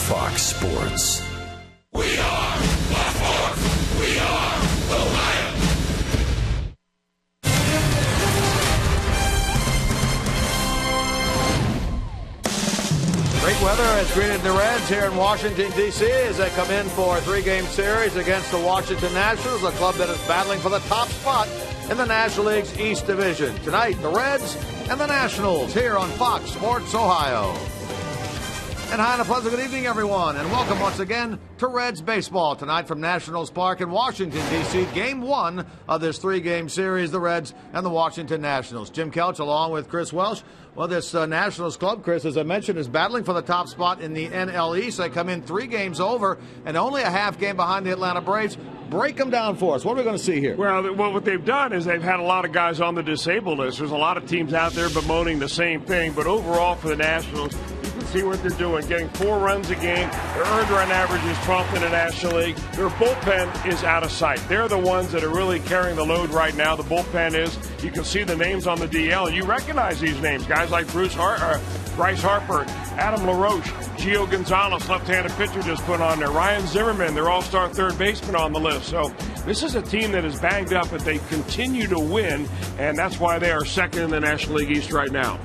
Fox Sports. We are the Fourth. We are Ohio. Great weather has greeted the Reds here in Washington, D.C. as they come in for a three-game series against the Washington Nationals, a club that is battling for the top spot in the National League's East Division. Tonight, the Reds and the Nationals here on Fox Sports Ohio. And hi and a pleasant good evening, everyone, and welcome once again to Reds baseball tonight from Nationals Park in Washington, D.C. Game one of this three-game series, the Reds and the Washington Nationals. Jim Couch along with Chris Welsh. Well, this Nationals club, Chris, as I mentioned, is battling for the top spot in the NL East. They come in 3 games over and only a half game behind the Atlanta Braves. Break them down for us. What are we going to see here? Well, what they've done is they've had a lot of guys on the disabled list. There's a lot of teams out there bemoaning the same thing. But overall for the Nationals, you can see what they're doing, getting 4 runs a game. Their earned run average is 12th in the National League. Their bullpen is out of sight. They're the ones that are really carrying the load right now. The bullpen is. You can see the names on the DL, and you recognize these names. Guys like Bryce Harper, Adam LaRoche, Gio Gonzalez, left-handed pitcher, just put on there. Ryan Zimmerman, their all-star third baseman, on the list. So this is a team that is banged up, but they continue to win, and that's why they are second in the National League East right now.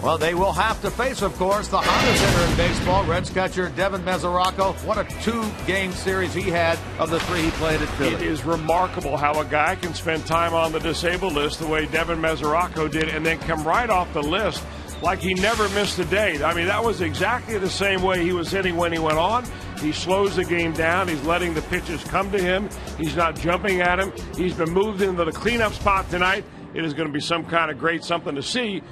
Well, they will have to face, of course, the hottest hitter in baseball, Reds catcher Devin Mesoraco. What a 2-game series he had of the 3 he played at Philly. It is remarkable how a guy can spend time on the disabled list the way Devin Mesoraco did and then come right off the list like he never missed a day. I mean, that was exactly the same way he was hitting when he went on. He slows the game down. He's letting the pitches come to him. He's not jumping at him. He's been moved into the cleanup spot tonight. It is going to be some kind of great something to see.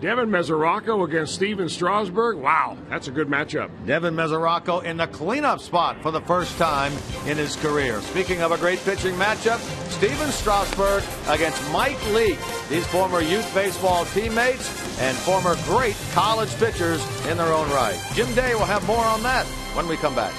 Devin Mesoraco against Steven Strasburg. Wow, that's a good matchup. Devin Mesoraco in the cleanup spot for the first time in his career. Speaking of a great pitching matchup, Steven Strasburg against Mike Leake. These former youth baseball teammates and former great college pitchers in their own right. Jim Day will have more on that when we come back.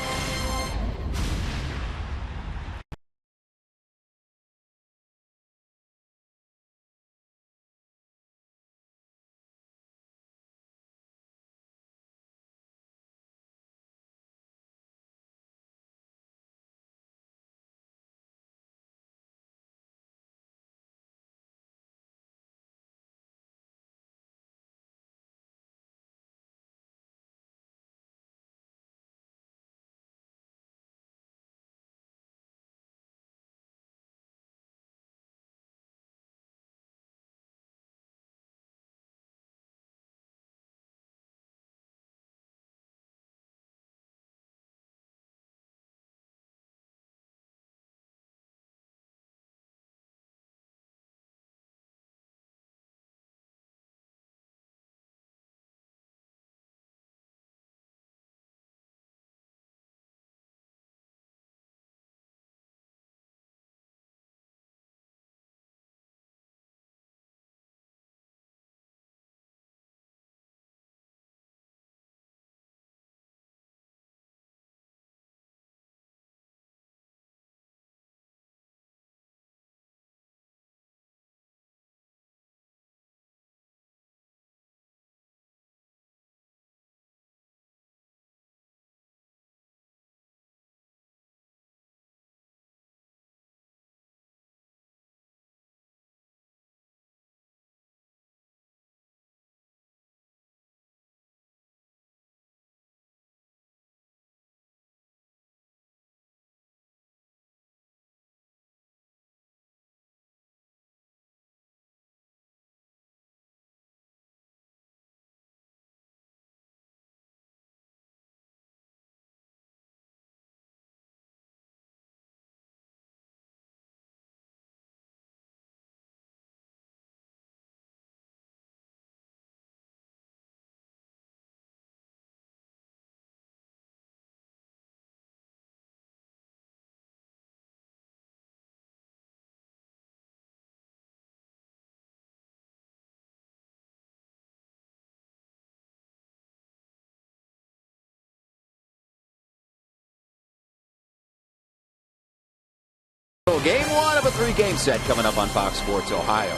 Game one of a 3-game set coming up on Fox Sports Ohio.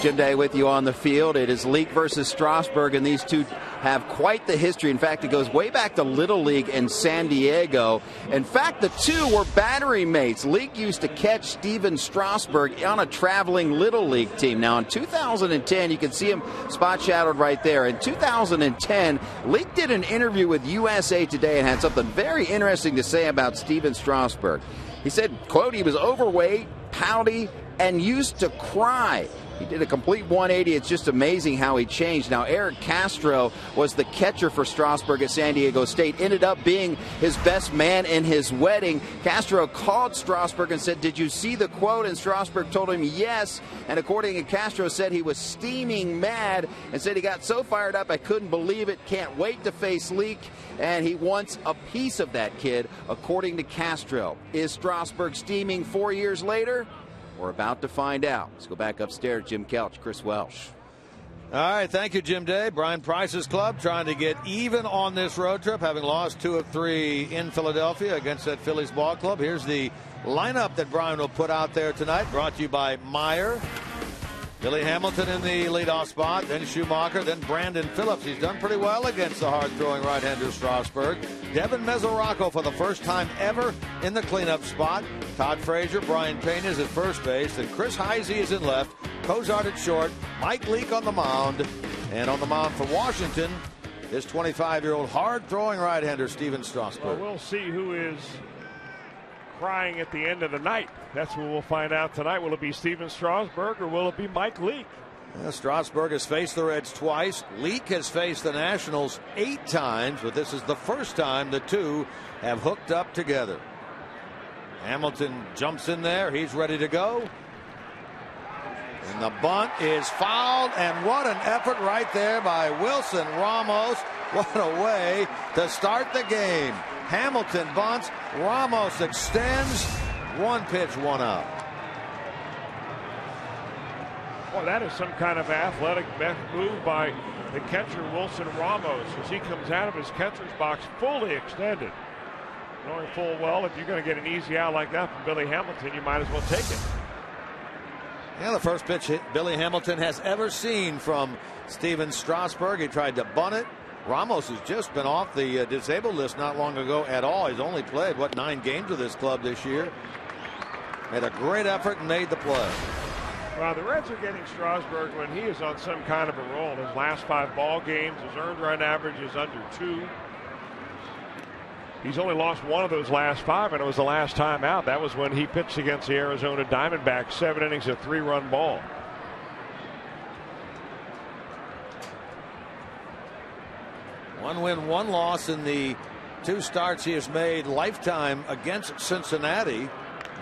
Jim Day with you on the field. It is Leake versus Strasburg, and these two have quite the history. In fact, it goes way back to Little League in San Diego. In fact, the two were battery mates. Leake used to catch Steven Strasburg on a traveling Little League team. Now, in 2010, you can see him spot shadowed right there. In 2010, Leake did an interview with USA Today and had something very interesting to say about Steven Strasburg. He said, quote, he was overweight, pouty, and used to cry. He did a complete 180. It's just amazing how he changed. Now, Eric Castro was the catcher for Strasburg at San Diego State, ended up being his best man in his wedding. Castro called Strasburg and said, did you see the quote? And Strasburg told him yes. And according to Castro, said he was steaming mad and said he got so fired up, I couldn't believe it. Can't wait to face Leake. And he wants a piece of that kid, according to Castro. Is Strasburg steaming 4 years later? We're about to find out. Let's go back upstairs. Jim Kelch, Chris Welsh. All right, thank you, Jim Day. Brian Price's club trying to get even on this road trip, having lost 2 of 3 in Philadelphia against that Phillies ball club. Here's the lineup that Brian will put out there tonight, brought to you by Meyer. Billy Hamilton in the leadoff spot, then Schumacher, then Brandon Phillips. He's done pretty well against the hard-throwing right-hander Strasburg. Devin Mesoraco for the first time ever in the cleanup spot. Todd Frazier, Brian Payne is at first base, and Chris Heisey is in left. Cozart at short, Mike Leake on the mound, and on the mound for Washington is 25-year-old hard-throwing right-hander Steven Strasburg. Well, we'll see who is crying at the end of the night. That's what we'll find out tonight. Will it be Steven Strasburg or will it be Mike Leake? Strasburg has faced the Reds twice. Leake has faced the Nationals 8 times, but this is the first time the two have hooked up together. Hamilton jumps in there. He's ready to go. And the bunt is fouled, and what an effort right there by Wilson Ramos. What a way to start the game. Hamilton bunts, Ramos extends, 1 pitch, 1 out. Well, that is some kind of athletic move by the catcher Wilson Ramos as he comes out of his catcher's box fully extended. Knowing full well if you're going to get an easy out like that from Billy Hamilton, you might as well take it. Yeah, the first pitch hit Billy Hamilton has ever seen from Steven Strasburg. He tried to bunt it. Ramos has just been off the disabled list not long ago at all. He's only played, 9 games with this club this year. Made a great effort and made the play. Well, the Reds are getting Strasburg when he is on some kind of a roll. His last 5 ball games, his earned run average is under 2. He's only lost 1 of those last 5, and it was the last time out. That was when he pitched against the Arizona Diamondbacks, 7 innings, a 3-run ball. One win, 1 loss in the 2 starts he has made lifetime against Cincinnati.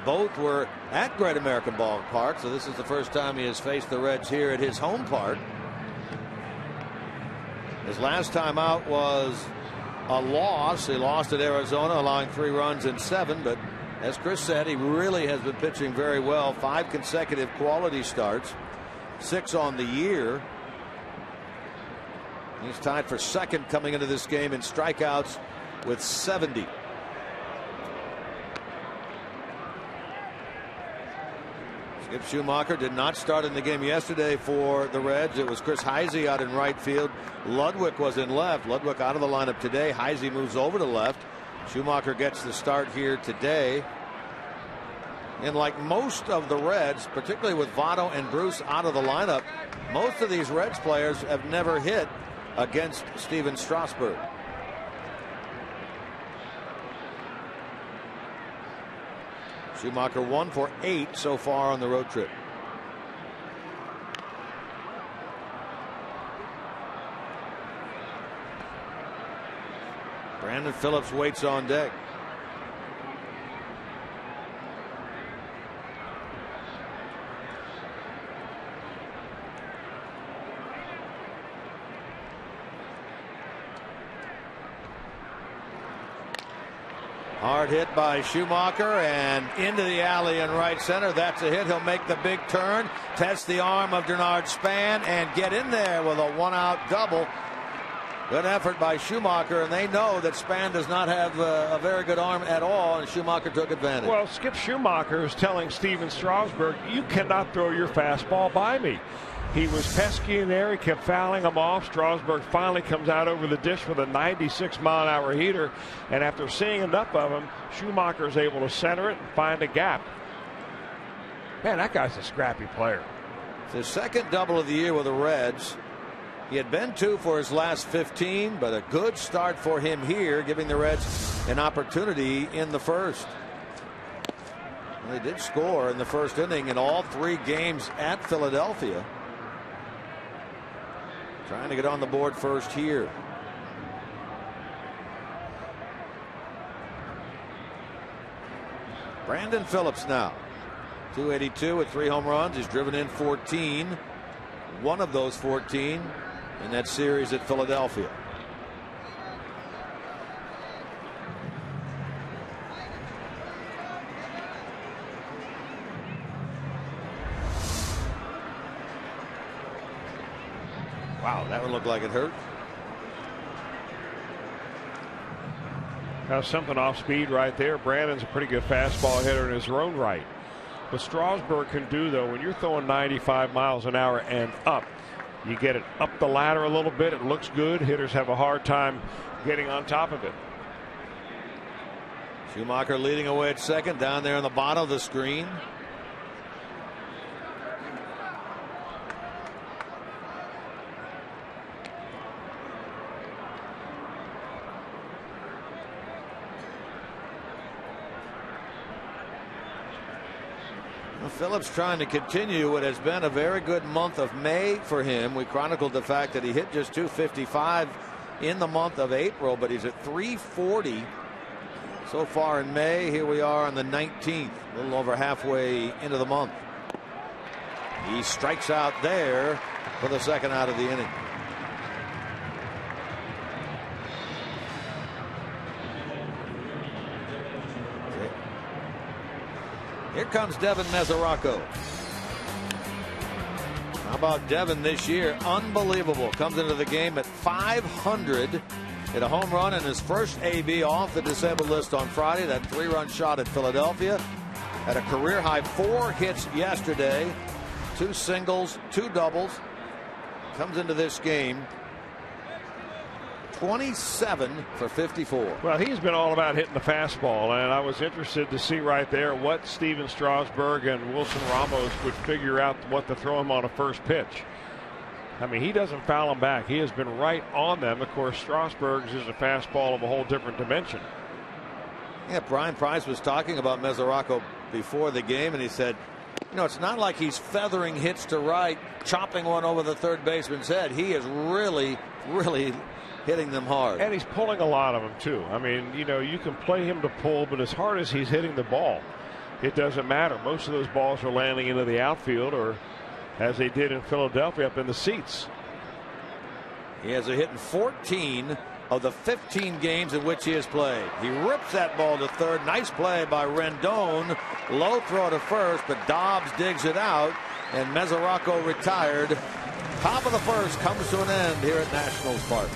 Both were at Great American Ballpark, so this is the first time he has faced the Reds here at his home park. His last time out was a loss. He lost at Arizona, allowing 3 runs in 7, but as Chris said, he really has been pitching very well. 5 consecutive quality starts, 6 on the year. He's tied for second coming into this game in strikeouts with 70. Skip Schumaker did not start in the game yesterday for the Reds. It was Chris Heisey out in right field. Ludwig was in left. Ludwig out of the lineup today. Heisey moves over to left. Schumaker gets the start here today. And like most of the Reds, particularly with Votto and Bruce out of the lineup, most of these Reds players have never hit against Steven Strasburg. Schumaker 1 for 8 so far on the road trip. Brandon Phillips waits on deck. Hard hit by Schumaker and into the alley in right center. That's a hit. He'll make the big turn, test the arm of Denard Span, and get in there with a 1-out double. Good effort by Schumaker, and they know that Span does not have a very good arm at all, and Schumaker took advantage. Well, Skip Schumaker is telling Steven Strasburg, you cannot throw your fastball by me. He was pesky in there. He kept fouling him off. Strasburg finally comes out over the dish with a 96-mile-an-hour heater, and after seeing enough of him, Schumaker is able to center it and find a gap. Man, that guy's a scrappy player. It's his second double of the year with the Reds. He had been 2 for his last 15, but a good start for him here, giving the Reds an opportunity in the first. Well, they did score in the first inning in all 3 games at Philadelphia. Trying to get on the board first here. Brandon Phillips now. 282 with 3 home runs. He's driven in 14. One of those 14 in that series at Philadelphia. Wow, that one looked like it hurt. Now something off speed right there. Brandon's a pretty good fastball hitter in his own right. What Strasburg can do, though, when you're throwing 95 miles an hour and up, you get it up the ladder a little bit. It looks good. Hitters have a hard time getting on top of it. Schumaker leading away at second, down there on the bottom of the screen. Phillips trying to continue what has been a very good month of May for him. We chronicled the fact that he hit just .255 in the month of April, but he's at .340 so far in May. Here we are on the 19th, a little over halfway into the month. He strikes out there for the second out of the inning. Here comes Devin Mesoraco. How about Devin this year? Unbelievable. Comes into the game at .500. Hit a home run in his first AB off the disabled list on Friday. That 3-run shot at Philadelphia. Had a career high 4 hits yesterday. 2 singles, 2 doubles. Comes into this game 27 for 54. Well, he's been all about hitting the fastball, and I was interested to see right there what Steven Strasburg and Wilson Ramos would figure out what to throw him on a first pitch. I mean, he doesn't foul him back. He has been right on them. Of course, Strasburg's is a fastball of a whole different dimension. Yeah, Brian Price was talking about Mesoraco before the game, and he said, you know, it's not like he's feathering hits to right, chopping one over the third baseman's head. He is really hitting them hard. And he's pulling a lot of them, too. I mean, you know, you can play him to pull, but as hard as he's hitting the ball, it doesn't matter. Most of those balls are landing into the outfield, or as they did in Philadelphia, up in the seats. He has a hit in 14 of the 15 games in which he has played. He rips that ball to third. Nice play by Rendon. Low throw to first, but Dobbs digs it out, and Mesoraco retired. Top of the first comes to an end here at Nationals Park.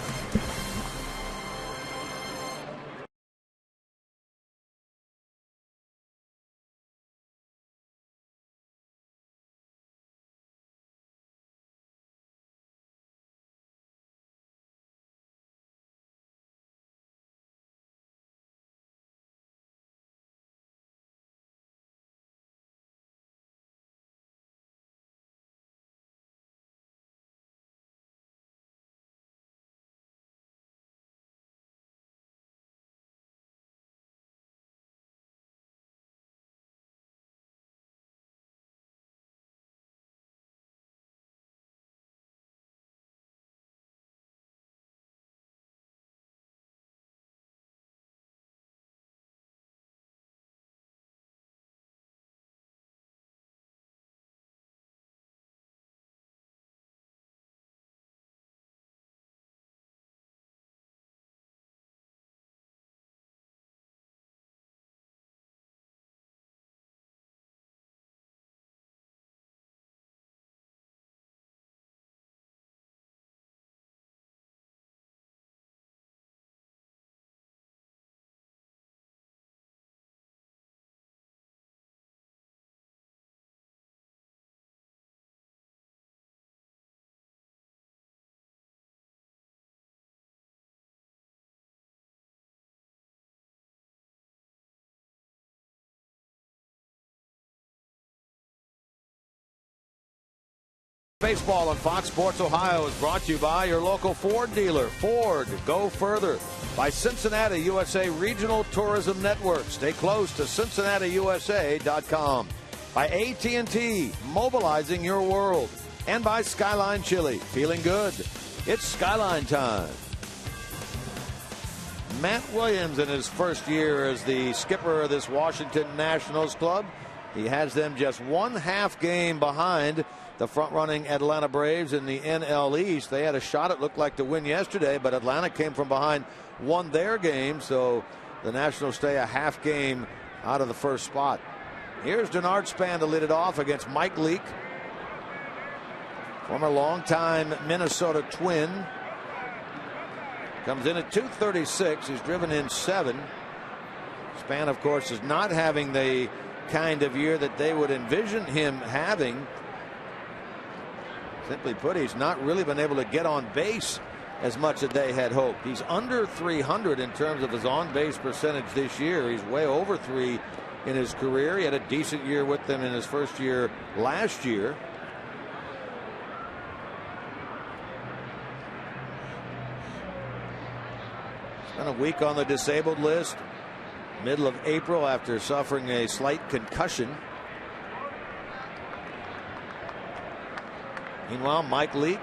Baseball on Fox Sports Ohio is brought to you by your local Ford dealer. Ford, go further. By Cincinnati USA Regional Tourism Network. Stay close to CincinnatiUSA.com. By AT&T, mobilizing your world. And by Skyline Chili, feeling good. It's Skyline time. Matt Williams in his first year as the skipper of this Washington Nationals club. He has them just one half game behind the front-running Atlanta Braves in the NL East. They had a shot, it looked like, to win yesterday, but Atlanta came from behind, won their game, so the Nationals stay a half game out of the first spot. Here's Denard Span to lead it off against Mike Leake, former longtime Minnesota Twin. Comes in at 236. He's driven in 7. Span, of course, is not having the kind of year that they would envision him having. Simply put, he's not really been able to get on base as much as they had hoped. He's under 300 in terms of his on-base percentage this year. He's way over 3 in his career. He had a decent year with them in his first year last year. Spent a week on the disabled list, middle of April, after suffering a slight concussion. Meanwhile, Mike Leake,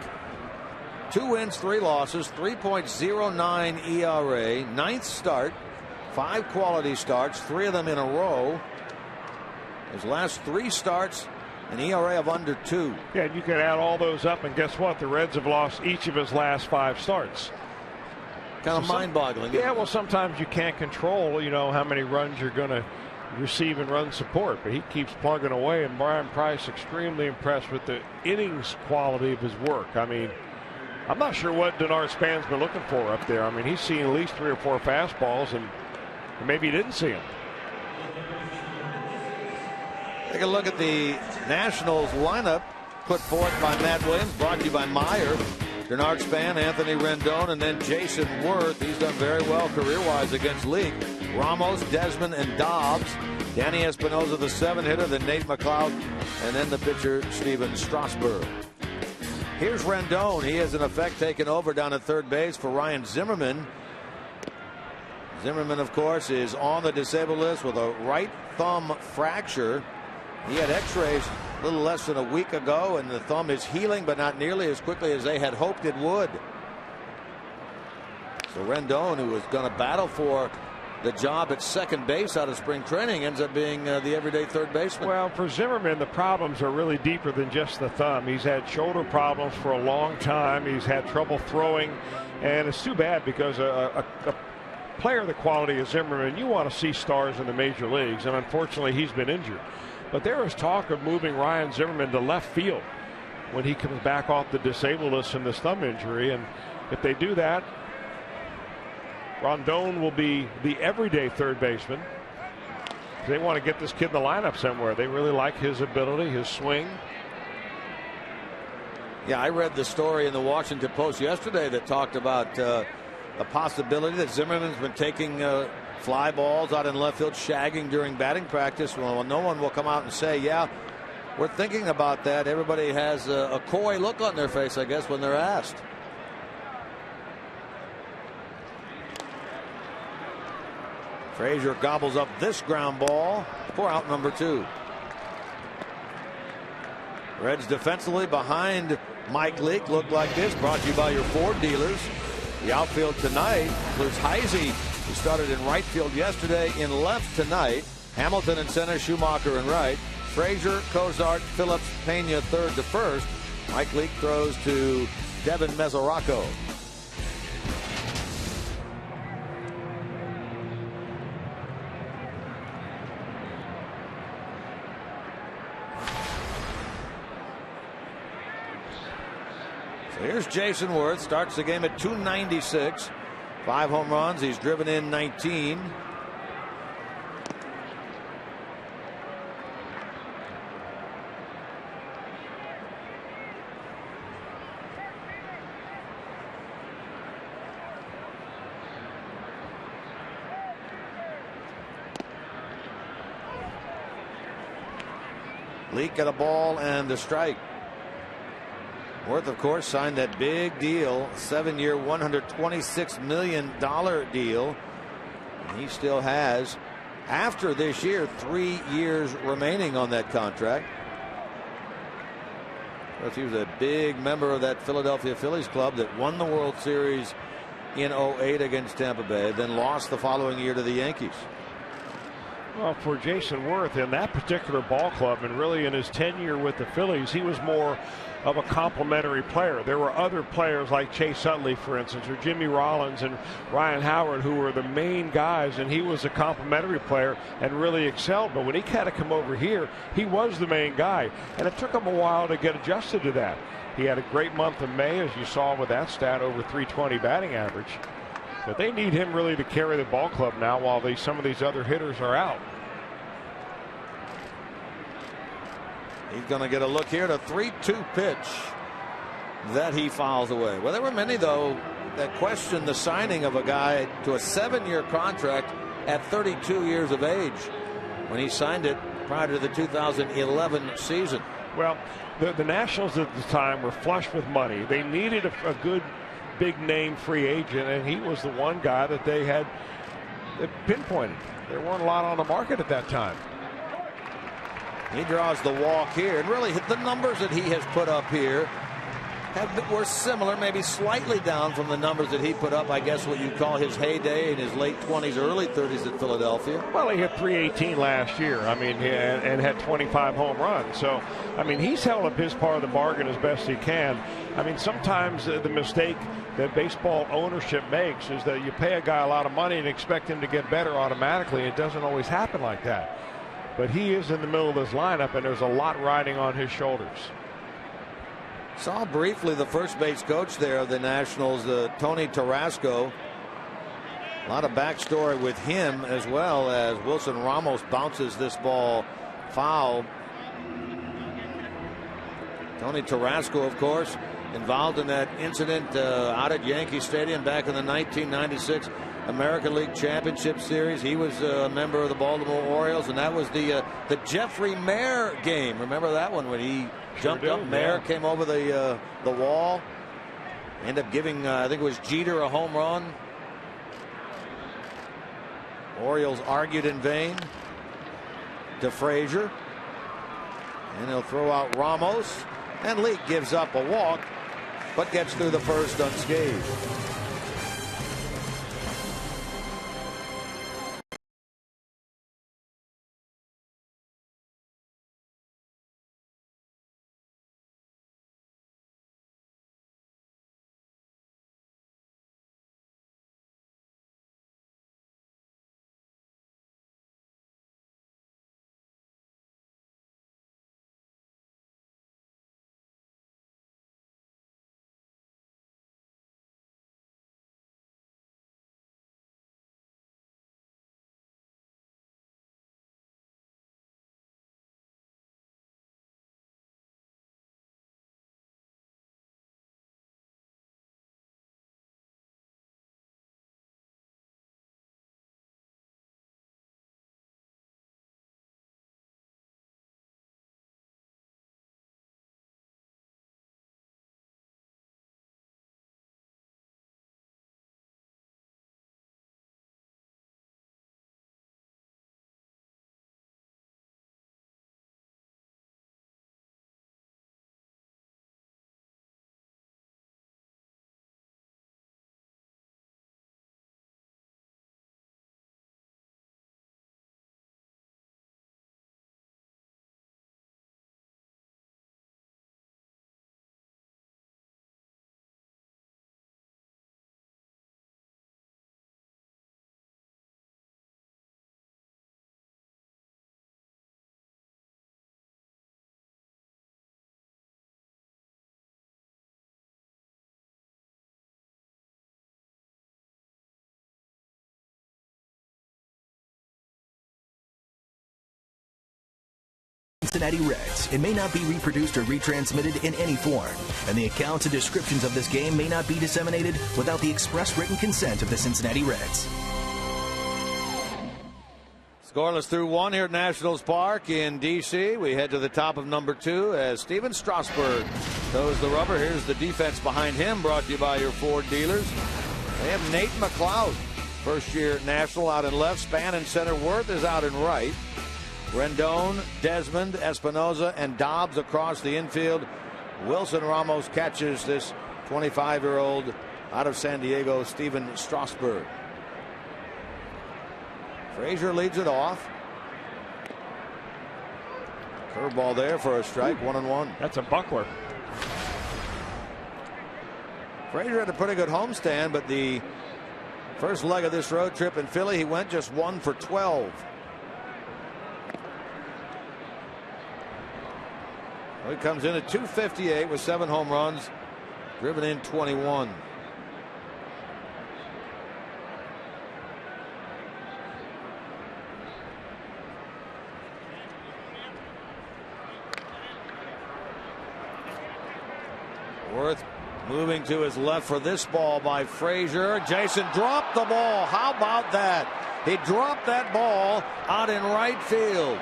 2 wins, 3 losses, 3.09 ERA, 9th start, 5 quality starts, 3 of them in a row. His last 3 starts, an ERA of under 2. Yeah, and you can add all those up, and guess what? The Reds have lost each of his last 5 starts. Kind of mind-boggling. Yeah, well, sometimes you can't control, how many runs you're going to receive and run support, but he keeps plugging away, and Brian Price extremely impressed with the innings quality of his work. I mean, I'm not sure what Denard Span's been looking for up there. I mean, he's seen at least 3 or 4 fastballs, and maybe he didn't see them. Take a look at the Nationals lineup put forth by Matt Williams, brought to you by Meyer. Denard Span, Anthony Rendon, and then Jason Worth. He's done very well career-wise against Leake. Ramos, Desmond, and Dobbs. Danny Espinosa, the 7-hitter, then Nate McLeod, and then the pitcher, Steven Strasburg. Here's Rendon. He has, in effect, taken over down at third base for Ryan Zimmerman. Zimmerman, of course, is on the disabled list with a right thumb fracture. He had x-rays a little less than a week ago, and the thumb is healing, but not nearly as quickly as they had hoped it would. So Rendon, who was going to battle for the job at second base out of spring training, ends up being the everyday third baseman. Well, for Zimmerman, the problems are really deeper than just the thumb. He's had shoulder problems for a long time. He's had trouble throwing, and it's too bad because a player the quality of Zimmerman, you want to see stars in the major leagues, and unfortunately he's been injured. But there is talk of moving Ryan Zimmerman to left field when he comes back off the disabled list from this thumb injury. And if they do that, Rendon will be the everyday third baseman. They want to get this kid in the lineup somewhere. They really like his ability, his swing. Yeah, I read the story in the Washington Post yesterday that talked about the possibility that Zimmerman's been taking fly balls out in left field, shagging during batting practice. Well, no one will come out and say, yeah, we're thinking about that. Everybody has a coy look on their face, I guess, when they're asked. Frazier gobbles up this ground ball for out number 2. Reds defensively behind Mike Leake look like this, brought to you by your Ford dealers. The outfield tonight includes Heisey, who started in right field yesterday, in left tonight. Hamilton in center, Schumacher in right. Frazier, Cozart, Phillips, Pena third to first. Mike Leake throws to Devin Mesoraco. So here's Jason Worth, starts the game at 296. 5 home runs. He's driven in 19. Leake at a ball and the strike. Worth, of course, signed that big deal, 7-year, $126 million deal. And he still has, after this year, 3 years remaining on that contract. Of course, he was a big member of that Philadelphia Phillies club that won the World Series in 08 against Tampa Bay, then lost the following year to the Yankees. Well, for Jason Worth in that particular ball club, and really in his tenure with the Phillies, he was more of a complimentary player. There were other players like Chase Utley, for instance, or Jimmy Rollins and Ryan Howard, who were the main guys, and he was a complimentary player and really excelled. But when he had to come over here, he was the main guy, and it took him a while to get adjusted to that. He had a great month of May, as you saw with that stat, over 320 batting average. But they need him really to carry the ball club now while some of these other hitters are out. He's going to get a look here at a 3-2 pitch that he fouls away. Well, there were many, though, that questioned the signing of a guy to a 7-year contract at 32 years of age when he signed it prior to the 2011 season. Well, the Nationals at the time were flush with money. They needed a good big name free agent, and he was the one guy that they had pinpointed. There weren't a lot on the market at that time. He draws the walk here, and really the numbers that he has put up here were similar, maybe slightly down from the numbers that he put up, I guess what you call his heyday in his late 20s, early 30s at Philadelphia. Well, he hit .318 last year, I mean, and had 25 home runs. So, I mean, he's held up his part of the bargain as best he can. I mean, sometimes the mistake that baseball ownership makes is that you pay a guy a lot of money and expect him to get better automatically. It doesn't always happen like that. But he is in the middle of this lineup, and there's a lot riding on his shoulders. Saw briefly the first base coach there of the Nationals, Tony Tarasco. A lot of backstory with him, as well as Wilson Ramos bounces this ball foul. Tony Tarasco, of course, involved in that incident out at Yankee Stadium back in the 1996 American League Championship Series. He was a member of the Baltimore Orioles, and that was the Jeffrey Mayer game. Remember that one when he jumped up? Mayer came over the wall. Ended up giving, I think it was Jeter, a home run. Orioles argued in vain. DeFrazier. And he'll throw out Ramos. And Leake gives up a walk, but gets through the first unscathed. Cincinnati Reds. It may not be reproduced or retransmitted in any form, and the accounts and descriptions of this game may not be disseminated without the express written consent of the Cincinnati Reds. Scoreless through one here at Nationals Park in D.C. We head to the top of number 2 as Steven Strasburg throws the rubber. Here's the defense behind him, brought to you by your Ford dealers. They have Nate McLeod, first-year National, out in left. Span in center. Worth is out in right. Rendon, Desmond, Espinosa, and Dobbs across the infield. Wilson Ramos catches this 25-year-old out of San Diego, Steven Strasburg. Frazier leads it off. Curveball there for a strike. 1-1. That's a buckler. Frazier had a pretty good homestand, but the first leg of this road trip in Philly, he went just 1 for 12. He comes in at .258 with 7 home runs, driven in 21. Worth moving to his left for this ball by Frazier. Jason dropped the ball. How about that? He dropped that ball out in right field.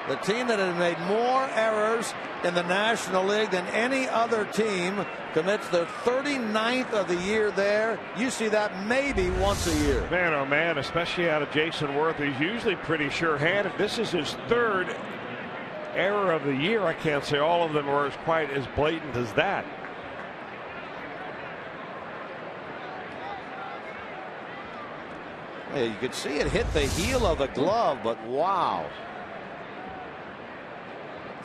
The team that has made more errors in the National League than any other team commits their 39th of the year there. You see that maybe once a year. Man, oh man, especially out of Jason Worth. He's usually pretty sure-handed. This is his 3rd error of the year. I can't say all of them were quite as blatant as that. Yeah, you could see it hit the heel of a glove, but wow.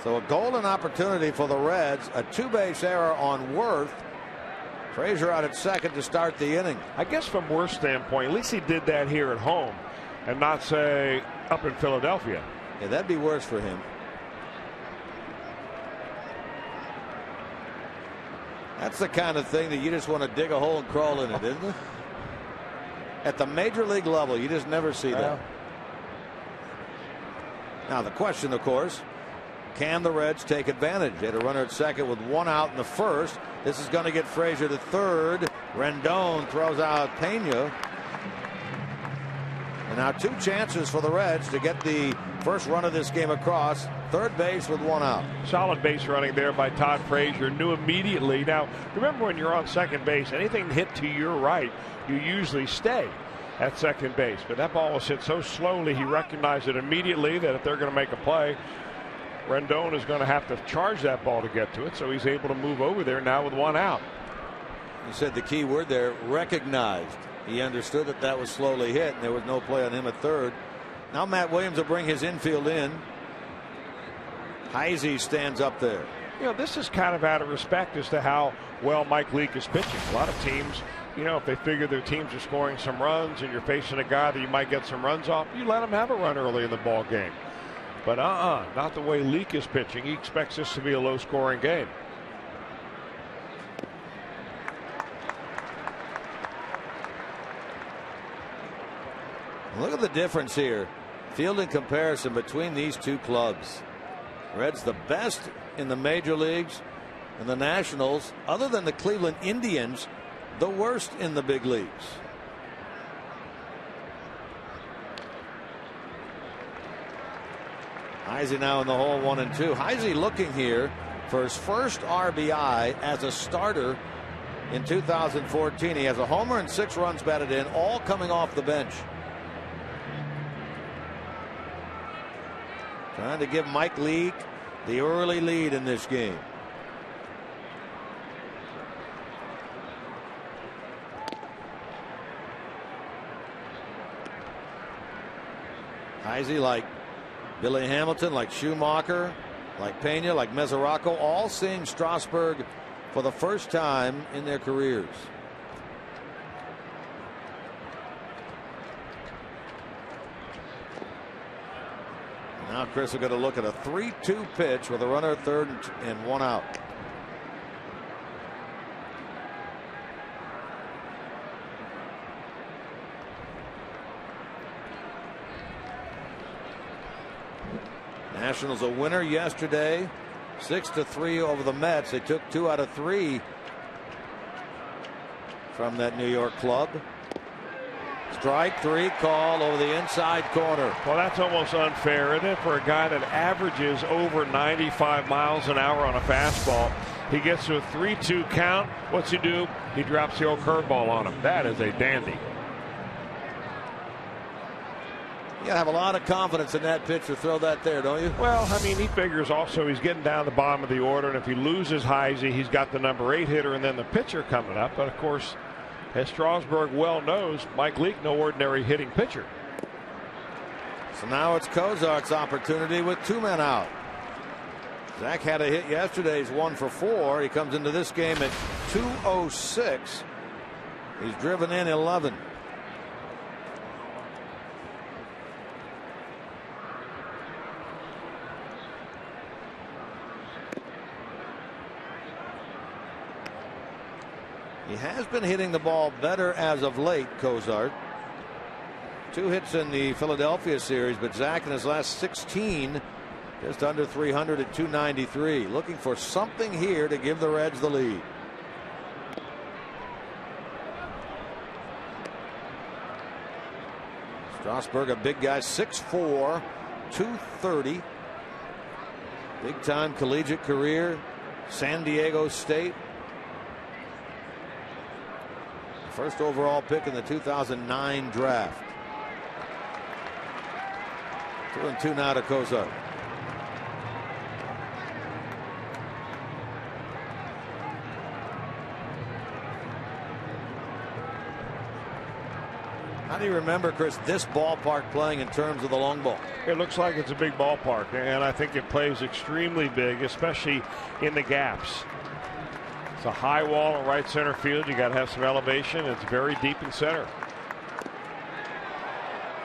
So a golden opportunity for the Reds. A 2-base error on Worth. Frazier out at second to start the inning. I guess from Worth's standpoint, at least he did that here at home and not, say, up in Philadelphia. Yeah, that'd be worse for him. That's the kind of thing that you just want to dig a hole and crawl in it, isn't it? At the major league level, you just never see that. Now the question, of course, can the Reds take advantage? They had a runner at second with 1 out in the first. This is going to get Frazier to third. Rendon throws out Pena. And now 2 chances for the Reds to get the first run of this game across. Third base with 1 out. Solid base running there by Todd Frazier. Knew immediately. Now, remember when you're on second base, anything hit to your right, you usually stay at second base. But that ball was hit so slowly, he recognized it immediately that if they're going to make a play, Rendon is going to have to charge that ball to get to it. So he's able to move over there now with 1 out. You said the key word there, recognized. He understood that that was slowly hit, and there was no play on him at third. Now Matt Williams will bring his infield in. Heisey stands up there. You know, this is kind of out of respect as to how well Mike Leake is pitching. A lot of teams, you know, if they figure their teams are scoring some runs and you're facing a guy that you might get some runs off, you let him have a run early in the ball game. But not the way Leake is pitching. He expects this to be a low-scoring game. Look at the difference here. Fielding comparison between these 2 clubs. Reds the best in the major leagues, and the Nationals, other than the Cleveland Indians, the worst in the big leagues. Heisey now in the hole, 1-2. Heisey looking here for his first RBI as a starter in 2014. He has a homer and 6 runs batted in, all coming off the bench. Trying to give Mike Leake the early lead in this game. Heisey, like Billy Hamilton, like Schumacher, like Pena, like Mesoraco, all seeing Strasburg for the first time in their careers. Now Chris will get a look at a 3-2 pitch with a runner at third and 1 out. Nationals a winner yesterday, 6-3 over the Mets. They took 2 out of 3 from that New York club. Strike three call over the inside corner. Well, that's almost unfair, isn't it, for a guy that averages over 95 miles an hour on a fastball? He gets to a 3-2 count. What's he do? He drops the old curveball on him. That is a dandy. You gotta have a lot of confidence in that pitch to throw that there, don't you? Well, I mean, he figures also he's getting down the bottom of the order, and if he loses Heisey, he's got the number 8 hitter and then the pitcher coming up. But of course, as Strasburg well knows, Mike Leake, no ordinary hitting pitcher. So now it's Kozart's opportunity with 2 men out. Zach had a hit yesterday. He's 1 for 4. He comes into this game at 206. He's driven in 11. He has been hitting the ball better as of late, Cozart. 2 hits in the Philadelphia series, but Zach in his last 16 just under 300 at 293. Looking for something here to give the Reds the lead. Strasburg, a big guy, 6'4", 230. Big time collegiate career, San Diego State. First overall pick in the 2009 draft. 2-2 now to Cozart. How do you remember, Chris, this ballpark playing in terms of the long ball? It looks like it's a big ballpark, and I think it plays extremely big, especially in the gaps. It's a high wall in right center field. You got to have some elevation. It's very deep in center.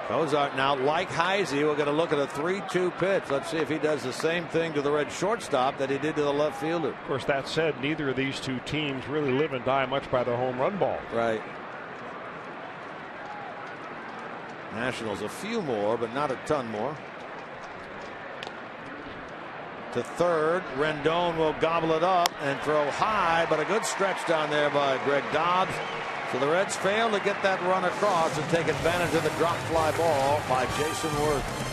Cozart now, like Heisey, we're going to look at a 3-2 pitch. Let's see if he does the same thing to the Red shortstop that he did to the left fielder. Of course, that said, neither of these two teams really live and die much by the home run ball. Right. Nationals a few more, but not a ton more. To third, Rendon will gobble it up and throw high, but a good stretch down there by Greg Dobbs. So the Reds fail to get that run across and take advantage of the drop fly ball by Jason Worth.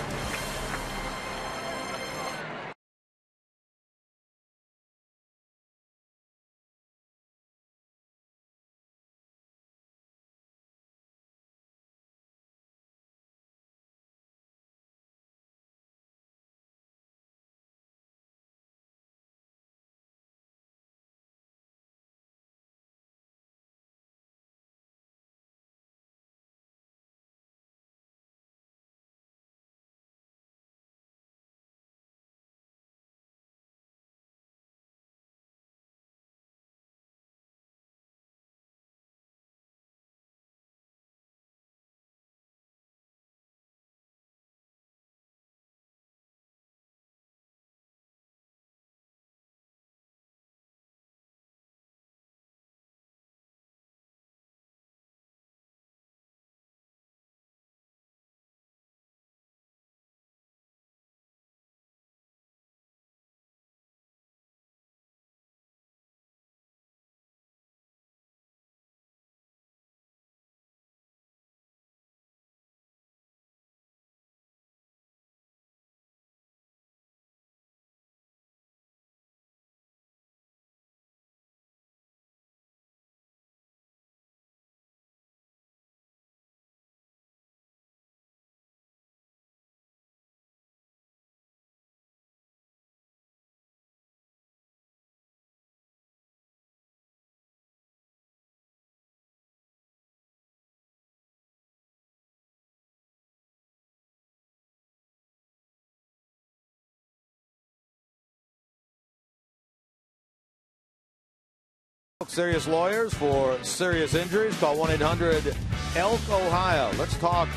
Serious lawyers for serious injuries. Call 1-800-ELK-OHIO. Let's talk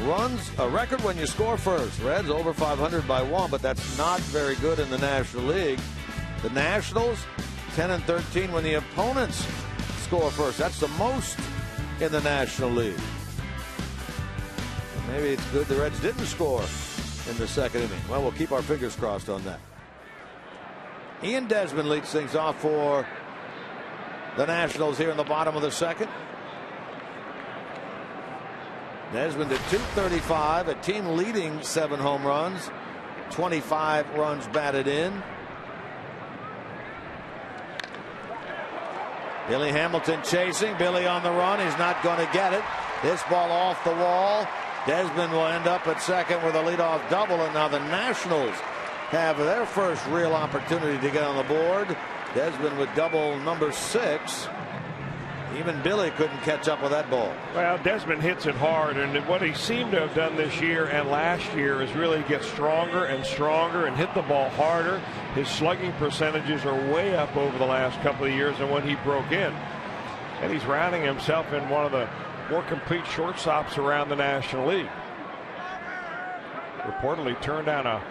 runs, a record when you score first. Reds over 500 by 1, but that's not very good in the National League. The Nationals 10-13 when the opponents score first. That's the most in the National League. Maybe it's good the Reds didn't score in the second inning. Well, we'll keep our fingers crossed on that. Ian Desmond leads things off for the Nationals here in the bottom of the second. Desmond at .235, a team leading 7 home runs, 25 runs batted in. Billy Hamilton chasing. Billy on the run. He's not going to get it. This ball off the wall. Desmond will end up at second with a leadoff double, and now the Nationals have their first real opportunity to get on the board. Desmond with double number 6. Even Billy couldn't catch up with that ball. Well, Desmond hits it hard, and what he seemed to have done this year and last year is really get stronger and stronger and hit the ball harder. His slugging percentages are way up over the last couple of years than when he broke in. And he's rounding himself in one of the more complete shortstops around the National League. Reportedly turned down a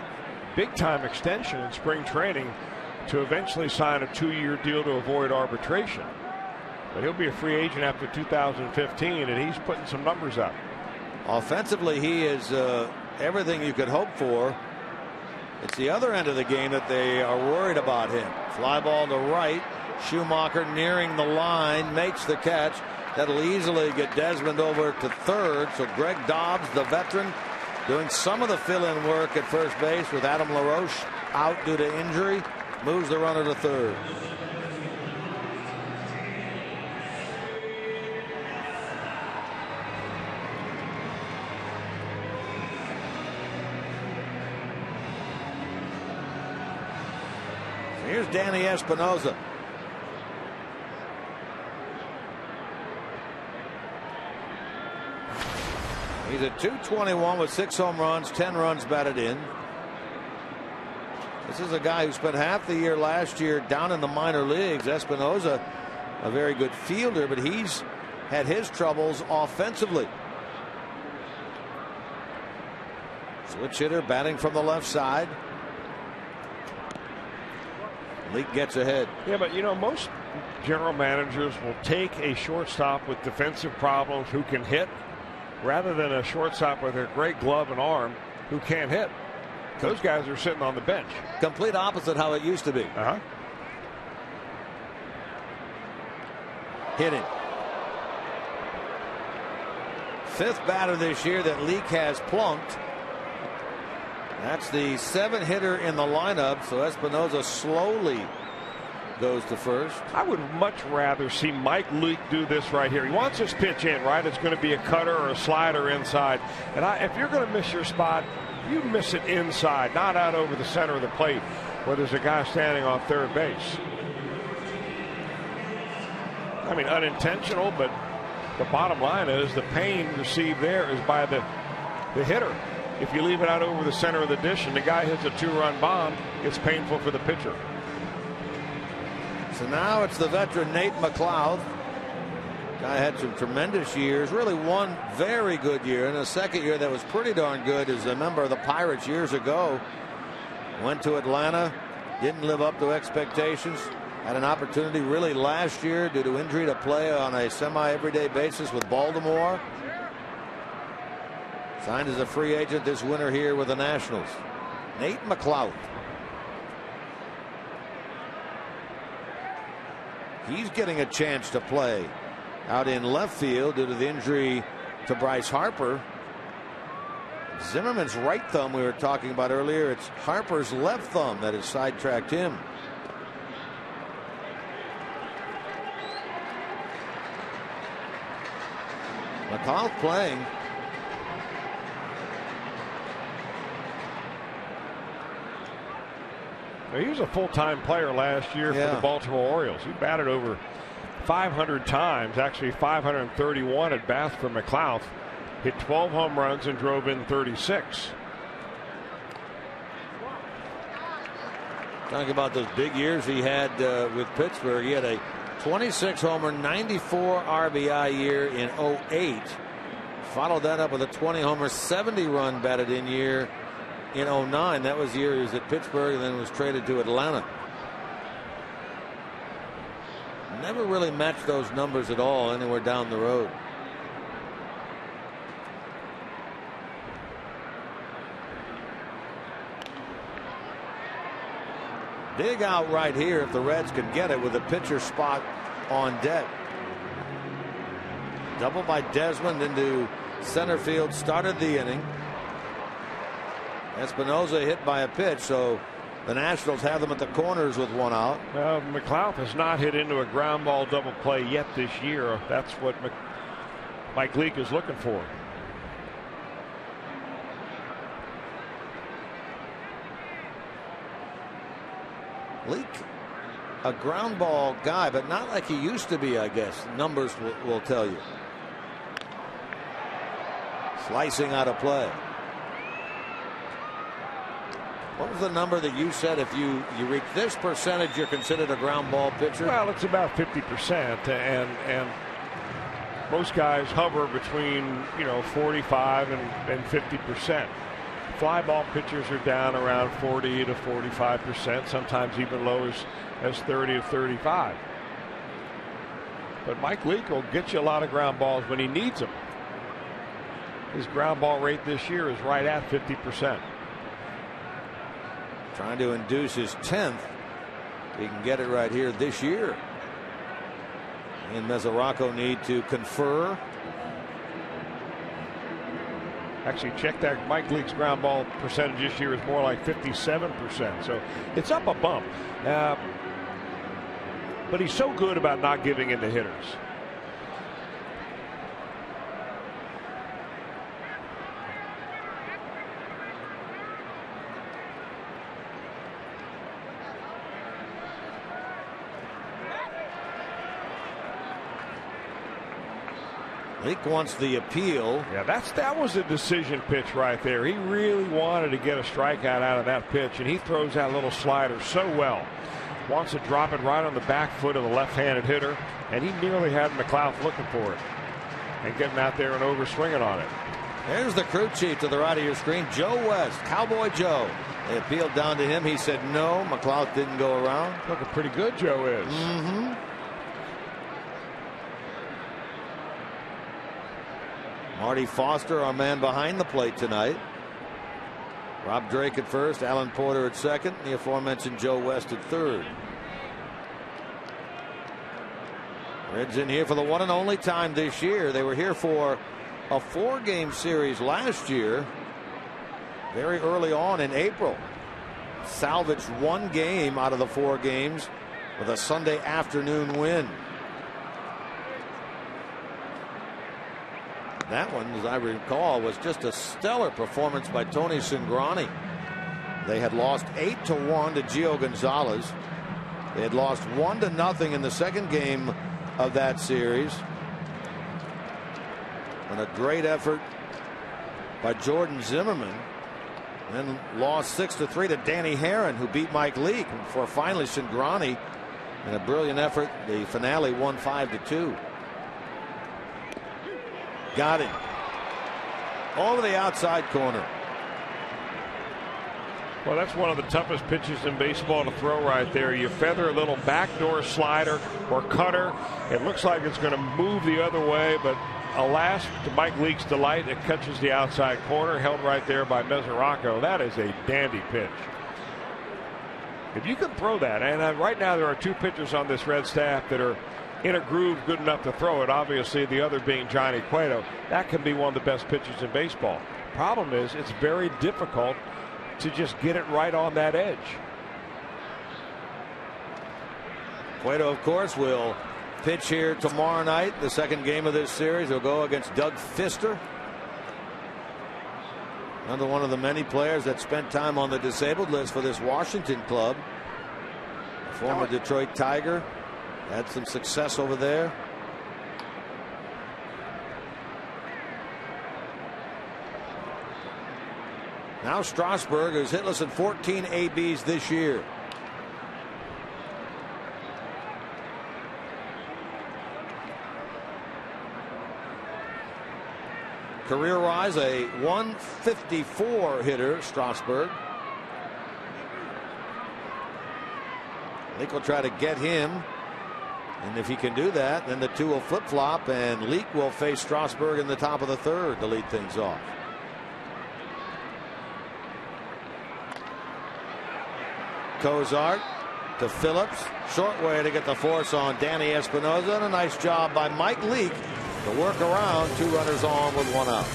big-time extension in spring training to eventually sign a 2-year deal to avoid arbitration. But he'll be a free agent after 2015, and he's putting some numbers up. Offensively, he is everything you could hope for. It's the other end of the game that they are worried about him. Fly ball to right. Schumacher nearing the line, makes the catch. That'll easily get Desmond over to third. So Greg Dobbs, the veteran, doing some of the fill-in work at first base with Adam LaRoche out due to injury, moves the runner to third. Here's Danny Espinosa. He's at .221 with 6 home runs, 10 runs batted in. This is a guy who spent half the year last year down in the minor leagues. Espinosa, a very good fielder, but he's had his troubles offensively. Switch hitter batting from the left side. Leak gets ahead. Yeah, but you know, most general managers will take a shortstop with defensive problems who can hit rather than a shortstop with a great glove and arm who can't hit. Those guys are sitting on the bench. Complete opposite how it used to be. Hitting. 5th batter this year that Leak has plunked. That's the 7th hitter in the lineup, so Espinosa slowly goes to first. I would much rather see Mike Leake do this right here. He wants his pitch in, right? It's going to be a cutter or a slider inside. And if you're going to miss your spot, you miss it inside, not out over the center of the plate where there's a guy standing on third base. I mean, unintentional, but the bottom line is the pain received there is by the hitter. If you leave it out over the center of the dish and the guy hits a 2-run bomb, it's painful for the pitcher. So now it's the veteran Nate McLeod. Guy had some tremendous years, really one very good year, and a second year that was pretty darn good as a member of the Pirates years ago. Went to Atlanta, didn't live up to expectations. Had an opportunity really last year due to injury to play on a semi-everyday basis with Baltimore. Signed as a free agent this winter here with the Nationals. Nate McLeod. He's getting a chance to play out in left field due to the injury to Bryce Harper. Zimmerman's right thumb we were talking about earlier. It's Harper's left thumb that has sidetracked him. McLeod playing. He was a full-time player last year for the Baltimore Orioles. He batted over 500 times, actually 531 at bats for McLeod. Hit 12 home runs and drove in 36. Talking about those big years he had with Pittsburgh. He had a 26 homer, 94 RBI year in 08. Followed that up with a 20 homer, 70 run batted in year in 09. That was the year he was at Pittsburgh and then was traded to Atlanta. Never really matched those numbers at all anywhere down the road. Dig out right here if the Reds can get it with a pitcher spot on deck. Double by Desmond into center field, started the inning. Espinosa hit by a pitch, so the Nationals have them at the corners with one out. Well, McLeod has not hit into a ground ball double play yet this year. That's what Mike Leake is looking for. Leake, a ground ball guy, but not like he used to be, I guess. Numbers will tell you. Slicing out of play. What was the number that you said if you reach this percentage, you're considered a ground ball pitcher? Well, it's about 50%, and most guys hover between 45 and 50%. Fly ball pitchers are down around 40 to 45%, sometimes even low as 30 to 35. But Mike Leake will get you a lot of ground balls when he needs them. His ground ball rate this year is right at 50%. Trying to induce his 10th. He can get it right here this year. And Mesoraco need to confer. Actually, check that. Mike Leake's ground ball percentage this year is more like 57%. So it's up a bump. But he's so good about not giving in to hitters. Leake wants the appeal. Yeah, that was a decision pitch right there. He really wanted to get a strikeout out of that pitch, and he throws that little slider so well. Wants to drop it right on the back foot of the left-handed hitter, and he nearly had McLeod looking for it and getting out there and over swinging on it. There's the crew chief to the right of your screen, Joe West, Cowboy Joe. They appealed down to him. He said no. McLeod didn't go around. Looking pretty good, Joe is. Mm-hmm. Marty Foster, our man behind the plate tonight. Rob Drake at first, Alan Porter at second, the aforementioned Joe West at third. Reds in here for the one and only time this year. They were here for a 4-game series last year, very early on in April. Salvaged 1 game out of the 4 games with a Sunday afternoon win. That one, as I recall, was just a stellar performance by Tony Cingrani. They had lost 8-1 to Gio Gonzalez. They had lost 1-0 in the second game of that series. And a great effort by Jordan Zimmerman. Then lost 6-3 to Danny Herron, who beat Mike Leake. Before finally Cingrani, in a brilliant effort, the finale won 5-2. Got it. Over the outside corner. Well, that's one of the toughest pitches in baseball to throw right there. You feather a little backdoor slider or cutter. It looks like it's going to move the other way, but alas, to Mike Leake's delight, it catches the outside corner, held right there by Mesoraco. That is a dandy pitch. If you can throw that, and right now there are 2 pitchers on this Red staff that are in a groove good enough to throw it, obviously the other being Johnny Cueto. That can be one of the best pitchers in baseball. Problem is, it's very difficult to just get it right on that edge. Cueto, of course, will pitch here tomorrow night, the second game of this series. He'll go against Doug Fister, another one of the many players that spent time on the disabled list for this Washington club. Former Detroit Tiger. Had some success over there. Now Strasburg is hitless in 14 ABs this year. Career-wise, a 154 hitter, Strasburg. Leake will try to get him. And if he can do that, then the 2 will flip-flop, and Leake will face Strasburg in the top of the 3rd to lead things off. Cozart to Phillips. Short way to get the force on Danny Espinosa, and a nice job by Mike Leake The work around, 2 runners on with 1 out.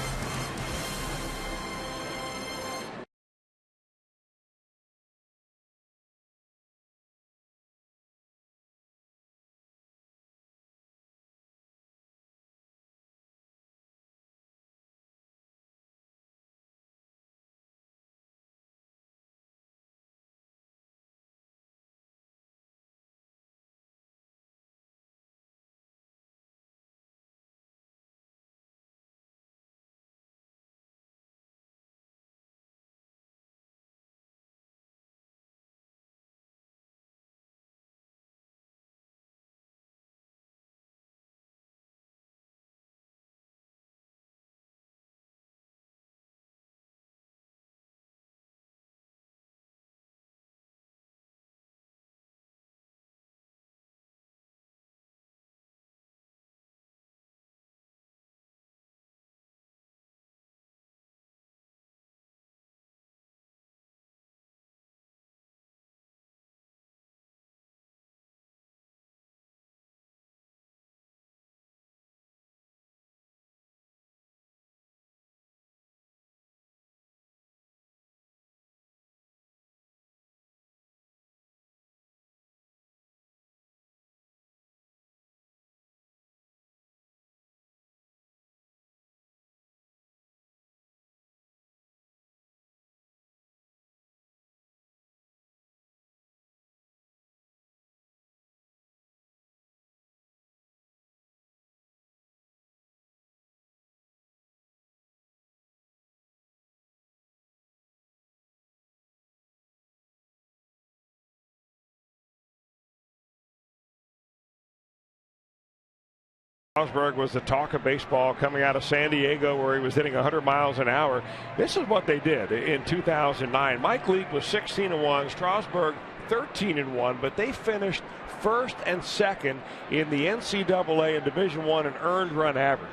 Strasburg was the talk of baseball coming out of San Diego, where he was hitting 100 miles an hour. This is what they did in 2009. Mike Leake was 16-1, Strasburg 13-1, but they finished first and second in the NCAA and Division I in earned run average.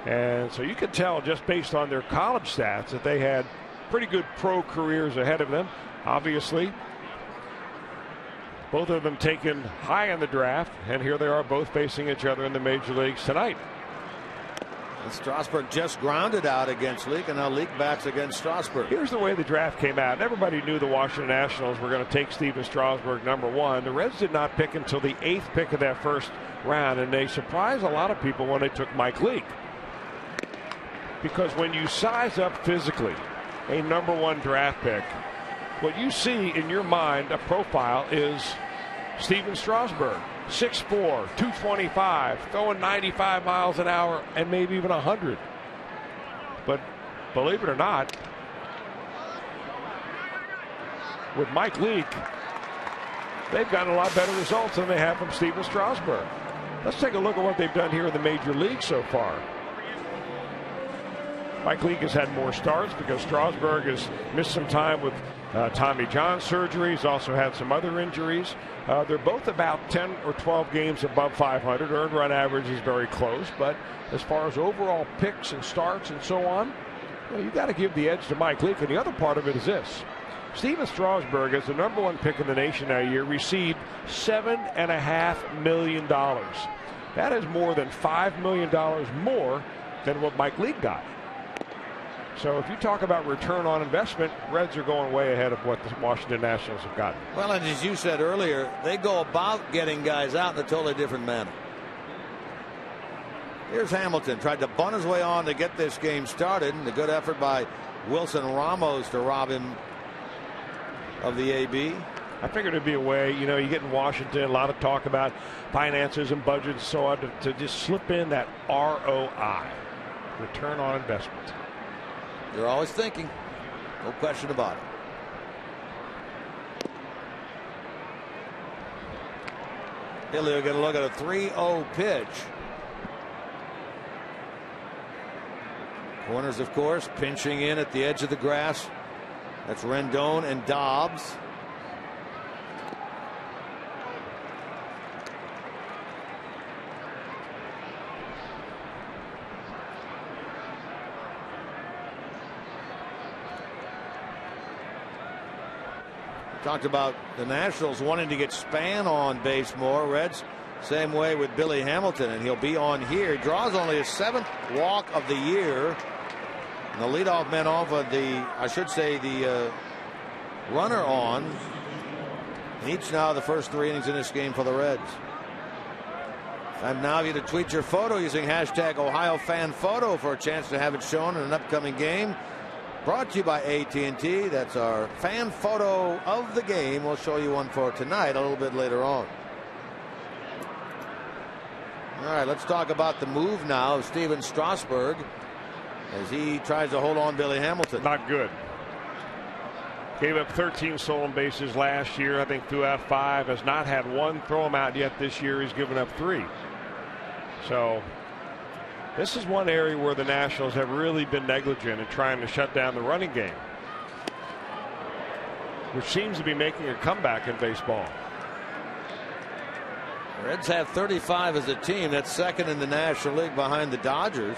And so you could tell just based on their college stats that they had pretty good pro careers ahead of them. Obviously, both of them taken high in the draft, and here they are both facing each other in the major leagues tonight. And Strasburg just grounded out against Leake, and now Leake backs against Strasburg. Here's the way the draft came out. Everybody knew the Washington Nationals were going to take Steven Strasburg #1. The Reds did not pick until the 8th pick of that first round, and they surprised a lot of people when they took Mike Leake. Because when you size up physically a #1 draft pick, what you see in your mind, a profile, is Steven Strasburg, 6'4", 225, throwing 95 miles an hour and maybe even 100. But believe it or not, with Mike Leake, they've gotten a lot better results than they have from Steven Strasburg. Let's take a look at what they've done here in the major league so far. Mike Leake has had more starts because Strasburg has missed some time with Tommy John surgery. He's also had some other injuries. They're both about 10 or 12 games above 500. Earned run average is very close. But as far as overall picks and starts and so on, you got to give the edge to Mike Leake. And the other part of it is this. Steven Strasburg, as the #1 pick in the nation that year, received $7.5 million. That is more than $5 million more than what Mike Leake got. So if you talk about return on investment, Reds are going way ahead of what the Washington Nationals have gotten. Well, and as you said earlier, they go about getting guys out in a totally different manner. Here's Hamilton, tried to bunt his way on to get this game started, and a good effort by Wilson Ramos to rob him of the AB. I figured it'd be a way, you get in Washington, a lot of talk about finances and budgets and so on, to just slip in that ROI, return on investment. You're always thinking. No question about it. Hilly will get a look at a 3-0 pitch. Corners, of course, pinching in at the edge of the grass. That's Rendon and Dobbs. Talked about the Nationals wanting to get Span on base more. Reds Same way with Billy Hamilton, and he'll be on here. He draws only his 7th walk of the year. And the leadoff man off of the runner on. Each now the first 3 innings in this game for the Reds. Time now for you to tweet your photo using hashtag #OhioFanPhoto for a chance to have it shown in an upcoming game. Brought to you by AT&T. That's our fan photo of the game. We'll show you one for tonight a little bit later on. All right, let's talk about the move now of Stephen Strasburg as he tries to hold on Billy Hamilton. Not good. Gave up 13 stolen bases last year. I think threw out 5. Has not had one throw him out yet this year. He's given up 3. So this is one area where the Nationals have really been negligent in trying to shut down the running game, which seems to be making a comeback in baseball. Reds have 35 as a team. That's second in the National League behind the Dodgers.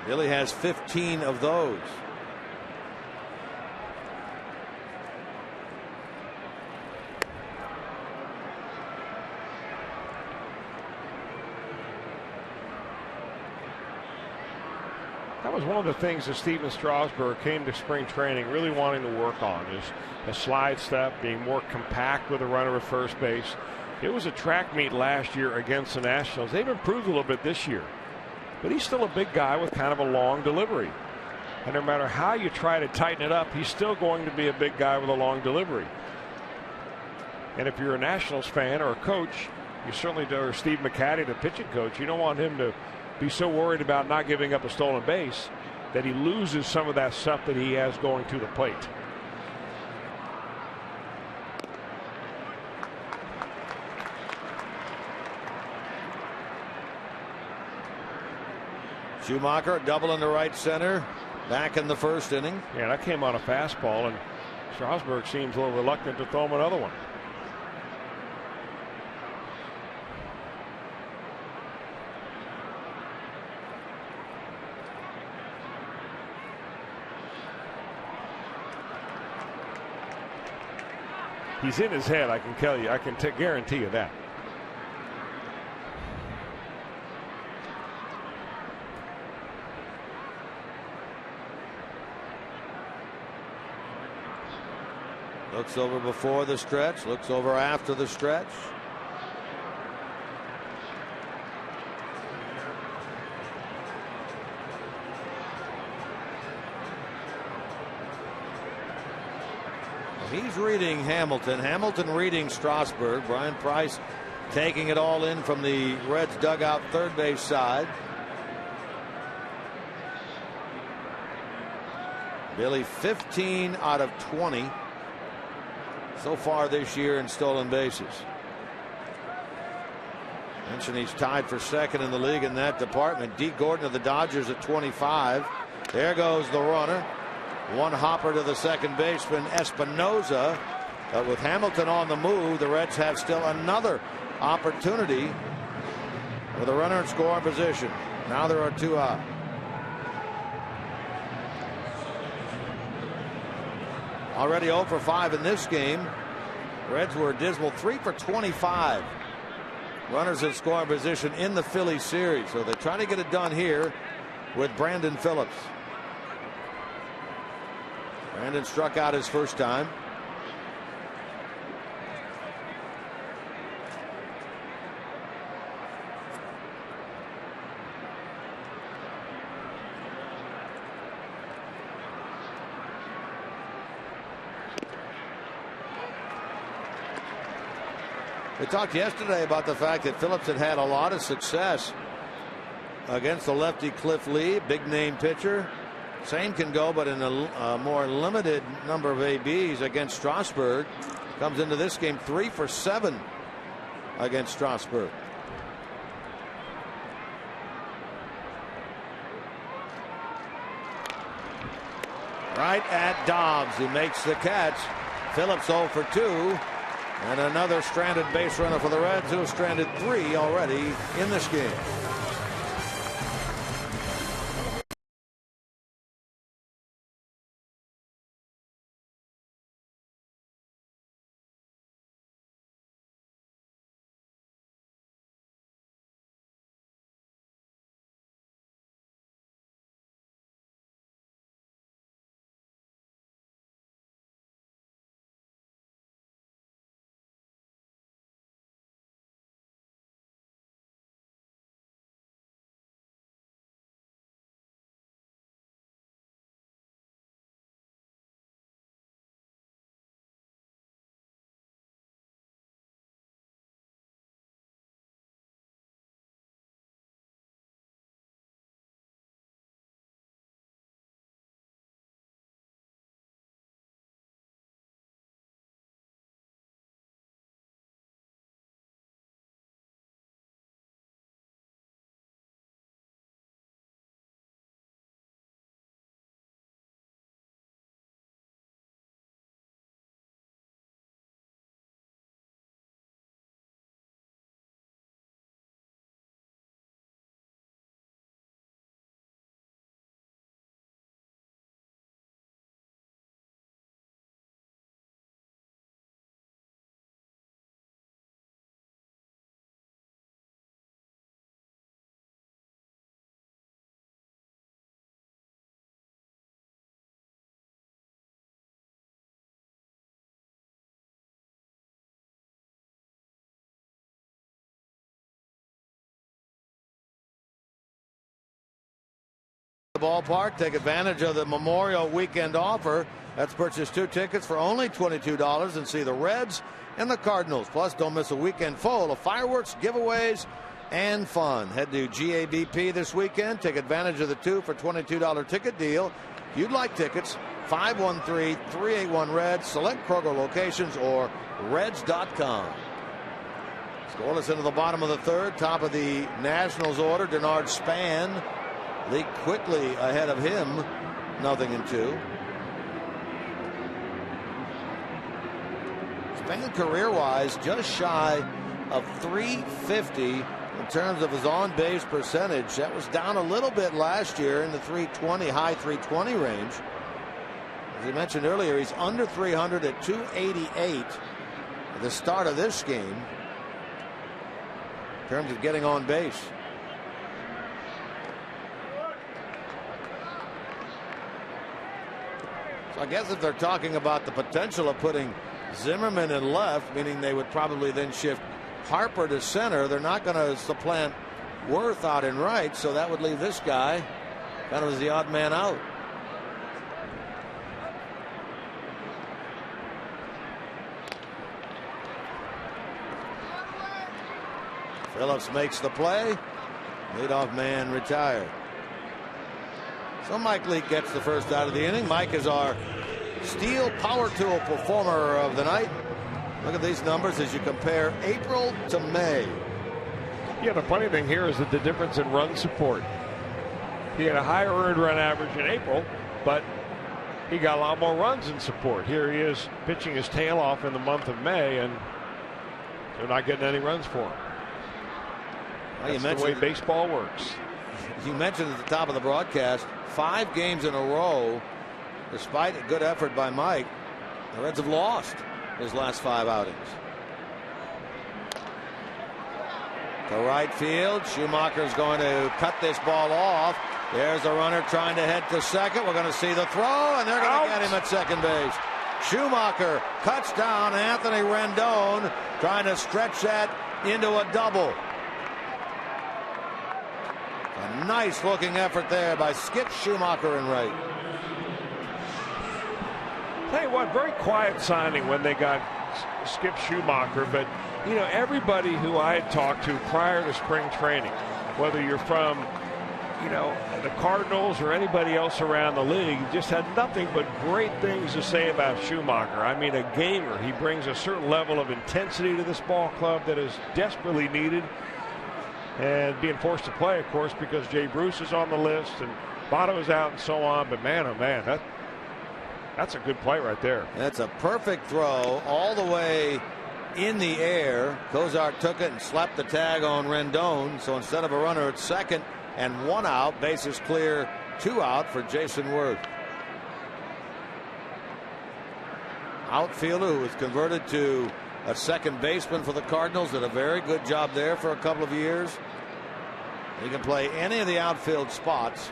Billy has 15 of those. That was one of the things that Stephen Strasburg came to spring training really wanting to work on, is a slide step, being more compact with a runner at first base. It was a track meet last year against the Nationals. They've improved a little bit this year, but he's still a big guy with kind of a long delivery. And no matter how you try to tighten it up, he's still going to be a big guy with a long delivery. And if you're a Nationals fan or a coach, you certainly do, or Steve McCatty, the pitching coach, you don't want him to be so worried about not giving up a stolen base that he loses some of that stuff that he has going to the plate. Schumaker double into right center back in the first inning. Yeah, that came on a fastball, and Strasburg seems a little reluctant to throw him another one. He's in his head, I can tell you. I can guarantee you that. Looks over before the stretch, looks over after the stretch. He's reading Hamilton. Hamilton reading Strasburg. Brian Price taking it all in from the Reds dugout third base side. Billy 15 out of 20 so far this year in stolen bases. Mentioned he's tied for second in the league in that department. D. Gordon of the Dodgers at 25. There goes the runner. One hopper to the second baseman, Espinosa. But with Hamilton on the move, the Reds have still another opportunity with a runner in scoring position. Now there are 2 out. Already 0 for 5 in this game. Reds were dismal, 3 for 25. Runners in scoring position in the Phillies series. So they're trying to get it done here with Brandon Phillips. Brandon struck out his first time. We talked yesterday about the fact that Phillips had had a lot of success against the lefty Cliff Lee, big name pitcher. Same can go, but in a more limited number of ABs against Strasburg. Comes into this game 3 for 7 against Strasburg. Right at Dobbs, who makes the catch. Phillips 0 for 2. And another stranded base runner for the Reds, who have stranded 3 already in this game. ballpark, take advantage of the Memorial Weekend offer. That's purchase 2 tickets for only $22 and see the Reds and the Cardinals. Plus, don't miss a weekend full of fireworks, giveaways, and fun. Head to GABP this weekend. Take advantage of the 2 for $22 ticket deal. If you'd like tickets, 513-381-RED. Select Kroger locations or Reds.com. Scoreless into the bottom of the third. Top of the Nationals order, Denard Span. Leak quickly ahead of him. 0-2. Span career-wise just shy of .350 in terms of his on-base percentage. That was down a little bit last year in the high 320 range. As we mentioned earlier, he's under 300 at 288 at the start of this game in terms of getting on base. So I guess if they're talking about the potential of putting Zimmerman in left, meaning they would probably then shift Harper to center, they're not going to supplant Worth out in right, so that would leave this guy kind of as the odd man out. Phillips makes the play. Leadoff man retired. So Mike Leake gets the first out of the inning. Mike is our Steel Power Tool performer of the night. Look at these numbers as you compare April to May. Yeah, the funny thing here is that the difference in run support. He had a higher earned run average in April, but he got a lot more runs in support. Here he is pitching his tail off in the month of May, and they're not getting any runs for him. Well, that's the way baseball works. You mentioned at the top of the broadcast, 5 games in a row, despite a good effort by Mike, the Reds have lost his last 5 outings. To right field, Schumaker's going to cut this ball off. There's a runner trying to head to second. We're going to see the throw, and they're going to get him at second base. Schumaker cuts down Anthony Rendon, trying to stretch that into a double. A nice looking effort there by Skip Schumaker in right. Tell you what, very quiet signing when they got Skip Schumaker, but you know, everybody who I had talked to prior to spring training, whether you're from, you know, the Cardinals or anybody else around the league, just had nothing but great things to say about Schumaker. I mean, a gamer. He brings a certain level of intensity to this ball club that is desperately needed. And being forced to play, of course, because Jay Bruce is on the list and Votto is out and so on. But man, oh man, that's a good play right there. That's a perfect throw all the way in the air. Cozart took it and slapped the tag on Rendon. So instead of a runner at second and 1 out, bases clear, 2 out for Jason Worth. Outfielder who was converted to a second baseman for the Cardinals, did a very good job there for a couple of years. He can play any of the outfield spots.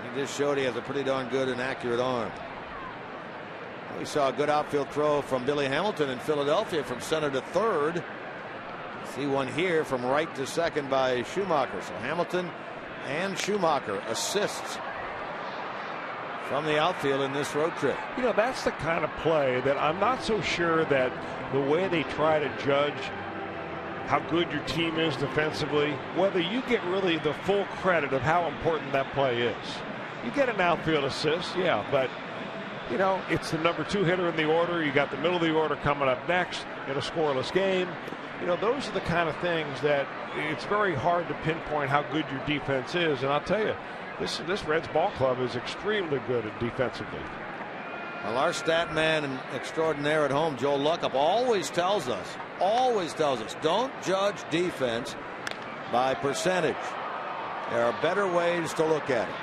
He just showed he has a pretty darn good and accurate arm. We saw a good outfield throw from Billy Hamilton in Philadelphia from center to third. See one here from right to second by Schumaker. So Hamilton and Schumaker assists from the outfield in this road trip. You know, that's the kind of play that I'm not so sure that the way they try to judge how good your team is defensively, whether you get really the full credit of how important that play is. You get an outfield assist, yeah, but you know, it's the number 2 hitter in the order. You got the middle of the order coming up next in a scoreless game. You know, those are the kind of things that it's very hard to pinpoint how good your defense is. And I'll tell you, this Reds ball club is extremely good defensively. Well, our stat man extraordinaire at home, Joe Luckup, always tells us, don't judge defense by percentage. There are better ways to look at it.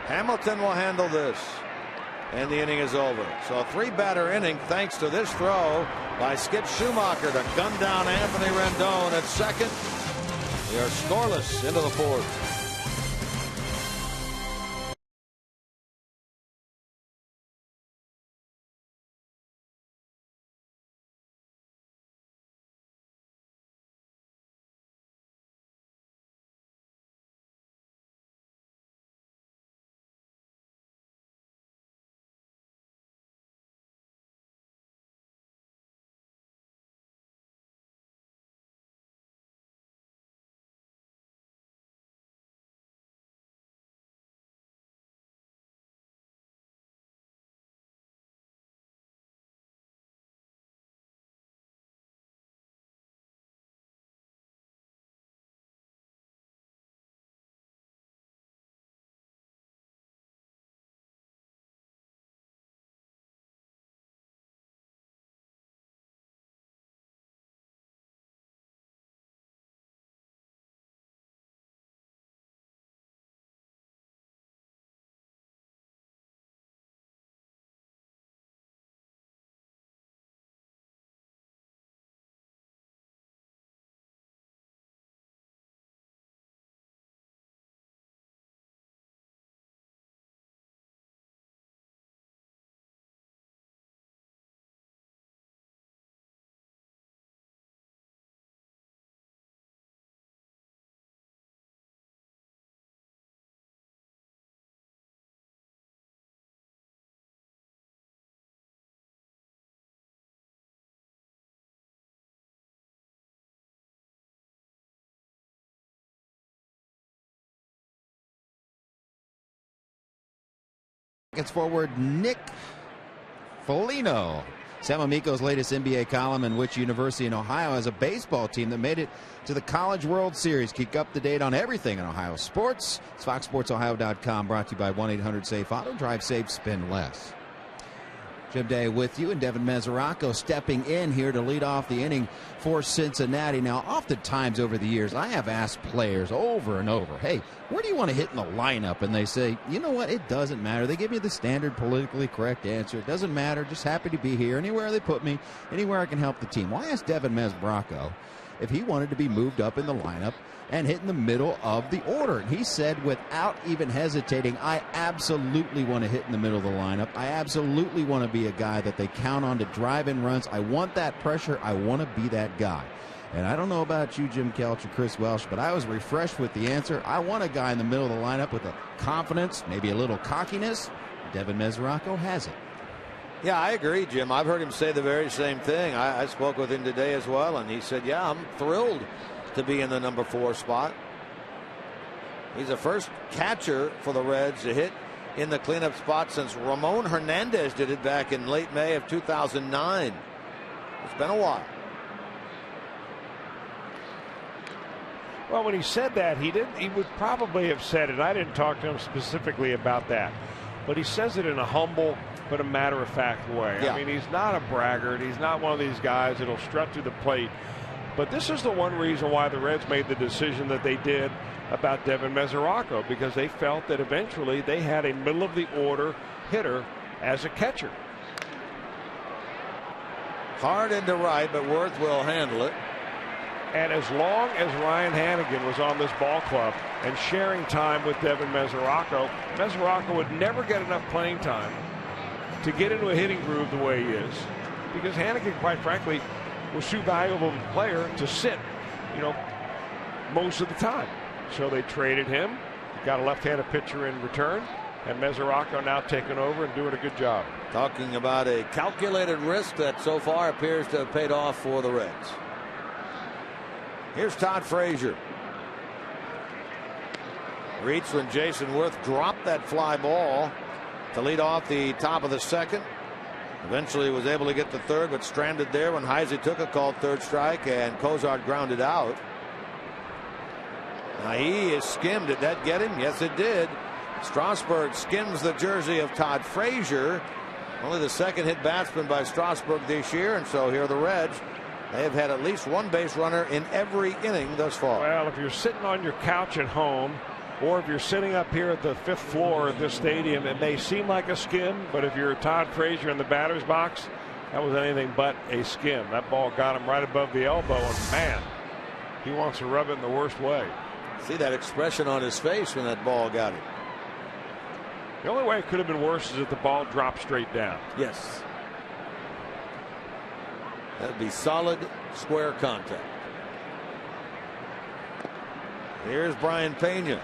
Hamilton will handle this, and the inning is over. So a 3-batter inning thanks to this throw by Skip Schumaker to gun down Anthony Rendon at second. We are scoreless into the 4th. Rockets forward Nick Foligno. Sam Amico's latest NBA column, in which university in Ohio has a baseball team that made it to the College World Series. Keep up to date on everything in Ohio sports. It's FoxSportsOhio.com, brought to you by 1-800-SAFE-AUTO. Drive safe, spend less. Jim Day with you, and Devin Mesoraco stepping in here to lead off the inning for Cincinnati. Now, oftentimes over the years, I have asked players over and over, hey, where do you want to hit in the lineup? And they say, you know what, it doesn't matter. They give me the standard politically correct answer. It doesn't matter, just happy to be here. Anywhere they put me, anywhere I can help the team. Well, I asked Devin Mesoraco if he wanted to be moved up in the lineup and hit in the middle of the order. And he said, without even hesitating, I absolutely want to hit in the middle of the lineup. I absolutely want to be a guy that they count on to drive in runs. I want that pressure. I want to be that guy. And I don't know about you, Jim Kelch or Chris Welsh, but I was refreshed with the answer. I want a guy in the middle of the lineup with a confidence, maybe a little cockiness. Devin Mesoraco has it. Yeah, I agree, Jim. I've heard him say the very same thing. I spoke with him today as well, and he said, yeah, I'm thrilled to be in the number 4 spot. He's the first catcher for the Reds to hit in the cleanup spot since Ramon Hernandez did it back in late May of 2009. It's been a while. Well, when he said that, he would probably have said it. I didn't talk to him specifically about that, but he says it in a humble but a matter-of-fact way. Yeah. I mean, he's not a braggart. He's not one of these guys that'll strut through the plate. But this is the one reason why the Reds made the decision that they did about Devin Mesoraco, because they felt that eventually they had a middle-of-the-order hitter as a catcher. Hard into right, but Worth will handle it. And as long as Ryan Hannigan was on this ball club and sharing time with Devin Mesoraco, Mesoraco would never get enough playing time to get into a hitting groove the way he is, because Hannigan, quite frankly, was too valuable a player to sit, most of the time. So they traded him, got a left-handed pitcher in return, and Mesoraco now taking over and doing a good job. Talking about a calculated risk that so far appears to have paid off for the Reds. Here's Todd Frazier. Reached when Jason Worth dropped that fly ball to lead off the top of the second. Eventually was able to get to third, but stranded there when Heisey took a called third strike and Cozart grounded out. Now he is skimmed. Did that get him? Yes, it did. Strasburg skims the jersey of Todd Frazier. Only the second hit batsman by Strasburg this year, and so here are the Reds. They have had at least one base runner in every inning thus far. Well, if you're sitting on your couch at home, or if you're sitting up here at the 5th floor of this stadium, it may seem like a skim, but if you're Todd Frazier in the batter's box, that was anything but a skim. That ball got him right above the elbow, and man, he wants to rub it in the worst way. See that expression on his face when that ball got him. The only way it could have been worse is if the ball dropped straight down. Yes. That'd be solid square contact. Here's Brian Pena.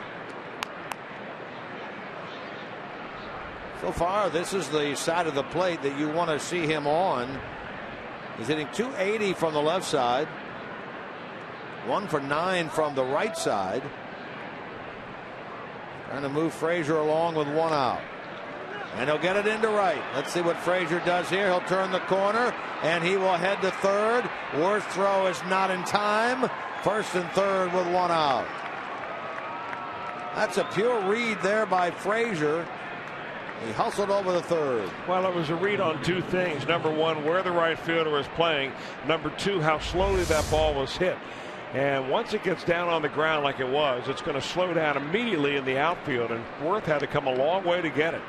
So far, this is the side of the plate that you want to see him on. He's hitting .280 from the left side. 1 for 9 from the right side. Trying to move Frazier along with 1 out. And he'll get it into right. Let's see what Frazier does here. He'll turn the corner, and he will head to third. Worst throw is not in time. First and third with 1 out. That's a pure read there by Frazier. He hustled over the third. Well, it was a read on 2 things. Number 1, where the right fielder is playing. Number 2, how slowly that ball was hit. And once it gets down on the ground like it was, it's going to slow down immediately in the outfield, and Worth had to come a long way to get it.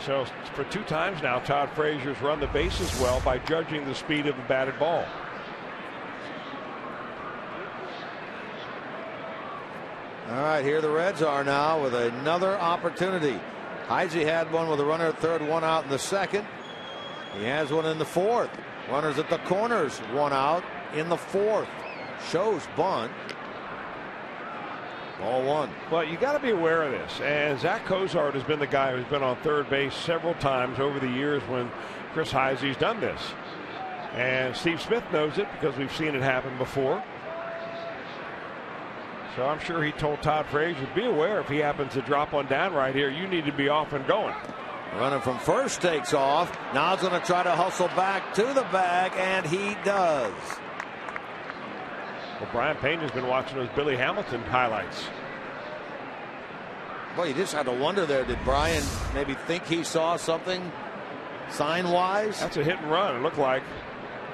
So for 2 times now, Todd Frazier's run the bases well by judging the speed of the batted ball. All right, here the Reds are now with another opportunity. Heisey had one with a runner at third, 1 out in the second. He has one in the fourth. Runners at the corners, 1 out in the fourth. Shows bunt. Ball 1. Well, you got to be aware of this. And Zach Cozart has been the guy who's been on third base several times over the years when Chris Heisey's done this. And Steve Smith knows it because we've seen it happen before. So I'm sure he told Todd Frazier, be aware if he happens to drop one down right here, you need to be off and going. Runner from first takes off. Now he's going to try to hustle back to the bag, and he does. Well, Brian Pena's been watching those Billy Hamilton highlights. Well, you just had to wonder there. Did Brian maybe think he saw something sign-wise? That's a hit and run, it looked like.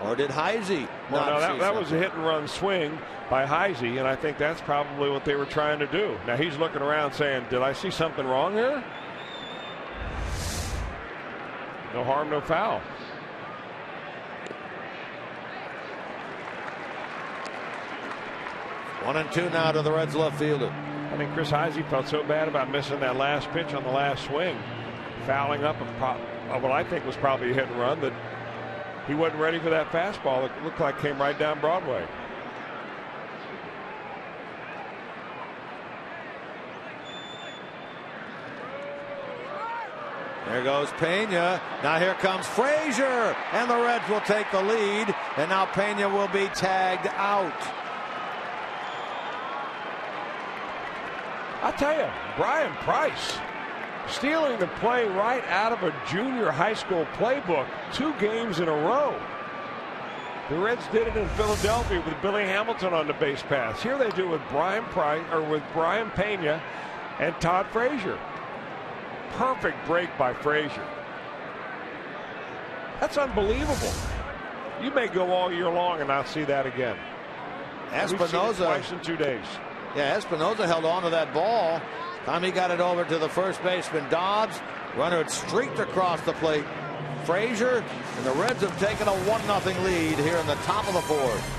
Or did Heisey well, not no, see that was a hit and run swing by Heisey, and I think that's probably what they were trying to do. Now he's looking around saying, did I see something wrong here? No harm, no foul. One and two now to the Reds left fielder. I think Chris Heisey felt so bad about missing that last pitch on the last swing, fouling up what I think was probably a hit and run, that he wasn't ready for that fastball. It looked like it came right down Broadway. There goes Pena. Now here comes Frazier, and the Reds will take the lead, and now Pena will be tagged out. I'll tell you, Brian Price stealing the play right out of a junior high school playbook 2 games in a row. The Reds did it in Philadelphia with Billy Hamilton on the base pass. Here they do with Brian Price, or with Brian Pena and Todd Frazier. Perfect break by Frazier. That's unbelievable. You may go all year long and not see that again. Espinosa twice in 2 days. Yeah, Espinosa held on to that ball. Time he got it over to the first baseman Dobbs. Runner had streaked across the plate. Frazier, and the Reds have taken a 1-0 lead here in the top of the 4th.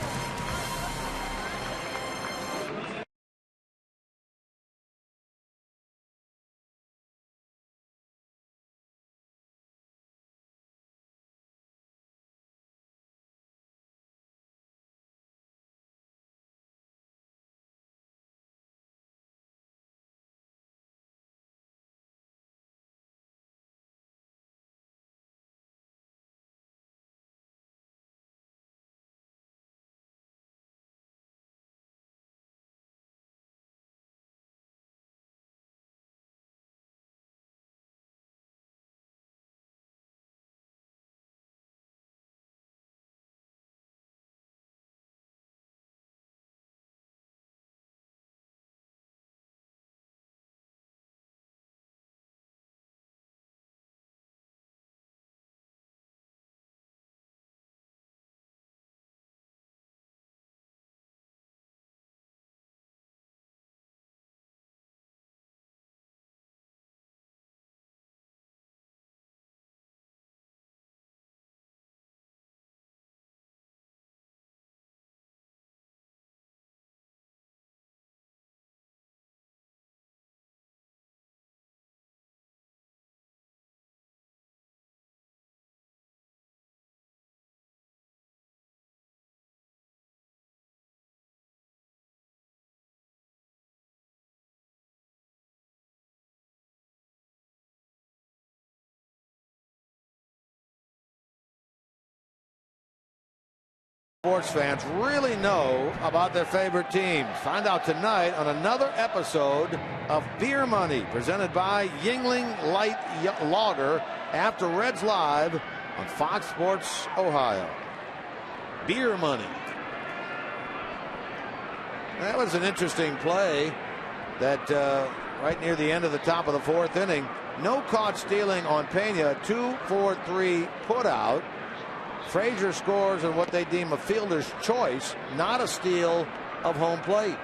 Sports fans really know about their favorite teams. Find out tonight on another episode of Beer Money, presented by Yuengling Light Lager, after Reds Live on Fox Sports Ohio. Beer Money. That was an interesting play that right near the end of the top of the 4th inning. No caught stealing on Pena. 2-4-3 put out. Frazier scores in what they deem a fielder's choice, not a steal of home plate,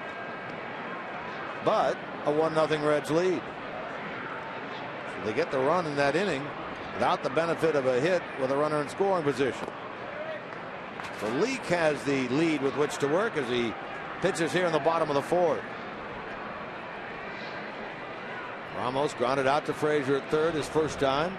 but a 1-0 Reds lead. So they get the run in that inning without the benefit of a hit with a runner in scoring position. So Leake has the lead with which to work as he pitches here in the bottom of the 4th. Ramos grounded out to Frazier at third, his first time.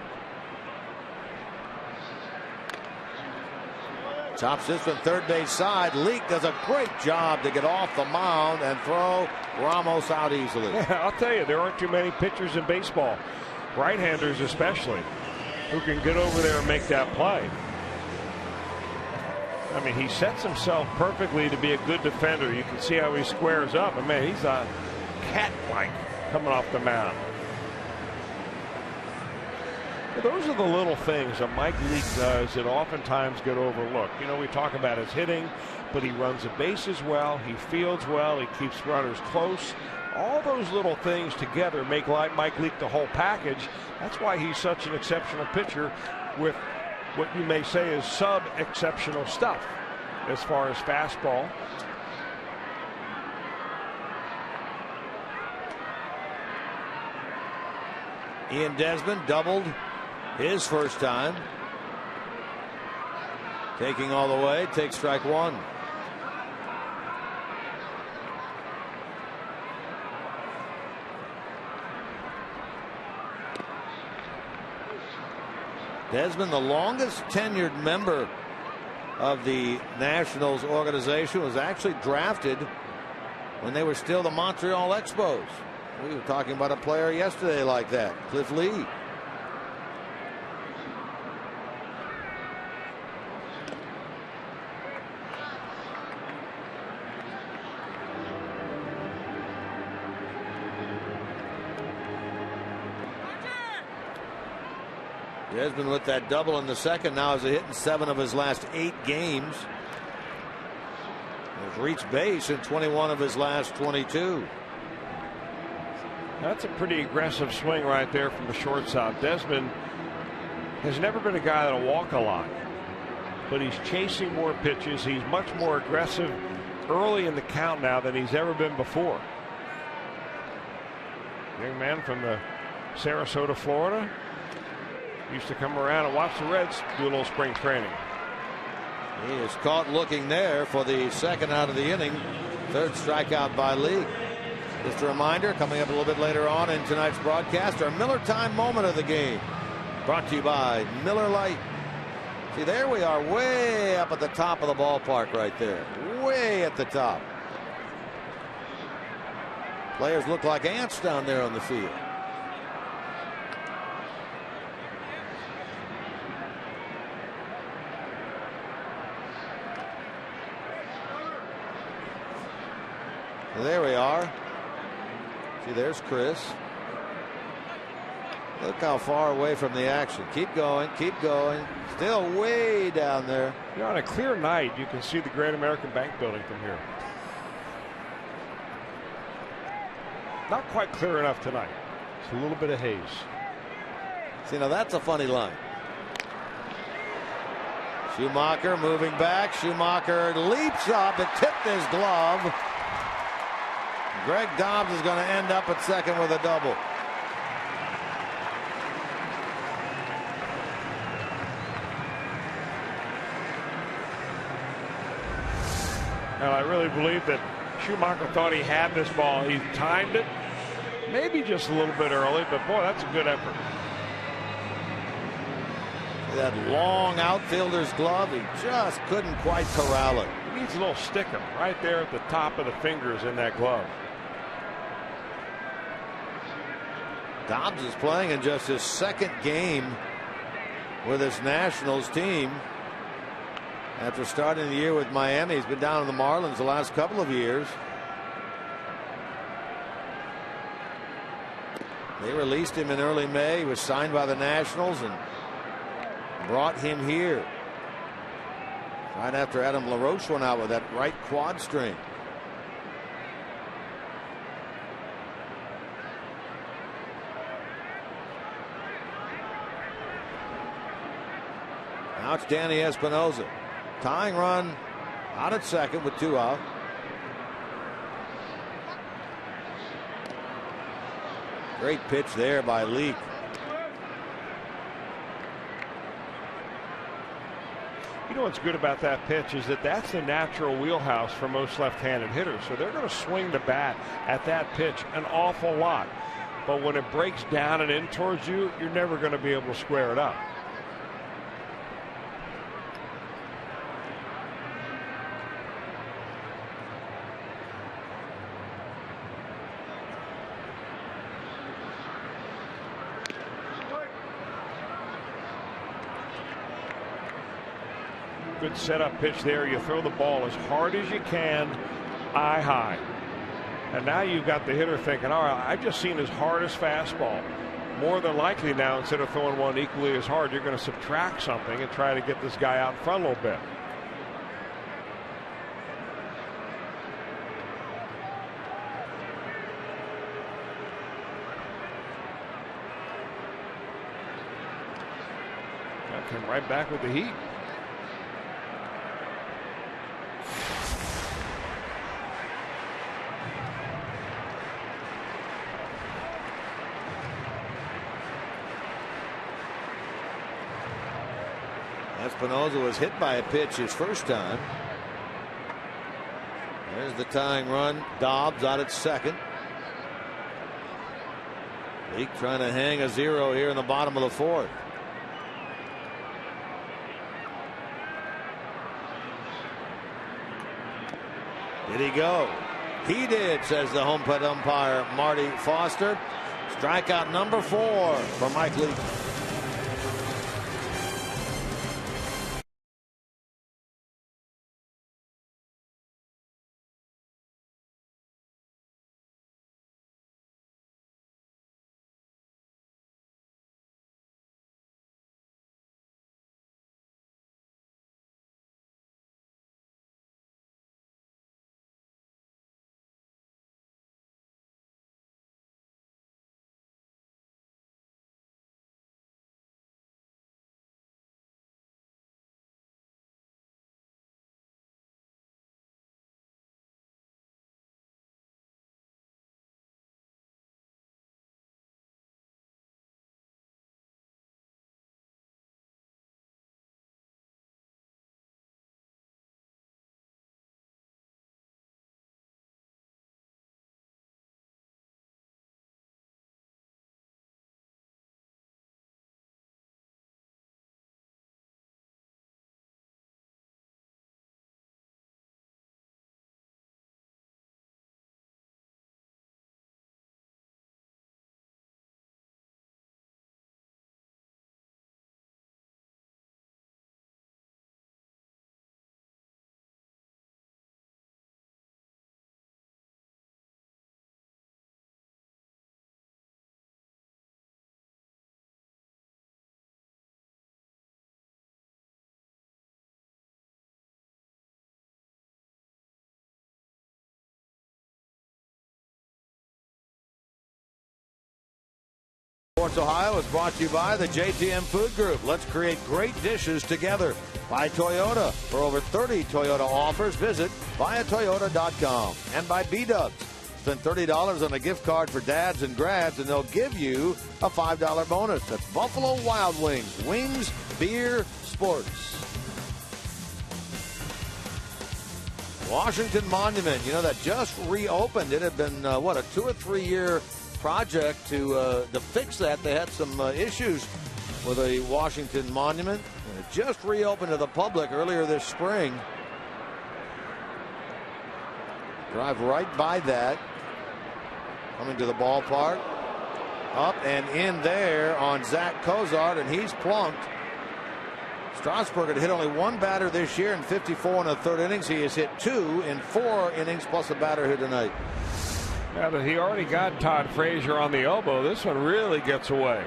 Chops this from third base side. Leake does a great job to get off the mound and throw Ramos out easily. Yeah, I'll tell you, there aren't too many pitchers in baseball, right-handers especially, who can get over there and make that play. I mean, he sets himself perfectly to be a good defender. You can see how he squares up. I mean, he's a cat-like coming off the mound. Those are the little things that Mike Leake does that oftentimes get overlooked. You know, we talk about his hitting, but he runs the bases well, he fields well, he keeps runners close. All those little things together make Mike Leake the whole package. That's why he's such an exceptional pitcher with what you may say is sub-exceptional stuff as far as fastball. Ian Desmond doubled his first time. Taking all the way, takes strike one. Desmond, the longest tenured member of the Nationals organization, was actually drafted when they were still the Montreal Expos. We were talking about a player yesterday like that, Cliff Lee. Desmond with that double in the second now has hit in 7 of his last 8 games. Has reached base in 21 of his last 22. That's a pretty aggressive swing right there from the shortstop. Desmond has never been a guy that'll walk a lot, but he's chasing more pitches. He's much more aggressive early in the count now than he's ever been before. Young man from the Sarasota, Florida. Used to come around and watch the Reds do a little spring training. He is caught looking there for the second out of the inning. Third strikeout by Lee. Just a reminder, coming up a little bit later on in tonight's broadcast, our Miller Time moment of the game. Brought to you by Miller Lite. See, there we are, way up at the top of the ballpark right there. Way at the top. Players look like ants down there on the field. There we are. See, there's Chris. Look how far away from the action. Keep going, keep going. Still way down there. You know, on a clear night, you can see the Great American Bank Building from here. Not quite clear enough tonight. It's a little bit of haze. See, now that's a funny line. Schumaker moving back. Schumaker leaps up. It tipped his glove. Greg Dobbs is going to end up at second with a double. And I really believe that Schumaker thought he had this ball. He timed it maybe just a little bit early, but boy, that's a good effort. That long outfielder's glove, he just couldn't quite corral it. He needs a little stickum right there at the top of the fingers in that glove. Dobbs is playing in just his second game with his Nationals team. After starting the year with Miami, he's been down in the Marlins the last couple of years. They released him in early May. He was signed by the Nationals and brought him here right after Adam LaRoche went out with that right quad strain. Now it's Danny Espinosa. Tying run out at second with 2 out. Great pitch there by Leake. You know what's good about that pitch is that that's the natural wheelhouse for most left-handed hitters. So they're going to swing the bat at that pitch an awful lot. But when it breaks down and in towards you, you're never going to be able to square it up. Good setup pitch there. You throw the ball as hard as you can, eye high. And now you've got the hitter thinking, all right, I've just seen his hardest fastball. more than likely now, instead of throwing one equally as hard, you're going to subtract something and try to get this guy out in front a little bit. That came right back with the heat. Espinosa was hit by a pitch his first time. There's the tying run. Dobbs out at second. Leake trying to hang a 0 here in the bottom of the 4th. Did he go? He did, says the home plate umpire Marty Foster. Strikeout number 4 for Mike Leake. Sports Ohio is brought to you by the JTM Food Group. Let's create great dishes together. By Toyota. For over 30 Toyota offers, visit buyatoyota.com. And by B-Dubs. Spend $30 on a gift card for dads and grads, and they'll give you a $5 bonus. That's Buffalo Wild Wings. Wings, beer, sports. Washington Monument, you know, that just reopened. It had been, a 2 or 3 year project to fix that. They had some issues with a Washington Monument. And it just reopened to the public earlier this spring. Drive right by that. Coming to the ballpark. Up and in there on Zach Cozart, and he's plunked. Strasburg had hit only one batter this year in 54 1/3 innings. He has hit 2 in 4 innings plus a batter here tonight. Yeah, but he already got Todd Frazier on the elbow. This one really gets away.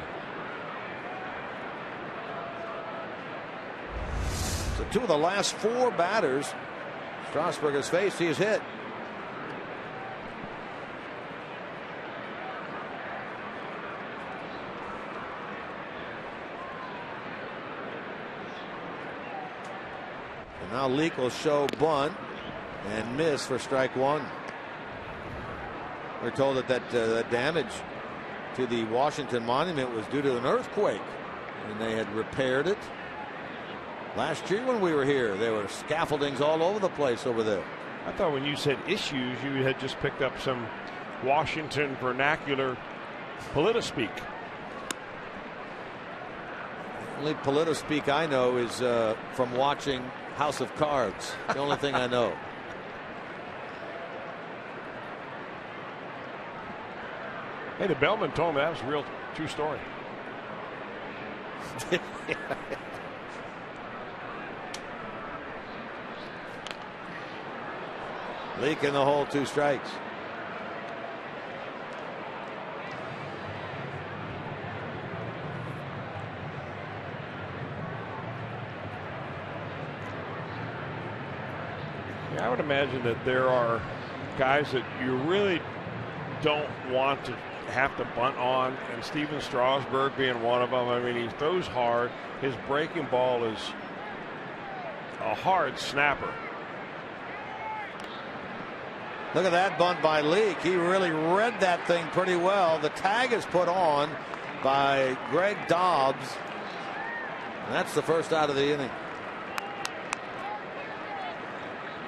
So 2 of the last 4 batters Strasburg has faced, he has hit. And now Leake will show bunt and miss for strike 1. We're told that damage to the Washington Monument was due to an earthquake, and they had repaired it. Last year when we were here, there were scaffoldings all over the place over there. I thought when you said issues, you had just picked up some Washington vernacular politispeak. Only politispeak I know is from watching House of Cards. The only thing I know. Hey, the bellman told me that was a real true story. Leak in the hole, 2 strikes. would imagine that there are guys that you really don't want to have to bunt on, and Steven Strasburg being one of them. I mean, he throws hard. His breaking ball is a hard snapper. Look at that bunt by Leake. He really read that thing pretty well. The tag is put on by Greg Dobbs. And that's the first out of the inning.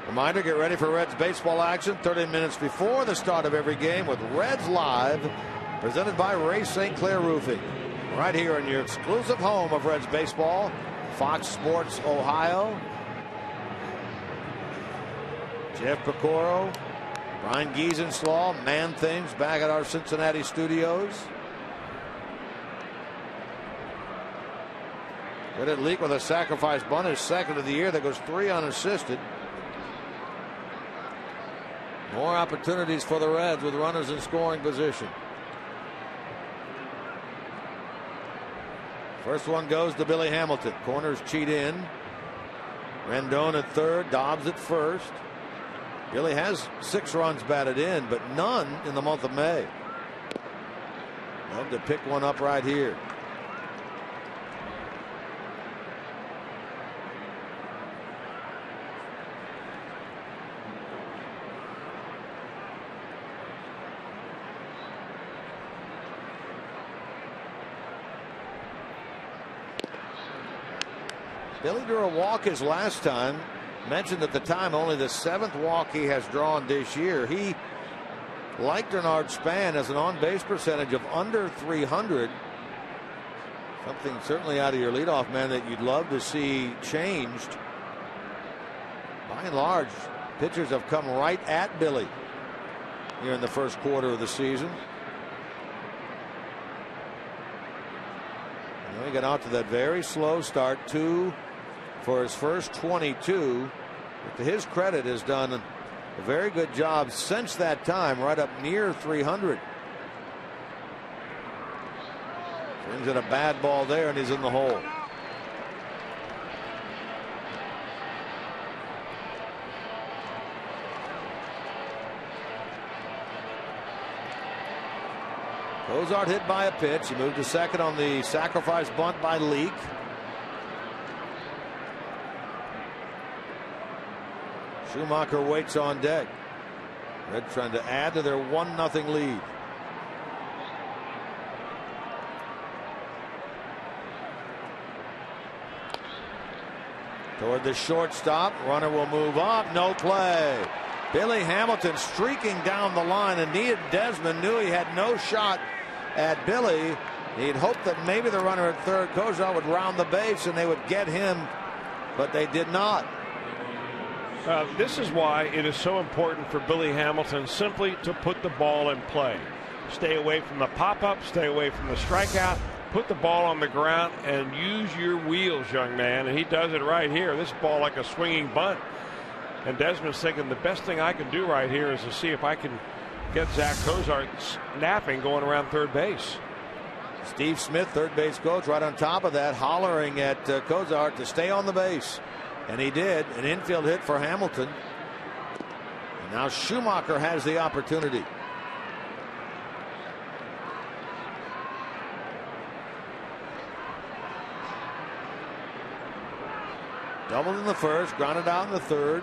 Reminder, get ready for Reds baseball action 30 minutes before the start of every game with Reds Live, presented by Ray St. Clair Roofing. Right here in your exclusive home of Reds baseball, Fox Sports Ohio. Jeff Pecoro, Brian Giesenslaw, Man Things back at our Cincinnati studios. Good Leake with a sacrifice bunt, his second of the year, that goes 3 unassisted. More opportunities for the Reds with runners in scoring position. First one goes to Billy Hamilton. Corners cheat in. Rendon at third, Dobbs at first. Billy has 6 runs batted in, but none in the month of May. Love to pick one up right here. Billy drew a walk his last time. Mentioned at the time only the 7th walk he has drawn this year. He, like Bernard Span, has an on-base percentage of under 300. Something certainly out of your leadoff man that you'd love to see changed. By and large, pitchers have come right at Billy here in the first quarter of the season. And he got out to that very slow start, 2 for his first 22. But to his credit, has done a very good job since that time, right up near 300. Swings at a bad ball there, and he's in the hole. Cozart hit by a pitch. He moved to second on the sacrifice bunt by Leake. Schumacher waits on deck. Red trying to add to their 1-0 lead. Toward the shortstop. Runner will move up. No play. Billy Hamilton streaking down the line, and Desmond knew he had no shot at Billy. He'd hoped that maybe the runner at third, Cozart, would round the base and they would get him, but they did not. This is why it is so important for Billy Hamilton simply to put the ball in play. Stay away from the pop-up, stay away from the strikeout, put the ball on the ground, and use your wheels, young man. And he does it right here. This ball like a swinging bunt. And Desmond's thinking the best thing I can do right here is to see if I can get Zach Cozart snapping going around third base. Steve Smith, third base coach, right on top of that, hollering at Cozart to stay on the base. And he did. An infield hit for Hamilton. And now Schumacher has the opportunity. Doubled in the first, grounded out in the third.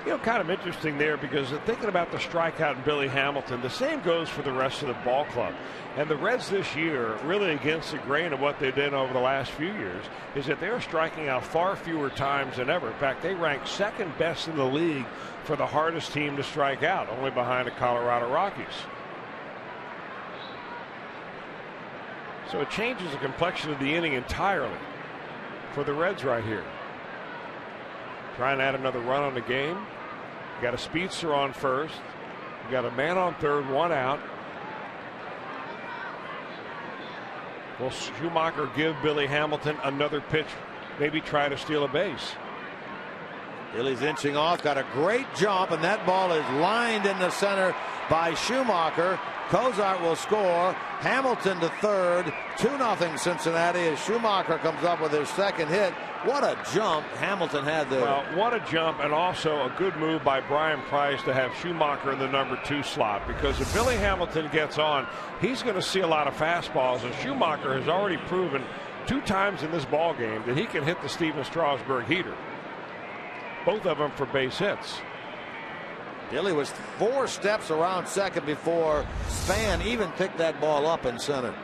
You know, kind of interesting there, because thinking about the strikeout in Billy Hamilton, the same goes for the rest of the ball club. And the Reds this year, really against the grain of what they've done over the last few years, is that they're striking out far fewer times than ever. In fact, they rank second best in the league for the hardest team to strike out, only behind the Colorado Rockies. So it changes the complexion of the inning entirely for the Reds right here. Trying to add another run on the game. You got a speedster on first. You got a man on third, 1 out. Will Schumacher give Billy Hamilton another pitch? Maybe try to steal a base. Billy's inching off, got a great jump, and that ball is lined in the center by Schumaker. Cozart will score. Hamilton to third. 2-0 Cincinnati as Schumaker comes up with his second hit. What a jump Hamilton had there. Well, what a jump, and also a good move by Brian Price to have Schumaker in the number 2 slot, because if Billy Hamilton gets on, he's going to see a lot of fastballs, and Schumaker has already proven 2 times in this ball game that he can hit the Steven Strasburg heater. Both of them for base hits. Billy was 4 steps around second before Span even picked that ball up in center.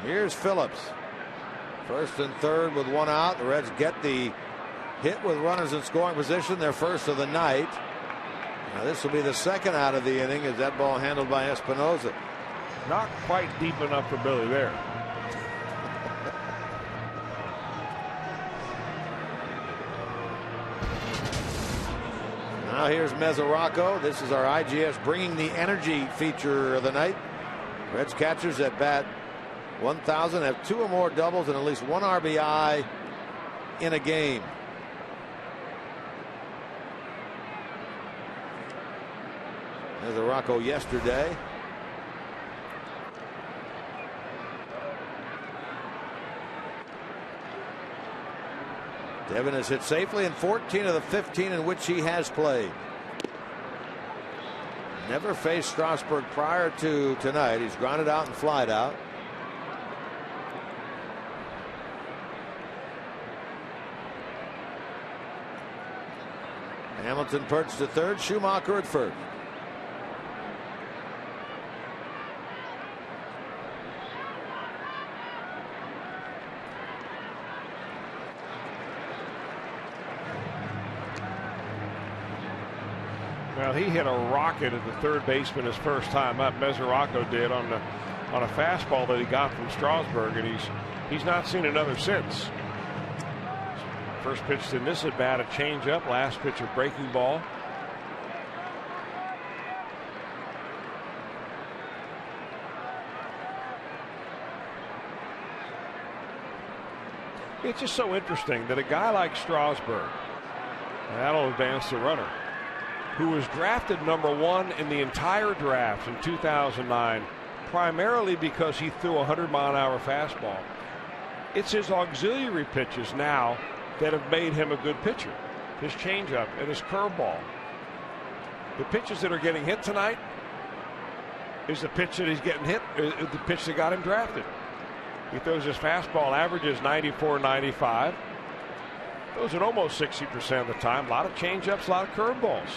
Here's Phillips. First and third with 1 out. The Reds get the hit with runners in scoring position, their first of the night. Now this will be the second out of the inning as that ball handled by Espinosa. Not quite deep enough for Billy there. Now here's Mesoraco. This is our IGS bringing the energy feature of the night. Reds catchers at bat 1,000 have 2 or more doubles and at least 1 RBI in a game. Mesoraco yesterday. Devin has hit safely in 14 of the 15 in which he has played. Never faced Strasburg prior to tonight. He's grounded out and flied out. Hamilton perched to third, Schumaker at first. Well, he hit a rocket at the third baseman his first time up. Mesoraco did on a fastball that he got from Strasburg, and he's not seen another since. First pitch in this at bat, a changeup. Last pitch, a breaking ball. It's just so interesting that a guy like Strasburg, and that'll advance the runner, who was drafted number 1 in the entire draft in 2009, primarily because he threw a 100-mile-an-hour fastball. It's his auxiliary pitches now that have made him a good pitcher. His changeup and his curveball. The pitches that are getting hit tonight is the pitch that he's getting hit, the pitch that got him drafted. He throws his fastball, averages 94, 95. Throws it almost 60% of the time. A lot of changeups, a lot of curveballs.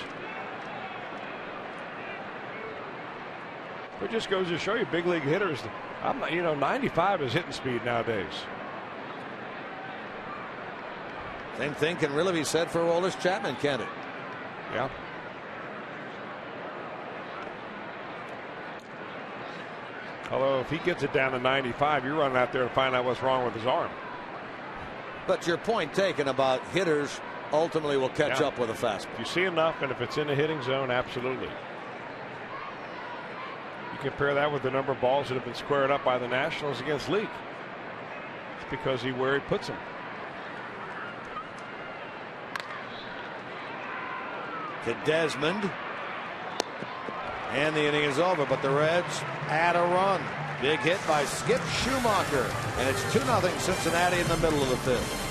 It just goes to show you, big league hitters, 95 is hitting speed nowadays. Same thing can really be said for Aroldis Chapman, can't it? Yeah. Although if he gets it down to 95, you're running out there to find out what's wrong with his arm. But your point taken about hitters ultimately will catch up with a fastball. If you see enough, and if it's in the hitting zone, absolutely. You compare that with the number of balls that have been squared up by the Nationals against Leake. It's because where he puts them. To Desmond. And the inning is over, but the Reds add a run. Big hit by Skip Schumaker. And it's 2-0 Cincinnati in the middle of the fifth.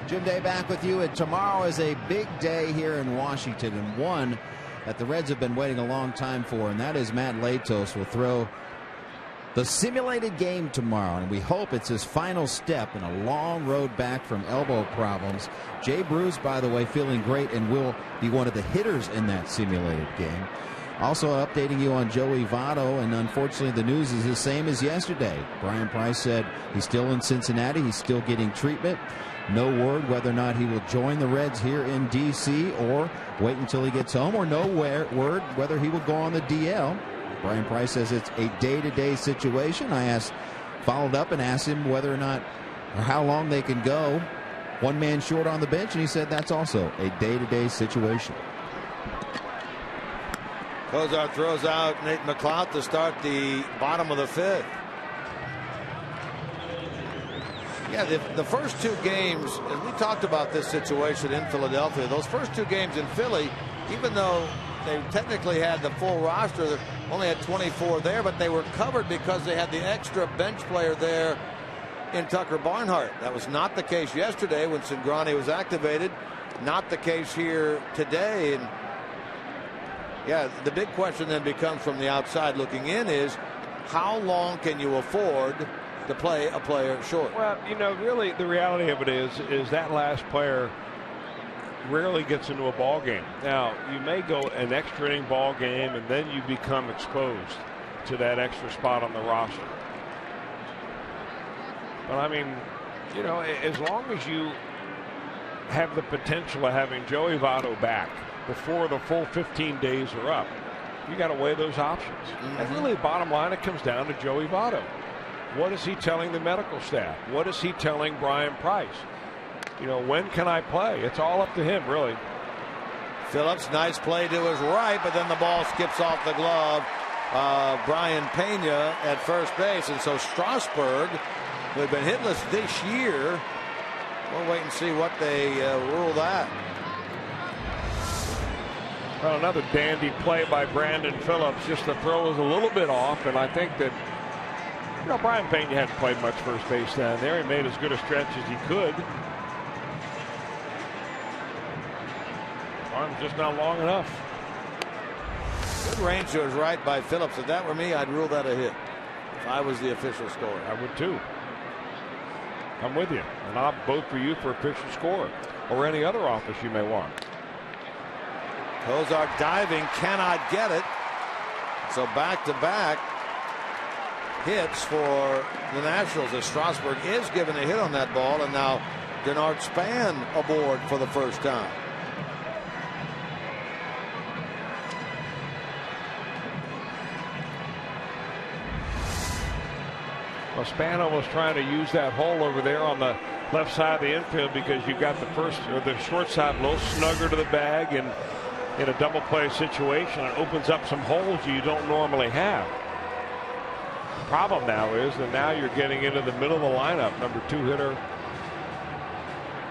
Jim Day back with you, and tomorrow is a big day here in Washington, and one that the Reds have been waiting a long time for, and that is Matt Latos will throw the simulated game tomorrow, and we hope it's his final step in a long road back from elbow problems. Jay Bruce, by the way, feeling great and will be one of the hitters in that simulated game. Also updating you on Joey Votto, and unfortunately the news is the same as yesterday. Brian Price said he's still in Cincinnati. He's still getting treatment. No word whether or not he will join the Reds here in D.C. or wait until he gets home, or no word whether he will go on the DL. Brian Price says it's a day-to-day situation. I followed up and asked him whether or not or how long they can go one man short on the bench, and he said that's also a day-to-day situation. Cozart throws out Nate McLeod to start the bottom of the fifth. Yeah, the first two games, and we talked about this situation in Philadelphia, those first two games in Philly, even though they technically had the full roster, they only had 24 there, but they were covered because they had the extra bench player there in Tucker Barnhart. That was not the case yesterday when Cingrani was activated. Not the case here today. And yeah, the big question then becomes from the outside looking in is how long can you afford to play a player short? Well, you know, really the reality of it is that last player rarely gets into a ball game. Now, you may go an extra inning ball game and then you become exposed to that extra spot on the roster. But I mean, you know, as long as you have the potential of having Joey Votto back before the full 15 days are up, you got to weigh those options. And really, bottom line, it comes down to Joey Votto. What is he telling the medical staff? What is he telling Brian Price? You know, when can I play? It's all up to him, really. Phillips, nice play to his right, but then the ball skips off the glove. Brian Pena at first base, and so Strasburg, who had been hitless this year, we'll wait and see what they rule that. Well, another dandy play by Brandon Phillips. Just the throw was a little bit off, and I think that, you know, Brian Pena hadn't played much first base down there. He made as good a stretch as he could. Arm's just not long enough. Good range to his right by Phillips. If that were me, I'd rule that a hit. If I was the official scorer. I would too. I'm with you. And I'll vote for you for official scorer or any other office you may want. Cozart diving, cannot get it. So back-to-back hits for the Nationals as Strasburg is given a hit on that ball, and now Denard Span aboard for the first time. Well, Spano was trying to use that hole over there on the left side of the infield because you've got the first or the short side a little snugger to the bag, and in a double play situation it opens up some holes you don't normally have. The problem now is that now you're getting into the middle of the lineup. Number 2 hitter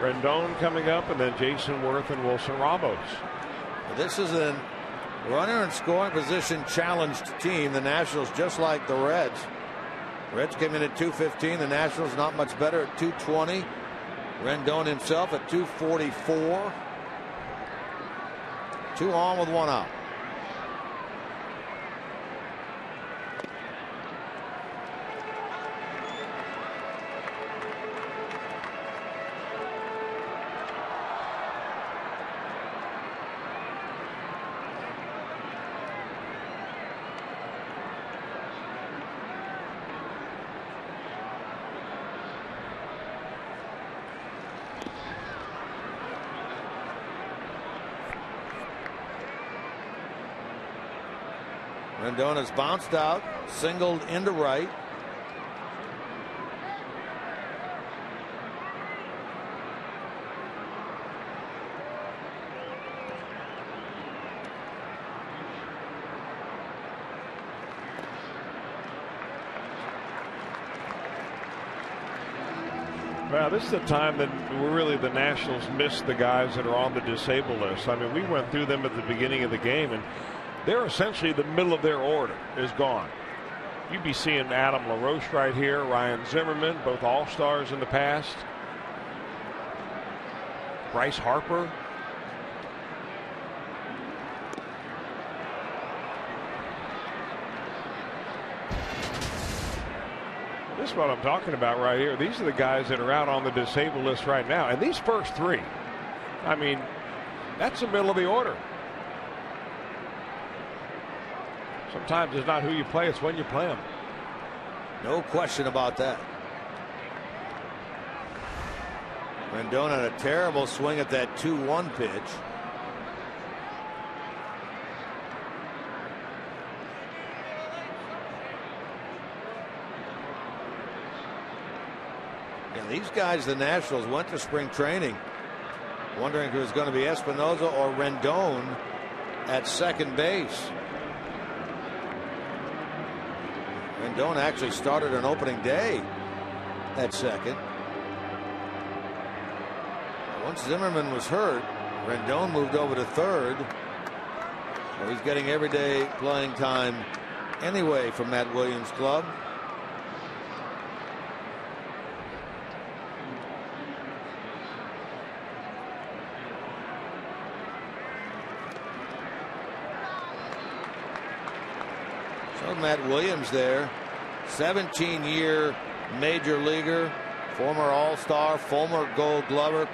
Rendon coming up, and then Jason Worth and Wilson Ramos. This is a runner in scoring position challenged team. The Nationals, just like the Reds. Reds came in at 215. The Nationals not much better at 220. Rendon himself at 244. 2 on with 1 out. Rendon has bounced out, singled into right. Well, this is the time that really the Nationals miss the guys that are on the disabled list. I mean, we went through them at the beginning of the game, and they're essentially the middle of their order is gone. You'd be seeing Adam LaRoche right here, Ryan Zimmerman, both all-stars in the past. Bryce Harper. This is what I'm talking about right here. These are the guys that are out on the disabled list right now. And these first three, I mean, that's the middle of the order. Sometimes it's not who you play, it's when you play them. No question about that. Rendon had a terrible swing at that 2-1 pitch. Yeah, these guys, the Nationals, went to spring training wondering if it was going to be Espinosa or Rendon at second base. Rendon actually started on opening day at second. Once Zimmerman was hurt, Rendon moved over to third. So he's getting everyday playing time anyway from Matt Williams' club. So Matt Williams there, 17-year major leaguer, former All-Star, former Gold Glover.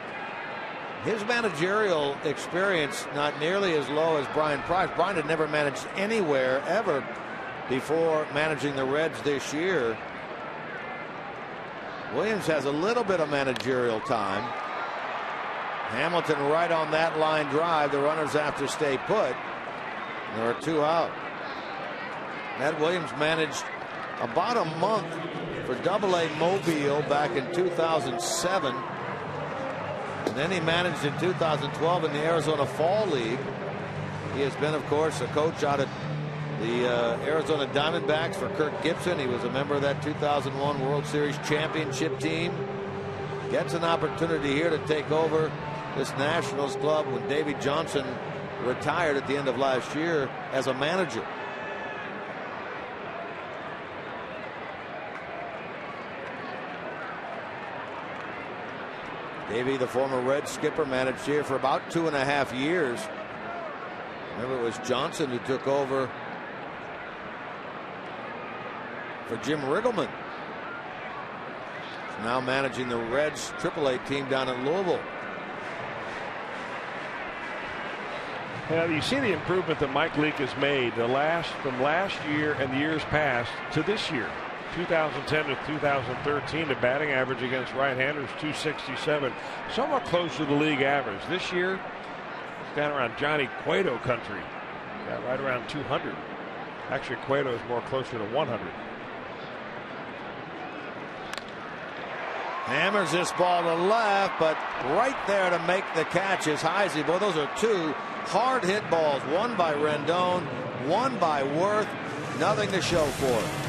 His managerial experience not nearly as low as Brian Price. Brian had never managed anywhere ever before managing the Reds this year. Williams has a little bit of managerial time. Hamilton right on that line drive. The runners have to stay put. There are two out. Matt Williams managed about a month for Double-A Mobile back in 2007. And then he managed in 2012 in the Arizona Fall League. He has been, of course, a coach out at the Arizona Diamondbacks for Kirk Gibson. He was a member of that 2001 World Series championship team. Gets an opportunity here to take over this Nationals club when Davey Johnson retired at the end of last year as a manager. Davey, the former Red skipper, managed here for about 2.5 years. Remember, it was Johnson who took over for Jim Riggleman. He's now managing the Reds AAA team down in Louisville. Yeah, you see the improvement that Mike Leake has made from last year and the years past to this year. 2010 to 2013, the batting average against right-handers 267, somewhat close to the league average. This year, it's down around Johnny Cueto country, right around 200. Actually, Cueto is more closer to 100. Hammers this ball to left, but right there to make the catch is Heisey. Boy, those are two hard hit balls, one by Rendon, one by Worth. Nothing to show for it.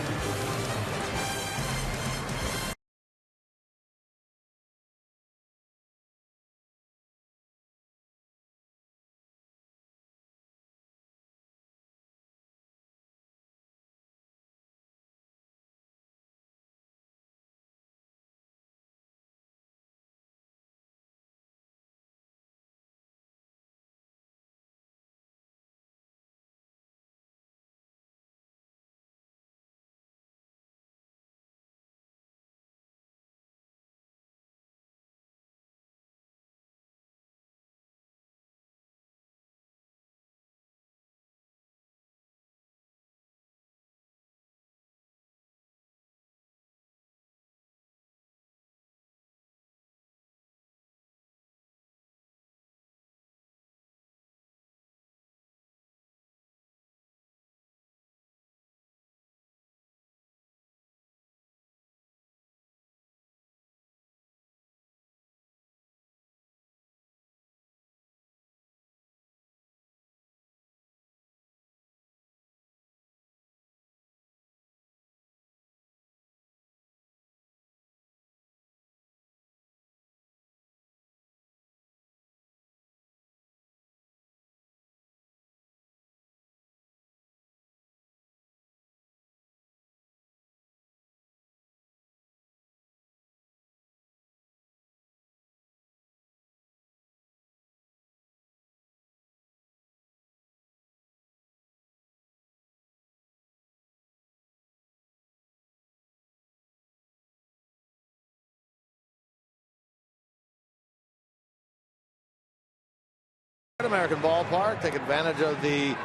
American Ballpark. Take advantage of the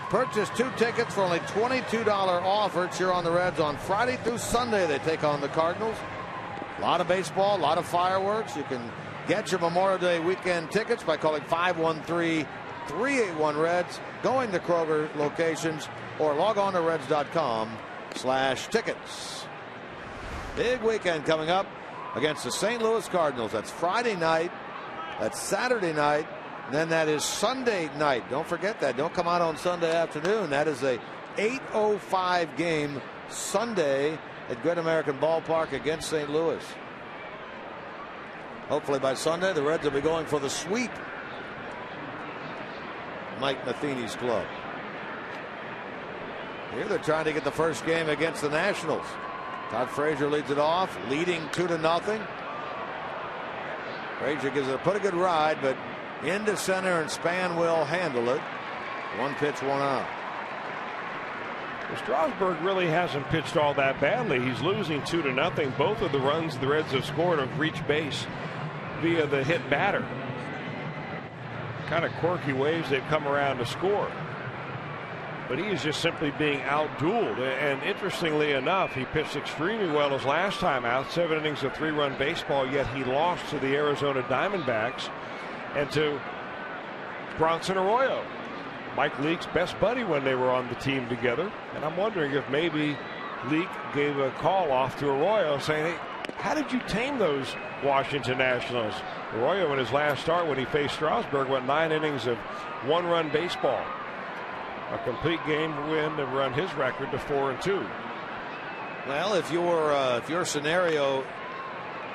purchase 2 tickets for only $22 offer. Cheer on the Reds on Friday through Sunday. They take on the Cardinals. A lot of baseball, a lot of fireworks. You can get your Memorial Day weekend tickets by calling 513-381-REDS, going to Kroger locations, or log on to Reds.com/tickets. Big weekend coming up against the St. Louis Cardinals. That's Friday night. That's Saturday night. And then that is Sunday night. Don't forget that. Don't come out on Sunday afternoon. That is a 8:05 game Sunday at Great American Ballpark against St. Louis. Hopefully by Sunday, the Reds will be going for the sweep. Mike Matheny's club. Here they're trying to get the first game against the Nationals. Todd Frazier leads it off, leading 2-0. Frazier gives it a pretty good ride, but into center, and Span will handle it. 1 pitch, 1 out. Well, Strasburg really hasn't pitched all that badly. He's losing 2-0. Both of the runs the Reds have scored have reached base via the hit batter. Kind of quirky ways they've come around to score. But he is just simply being outdueled. And interestingly enough, he pitched extremely well his last time out. 7 innings of 3-run baseball, yet he lost to the Arizona Diamondbacks and to Bronson Arroyo, Mike Leake's best buddy when they were on the team together. And I'm wondering if maybe Leake gave a call off to Arroyo saying, hey, how did you tame those Washington Nationals? Arroyo in his last start when he faced Strasburg went 9 innings of 1-run baseball. A complete game win to run his record to 4-2. Well, if your scenario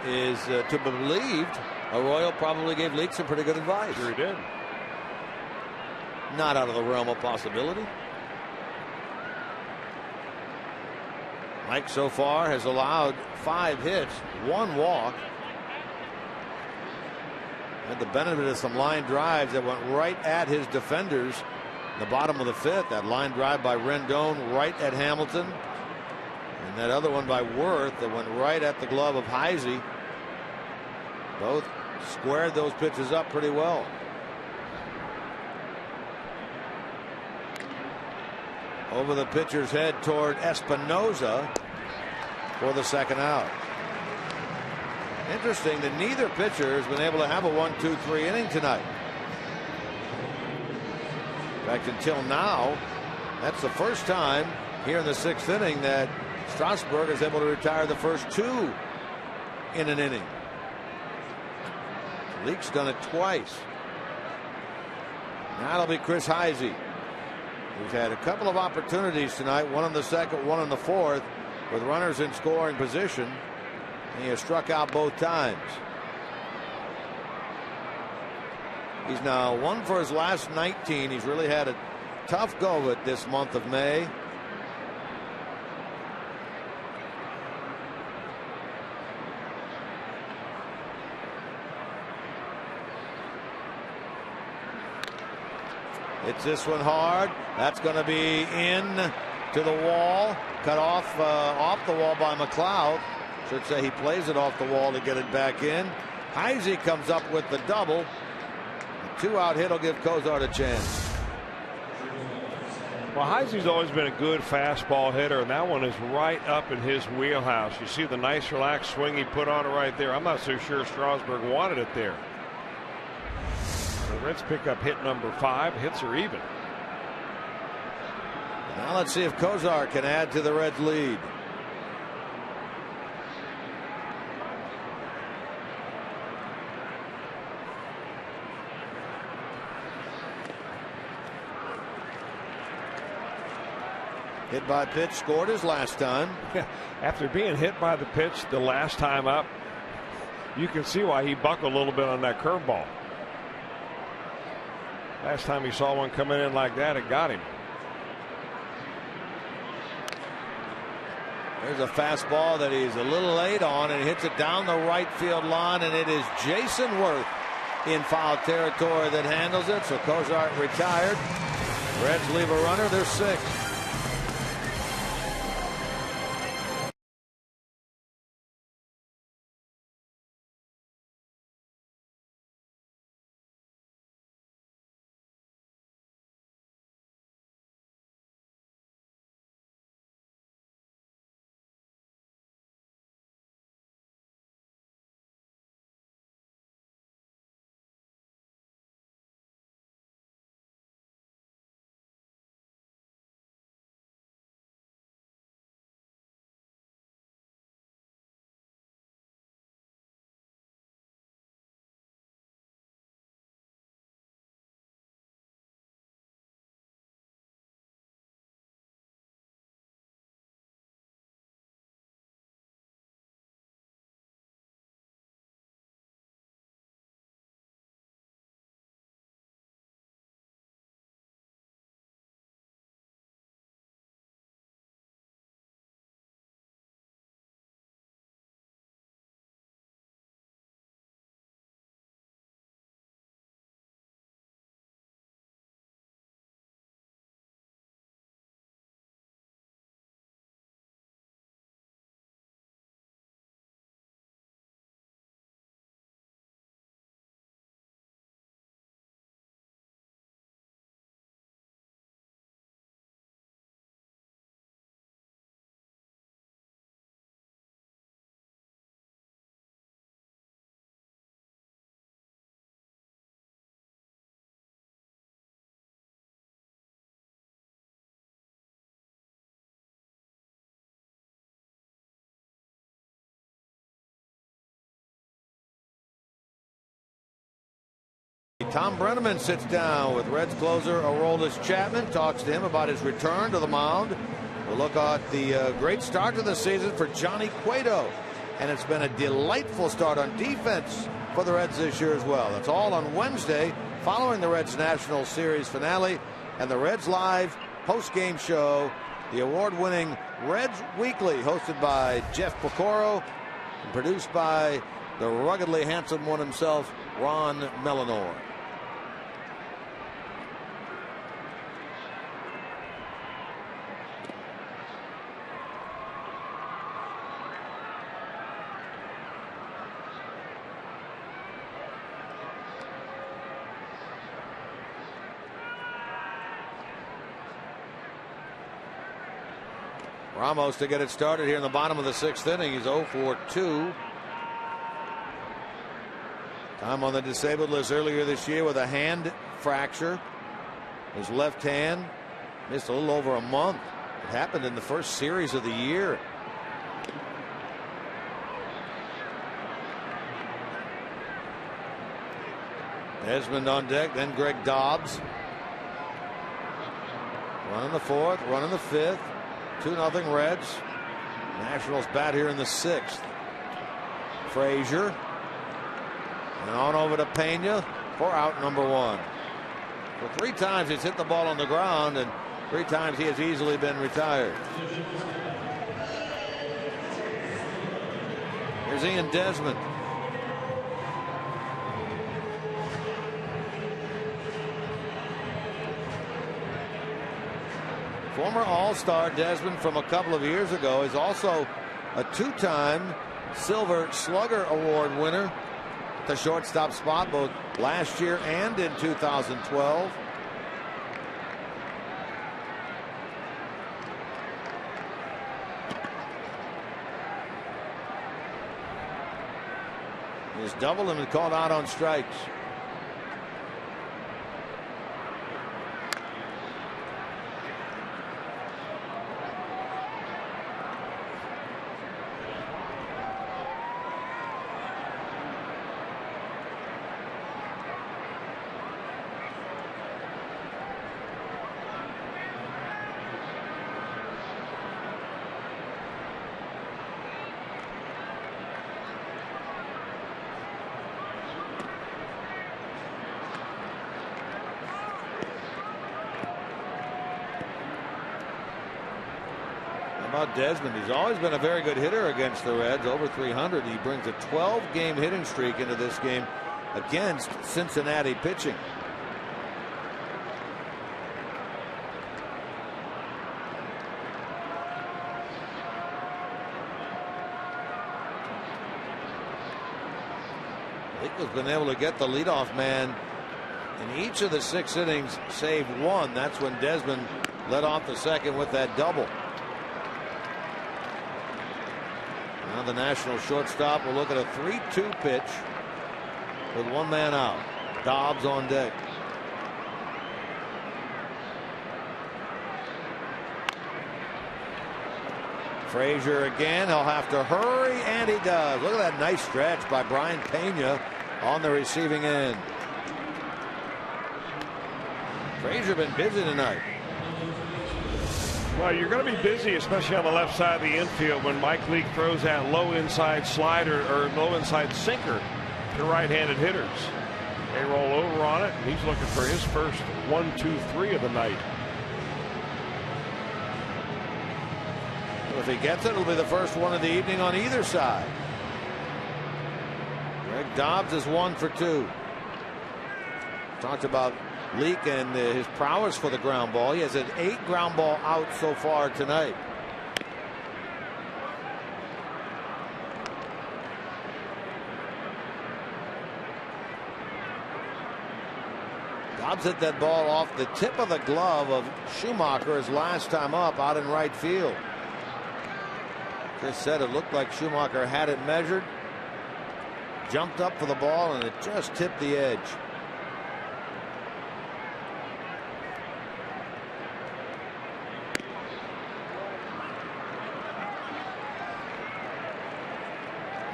is to be believed, Arroyo probably gave Leake some pretty good advice. Sure he did. Not out of the realm of possibility. Mike so far has allowed 5 hits, 1 walk. Had the benefit of some line drives that went right at his defenders in the bottom of the 5th. That line drive by Rendon right at Hamilton. And that other one by Worth that went right at the glove of Heisey. Both squared those pitches up pretty well. Over the pitcher's head toward Espinosa for the 2nd out. Interesting that neither pitcher has been able to have a 1-2-3 inning tonight. In fact, until now, that's the first time here in the 6th inning that Strasburg is able to retire the first 2 in an inning. Leake's done it twice. Now it'll be Chris Heisey, who's had a couple of opportunities tonight, one in the 2nd, one in the 4th, with runners in scoring position. And he has struck out both times. He's now 1 for his last 19. He's really had a tough go of it this month of May. Hits this one hard. That's going to be in to the wall. Cut off the wall by McLeod. Should say he plays it off the wall to get it back in. Heisey comes up with the double. A 2-out hit will give Cozart a chance. Well, Heisey's always been a good fastball hitter, and that one is right up in his wheelhouse. You see the nice relaxed swing he put on it right there. I'm not so sure Strasburg wanted it there. The Reds pick up hit number 5. Hits are even. Now let's see if Cozart can add to the Reds' lead. Hit by pitch, scored his last time. After being hit by the pitch the last time up, you can see why he buckled a little bit on that curveball. Last time he saw one coming in like that, it got him. There's a fastball that he's a little late on, and hits it down the right field line, and it is Jason Worth in foul territory that handles it. So Cozart retired. Reds leave a runner. They're 6. Tom Brenneman sits down with Reds closer Aroldis Chapman, talks to him about his return to the mound. We'll look at the great start to the season for Johnny Cueto, and it's been a delightful start on defense for the Reds this year as well. That's all on Wednesday following the Reds National Series finale and the Reds Live post-game show, the award-winning Reds Weekly, hosted by Jeff Pecoro and produced by the ruggedly handsome one himself, Ron Melanor. Ramos to get it started here in the bottom of the 6th inning. He's 0 for 2. Time on the disabled list earlier this year with a hand fracture. His left hand missed a little over a month. It happened in the first series of the year. Desmond on deck, then Greg Dobbs. Run in the 4th, run in the 5th. 2-0 Reds. Nationals bat here in the 6th. Frazier. And on over to Pena for out number 1. For 3 times he's hit the ball on the ground, and 3 times he has easily been retired. Here's Ian Desmond. Former All-Star Desmond from a couple of years ago is also a 2-time Silver Slugger Award winner at the shortstop spot both last year and in 2012. He's doubled and called out on strikes. About Desmond, he's always been a very good hitter against the Reds, over 300. He brings a 12-game hitting streak into this game against Cincinnati pitching. Nichols been able to get the leadoff man in each of the 6 innings, save 1. That's when Desmond led off the 2nd with that double. Now the National shortstop will look at a 3-2 pitch with 1 man out. Dobbs on deck. Frazier again. He'll have to hurry, and he does. Look at that nice stretch by Brian Pena on the receiving end. Frazier been busy tonight. Well, you're going to be busy, especially on the left side of the infield, when Mike Leake throws that low inside slider or low inside sinker to right-handed hitters. They roll over on it, and he's looking for his first 1, 2, 3 of the night. Well, if he gets it, it'll be the first one of the evening on either side. Greg Dobbs is 1 for 2. Talked about Leake and his prowess for the ground ball. He has an 8 ground ball out so far tonight. Dobbs hit that ball off the tip of the glove of Schumaker his last time up out in right field. Chris said it looked like Schumaker had it measured, jumped up for the ball, and it just tipped the edge.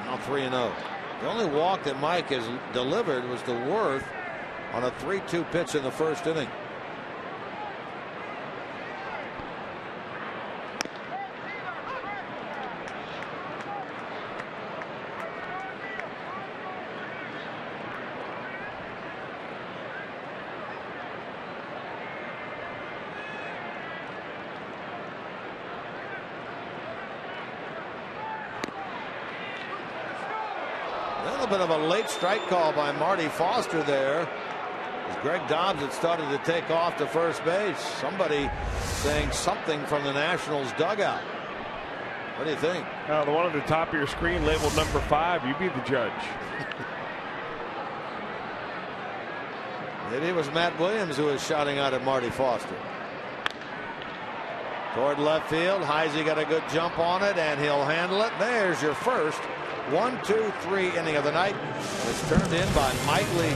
Now 3-0. The only walk that Mike has delivered was to Worth on a 3-2 pitch in the first inning. A little bit of a late strike call by Marty Foster there, as Greg Dobbs had started to take off to first base. Somebody saying something from the Nationals dugout. What do you think? The one at the top of your screen labeled number 5. You be the judge. Maybe it was Matt Williams who was shouting out at Marty Foster. Toward left field, Heisey got a good jump on it, and he'll handle it. There's your first 1-2-3 inning of the night. It's turned in by Mike Lee.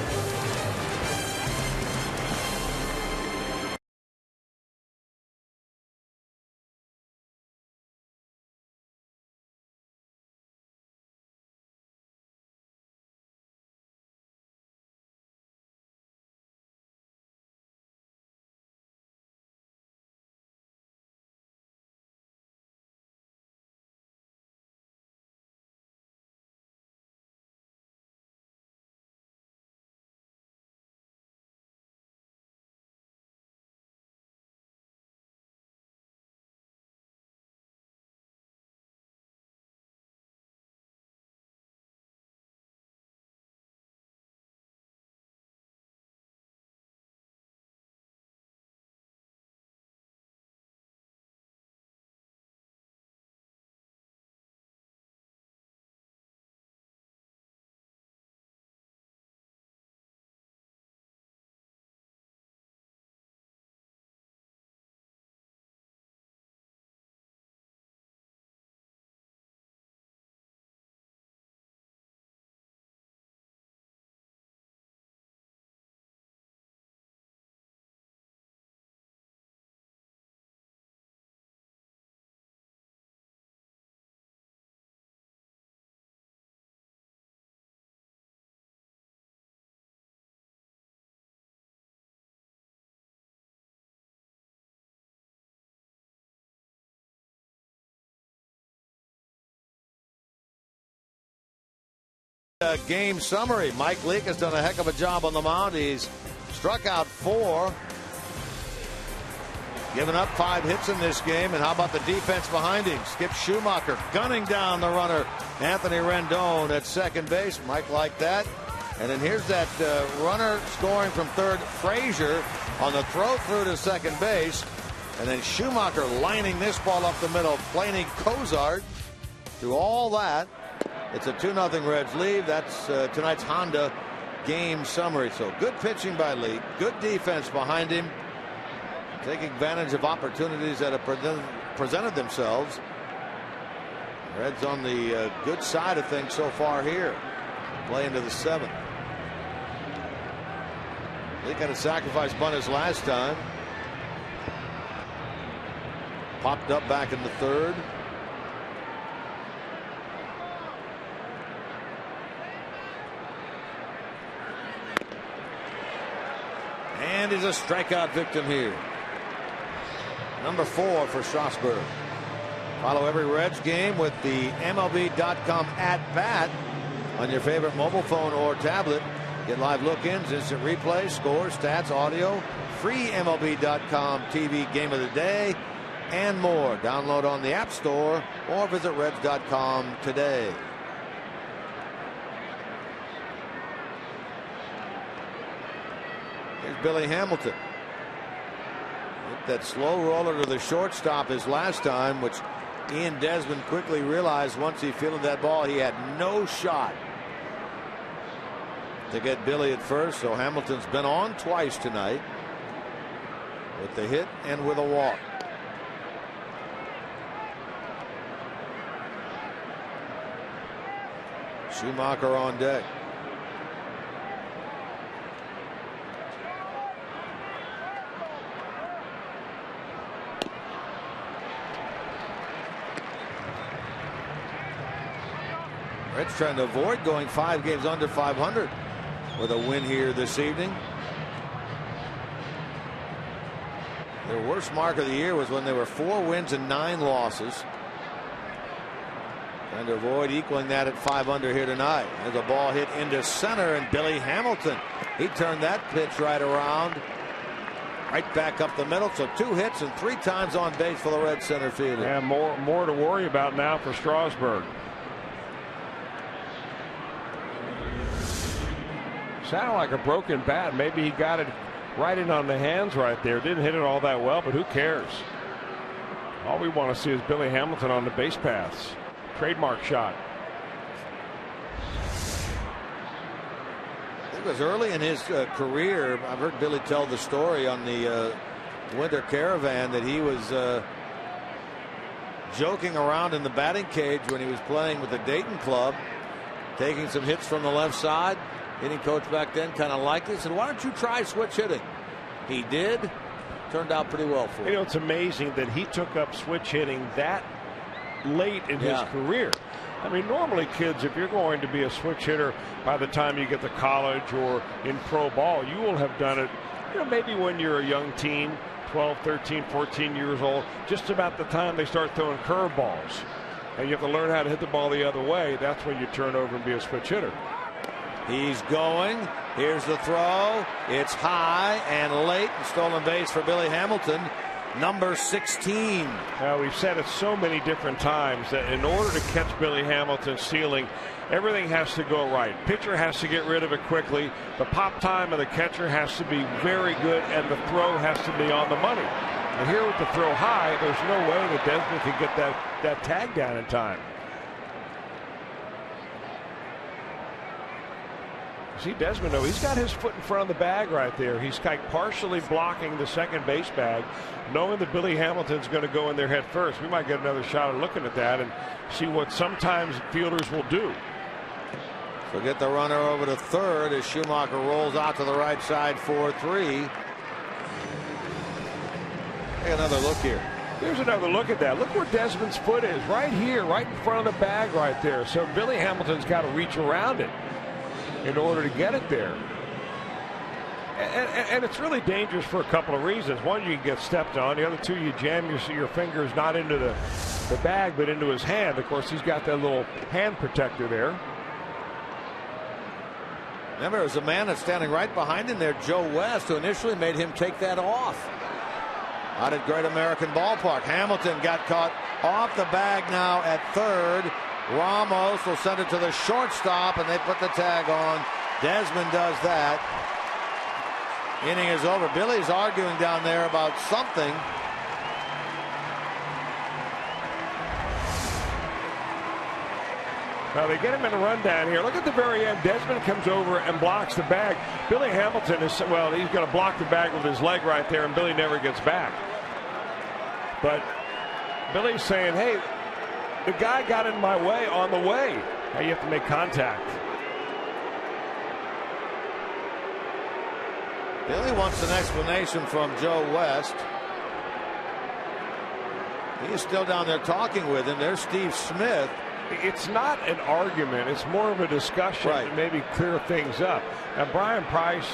Game summary. Mike Leake has done a heck of a job on the mound. He's struck out 4, given up 5 hits in this game. And how about the defense behind him? Skip Schumaker gunning down the runner, Anthony Rendon at second base. Mike liked that. And then here's that runner scoring from third, Frazier, on the throw through to second base. And then Schumaker lining this ball up the middle, Planey Cozart. Through all that, it's a 2-0 Reds lead. That's tonight's Honda game summary. So good pitching by Lee, good defense behind him, taking advantage of opportunities that have presented themselves. Reds on the good side of things so far here. Play into the 7th. Lee got a sacrifice bunt his last time. Popped up back in the 3rd. And he's a strikeout victim here. Number 4 for Strasburg. Follow every Reds game with the MLB.com at-bat on your favorite mobile phone or tablet. Get live look-ins, instant replay, scores, stats, audio, free MLB.com TV game of the day, and more. Download on the App Store or visit Reds.com today. Here's Billy Hamilton. Hit that slow roller to the shortstop his last time, which Ian Desmond quickly realized once he fielded that ball he had no shot to get Billy at first. So Hamilton's been on twice tonight with the hit and with a walk. Schumaker on deck. Reds trying to avoid going 5 games under 500 with a win here this evening. Their worst mark of the year was when they were 4 wins and 9 losses. Trying to avoid equaling that at 5 under here tonight. There's a ball hit into center, and Billy Hamilton, he turned that pitch right around. Right back up the middle. So 2 hits and 3 times on base for the Red center fielder. Yeah, more to worry about now for Strasburg. Sounded like a broken bat. Maybe he got it right in on the hands right there. Didn't hit it all that well, but who cares? All we want to see is Billy Hamilton on the base paths. Trademark shot. It was early in his career. I've heard Billy tell the story on the Winter Caravan that he was joking around in the batting cage when he was playing with the Dayton club, taking some hits from the left side. Hitting coach back then kind of liked it. Said, why don't you try switch hitting? He did. Turned out pretty well for him. You know, it's amazing that he took up switch hitting that late in his career. I mean, normally kids, if you're going to be a switch hitter by the time you get to college or in pro ball, you will have done it, you know, maybe when you're a young teen, 12, 13, 14 years old, just about the time they start throwing curveballs. And you have to learn how to hit the ball the other way. That's when you turn over and be a switch hitter. He's going. Here's the throw. It's high and late. And stolen base for Billy Hamilton. Number 16. Well, we've said it so many different times that in order to catch Billy Hamilton stealing, everything has to go right. Pitcher has to get rid of it quickly. The pop time of the catcher has to be very good, and the throw has to be on the money. And here with the throw high, there's no way that Desmond can get that tag down in time. See Desmond, though, he's got his foot in front of the bag right there. He's like partially blocking the second base bag, knowing that Billy Hamilton's going to go in there head first. We might get another shot at looking at that and see what sometimes fielders will do. So get the runner over to third as Schumacher rolls out to the right side 4-3. Take another look here. Here's another look at that. Look where Desmond's foot is, right here, right in front of the bag right there. So Billy Hamilton's got to reach around it in order to get it there. And it's really dangerous for a couple of reasons. One, you can get stepped on. The other two, you jam your fingers not into the bag but into his hand. Of course, he's got that little hand protector there. Remember, it was a man that's standing right behind him there, Joe West, who initially made him take that off. Out at Great American Ballpark. Hamilton got caught off the bag now at third. Ramos will send it to the shortstop, and they put the tag on. Desmond does that. Inning is over. Billy's arguing down there about something. Now they get him in a rundown here. Look at the very end. Desmond comes over and blocks the bag. Billy Hamilton is, well, he's going to block the bag with his leg right there, and Billy never gets back. But Billy's saying, hey, the guy got in my way on the way. Now you have to make contact. Billy wants an explanation from Joe West. He's still down there talking with him. There's Steve Smith. It's not an argument. It's more of a discussion to maybe clear things up. Now, Brian Price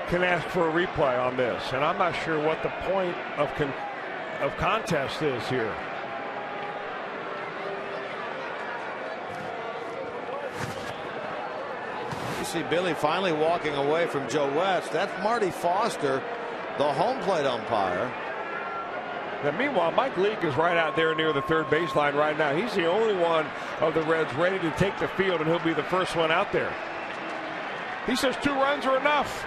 can ask for a replay on this, and I'm not sure what the point of contest is here. You see Billy finally walking away from Joe West. That's Marty Foster, the home plate umpire. Now, meanwhile, Mike Leake is right out there near the third baseline right now. He's the only one of the Reds ready to take the field, and he'll be the first one out there. He says 2 runs are enough.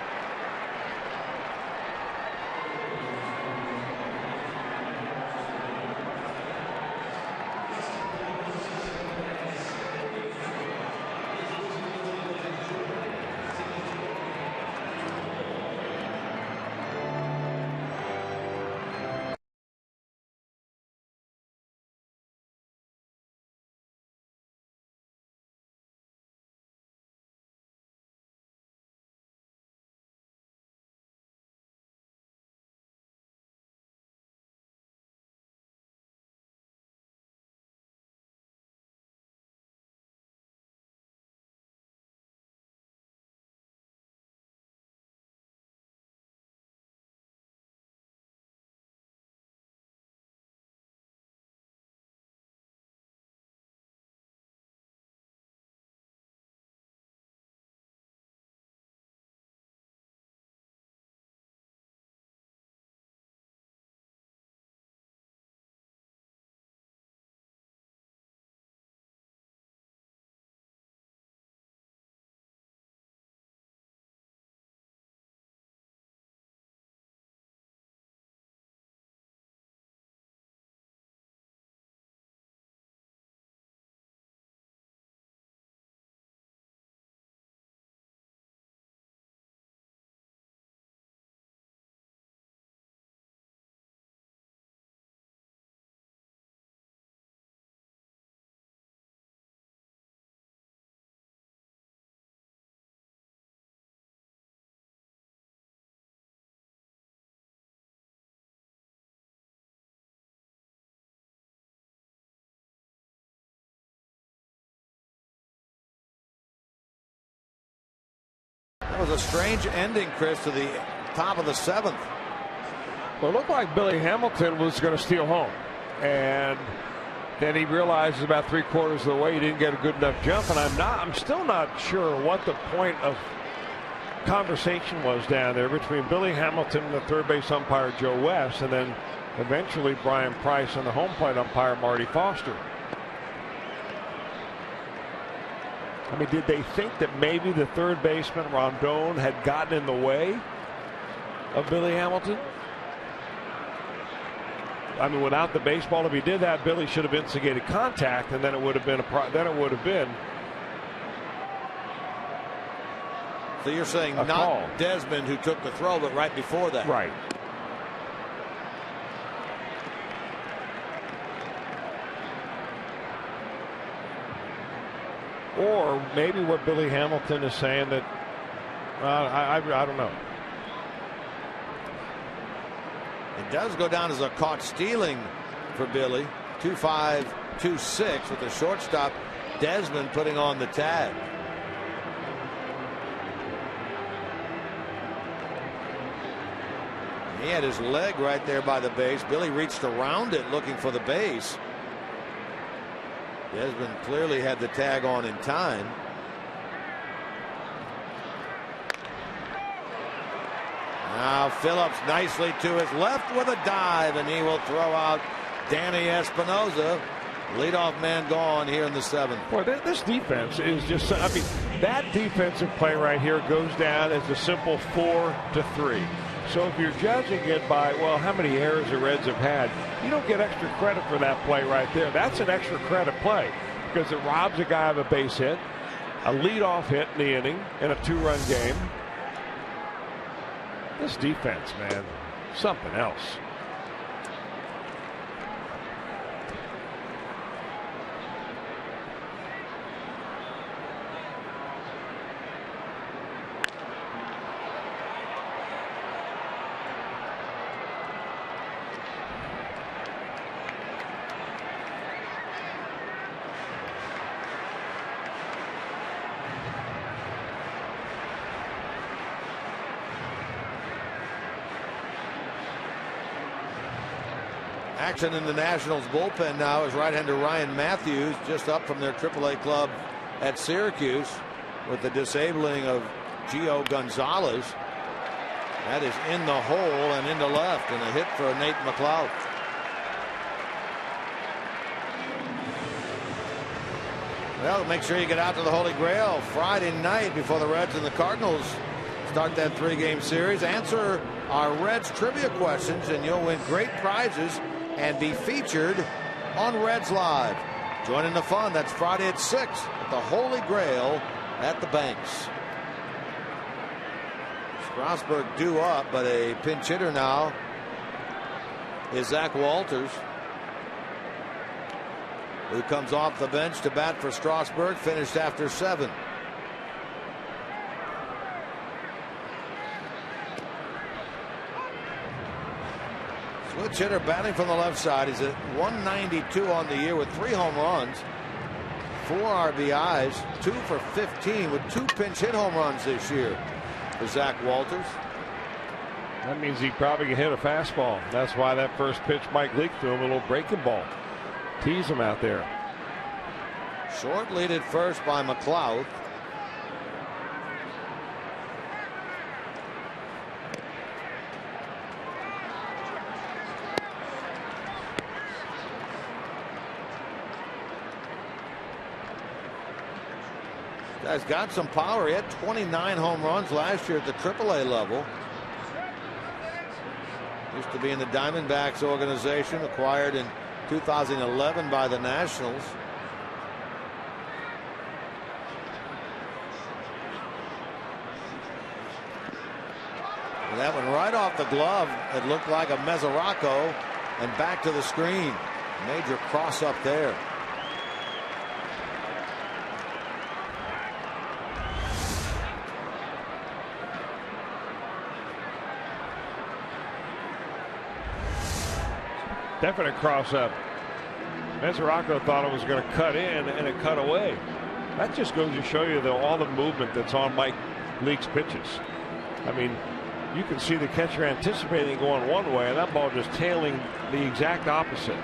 a strange ending, Chris, to the top of the 7th. Well, it looked like Billy Hamilton was going to steal home. And then he realizes about 3/4 of the way he didn't get a good enough jump. And I'm still not sure what the point of conversation was down there between Billy Hamilton and the third base umpire Joe West, and then eventually Brian Price and the home plate umpire Marty Foster. I mean, did they think that maybe the third baseman Rondon had gotten in the way of Billy Hamilton? I mean, without the baseball, if he did that, Billy should have instigated contact, and then it would have been So you're saying not call. Desmond who took the throw, but right before that. Right. Or maybe what Billy Hamilton is saying that I don't know. It does go down as a caught stealing for Billy. 2-5, 2-6 with the shortstop Desmond putting on the tag. He had his leg right there by the base. Billy reached around it looking for the base. Desmond clearly had the tag on in time. Now Phillips nicely to his left with a dive, and he will throw out Danny Espinosa. Leadoff man gone here in the 7th. Boy, this defense is just, I mean, that defensive play right here goes down as a simple 4-3. So if you're judging it by, well, how many errors the Reds have had, you don't get extra credit for that play right there. That's an extra credit play because it robs a guy of a base hit, a leadoff hit in the inning in a 2-run game. This defense, man, something else. Action in the Nationals bullpen now is right-hander Ryan Matthews, just up from their AAA club at Syracuse with the disabling of Gio Gonzalez. That is in the hole and into left, and a hit for Nate McLeod. Well, make sure you get out to the Holy Grail Friday night before the Reds and the Cardinals start that 3-game series. Answer our Reds trivia questions, and you'll win great prizes and be featured on Reds Live. Join in the fun. That's Friday at 6 at the Holy Grail at the Banks. Strasburg due up, but a pinch hitter now is Zach Walters, who comes off the bench to bat for Strasburg, finished after 7. Switch hitter batting from the left side. He's at 192 on the year with 3 home runs, 4 RBIs, 2 for 15 with 2 pinch hit home runs this year for Zach Walters. That means he probably can hit a fastball. That's why that first pitch Mike leaked to him, a little breaking ball. Tease him out there. Short lead at first by McLeod. Guy's got some power. He had 29 home runs last year at the AAA level. Used to be in the Diamondbacks organization, acquired in 2011 by the Nationals. And that one right off the glove. It looked like a Mesoraco, and back to the screen. Major cross up there. Definite cross up. Mesoraco thought it was going to cut in, and it cut away. That just goes to show you all the movement that's on Mike Leake's pitches. I mean, you can see the catcher anticipating going one way, and that ball just tailing the exact opposite.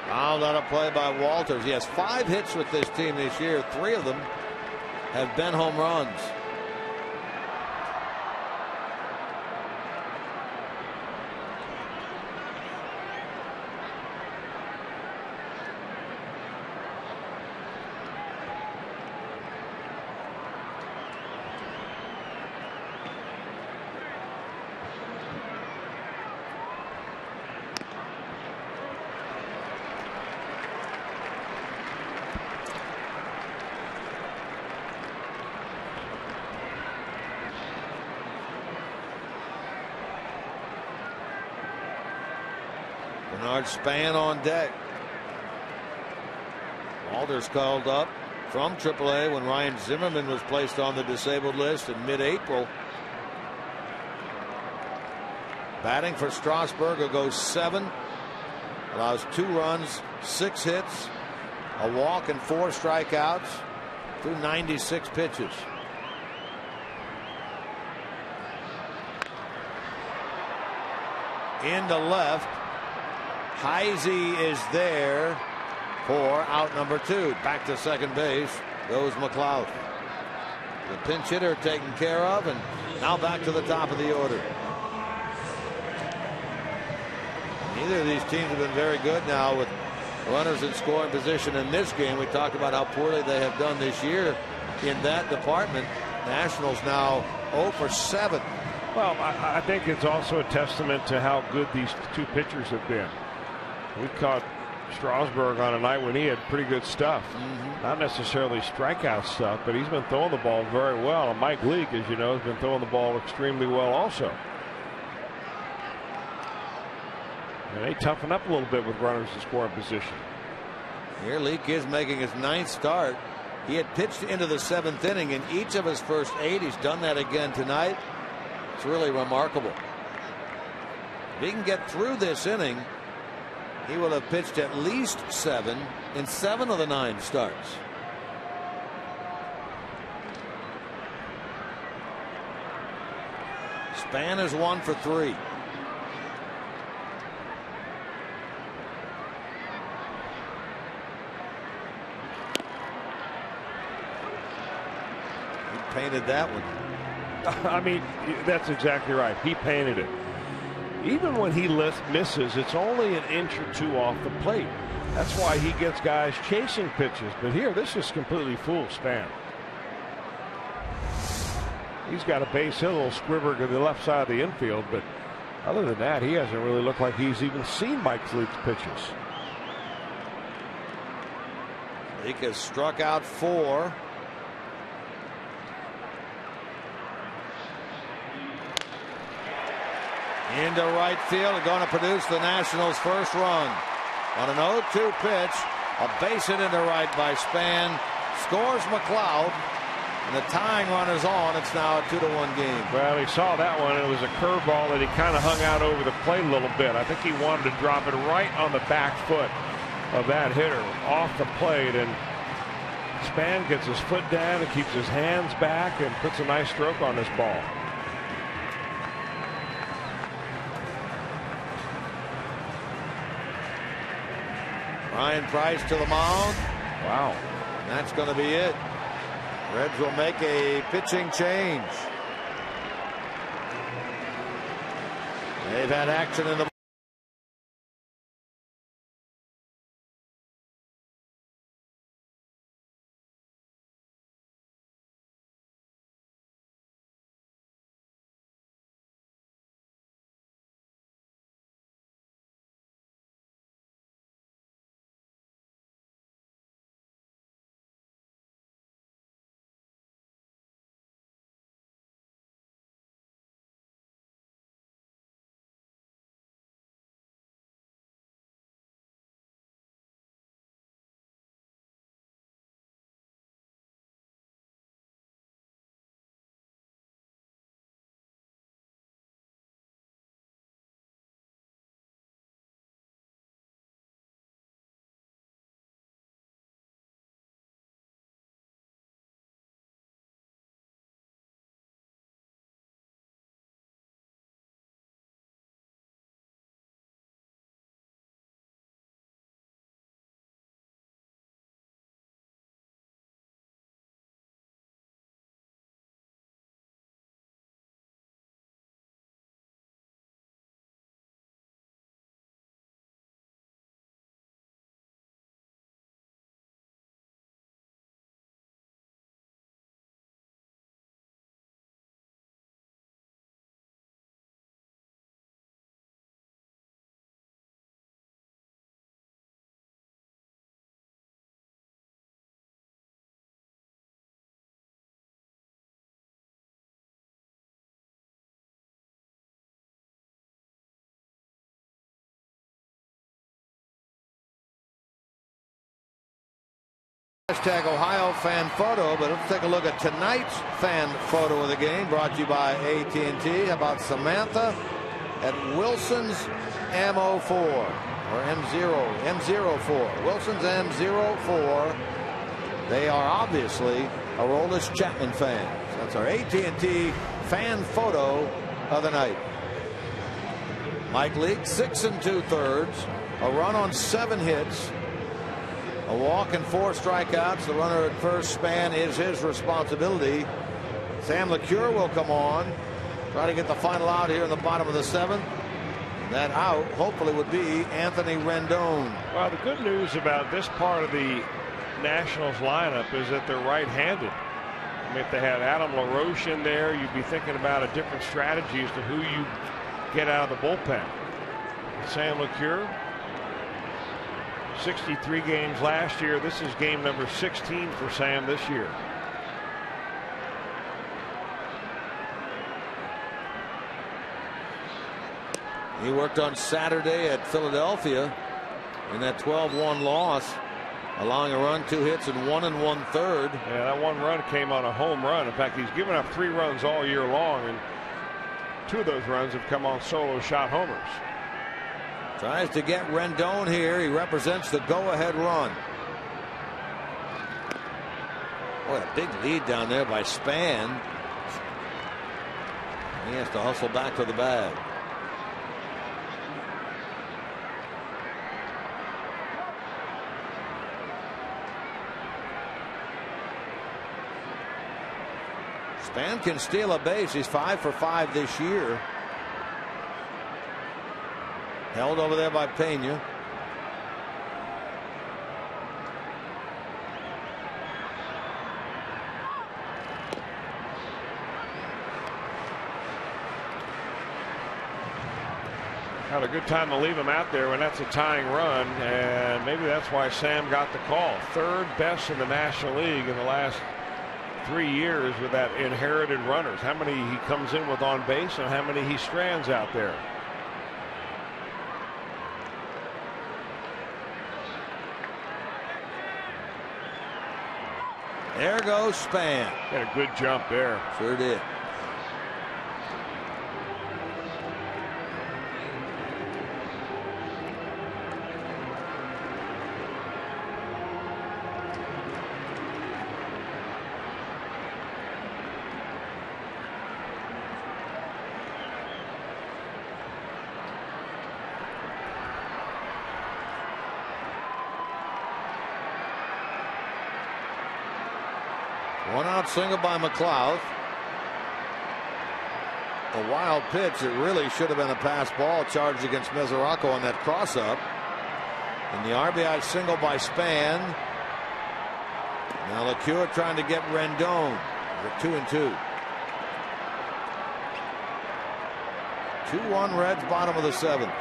Fouled on a play by Walters. He has 5 hits with this team this year. 3 of them have been home runs. Span on deck. Walters called up from AAA when Ryan Zimmerman was placed on the disabled list in mid-April. Batting for Strasburg goes 7. Allows 2 runs, 6 hits, a walk, and 4 strikeouts through 96 pitches. Into left. Heisey is there for out number 2. Back to second base goes McLeod. The pinch hitter taken care of, and now back to the top of the order. Neither of these teams have been very good now with runners in scoring position in this game. We talked about how poorly they have done this year in that department. Nationals now 0 for 7. Well, I think it's also a testament to how good these 2 pitchers have been. We caught Strasburg on a night when he had pretty good stuff. Not necessarily strikeout stuff, but he's been throwing the ball very well. And Mike Leake, as you know, has been throwing the ball extremely well also. And they toughen up a little bit with runners in scoring position. Here Leake is making his 9th start. He had pitched into the 7th inning in each of his first 8. He's done that again tonight. It's really remarkable. If he can get through this inning, he will have pitched at least 7 in 7 of the 9 starts. Span is 1 for 3. He painted that one. I mean, that's exactly right. He painted it. Even when he misses, it's only an inch or 2 off the plate. That's why he gets guys chasing pitches. But here, this is completely fool Span. He's got a base hit, a little squibber to the left side of the infield. But other than that, he hasn't really looked like he's even seen Mike Leake's pitches. Leake has struck out 4. Into right field, going to produce the Nationals' first run. On an 0-2 pitch, a base hit into right by Span. Scores McLeod, and the tying run is on. It's now a 2-1 game. Well, he saw that one. It was a curveball that he kind of hung out over the plate a little bit. I think he wanted to drop it right on the back foot of that hitter off the plate, and Span gets his foot down and keeps his hands back and puts a nice stroke on this ball. Ryan Price to the mound. Wow. And that's going to be it. Reds will make a pitching change. They've had action in the Hashtag Ohio fan photo, but let's take a look at tonight's fan photo of the game, brought to you by AT&T. How about Samantha at Wilson's M04 or M04? Wilson's M04. They are obviously Aroldis Chapman fans. That's our AT&T fan photo of the night. Mike Leake, 6 2/3, a run on 7 hits, a walk and 4 strikeouts. The runner at first, Span, is his responsibility. Sam LeCure will come on, try to get the final out here in the bottom of the 7th. That out, hopefully, would be Anthony Rendon. Well, the good news about this part of the Nationals lineup is that they're right-handed. I mean, if they had Adam LaRoche in there, you'd be thinking about a different strategy as to who you get out of the bullpen. Sam LeCure, 63 games last year. This is game number 16 for Sam this year. He worked on Saturday at Philadelphia in that 12-1 loss, allowing a run, 2 hits, and 1 1/3. Yeah, that 1 run came on a home run. In fact, he's given up 3 runs all year long, and 2 of those runs have come on solo shot homers. Tries to get Rendon here. He represents the go-ahead run. Boy, a big lead down there by Span. He has to hustle back to the bag. Span can steal a base. He's 5 for 5 this year. Held over there by Pena. Had a good time to leave him out there when that's a tying run, and maybe that's why Sam got the call. 3rd best in the National League in the last 3 years with that inherited runners. How many he comes in with on base and how many he strands out there. There goes Span. Had a good jump there. Sure did. One-out single by McLeod. A wild pitch. It really should have been a pass ball charged against Mesoraco on that cross-up. And the RBI single by Span. Now LeCure trying to get Rendon. With 2-2. 2-1 Reds, bottom of the 7th.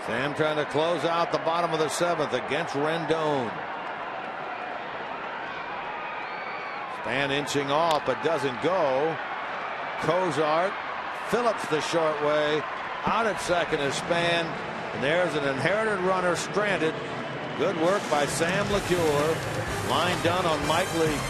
Sam trying to close out the bottom of the 7th against Rendon. Span inching off, but doesn't go. Cozart, Phillips the short way. Out at second is Span. And there's an inherited runner stranded. Good work by Sam LeCure. Line done on Mike Leake.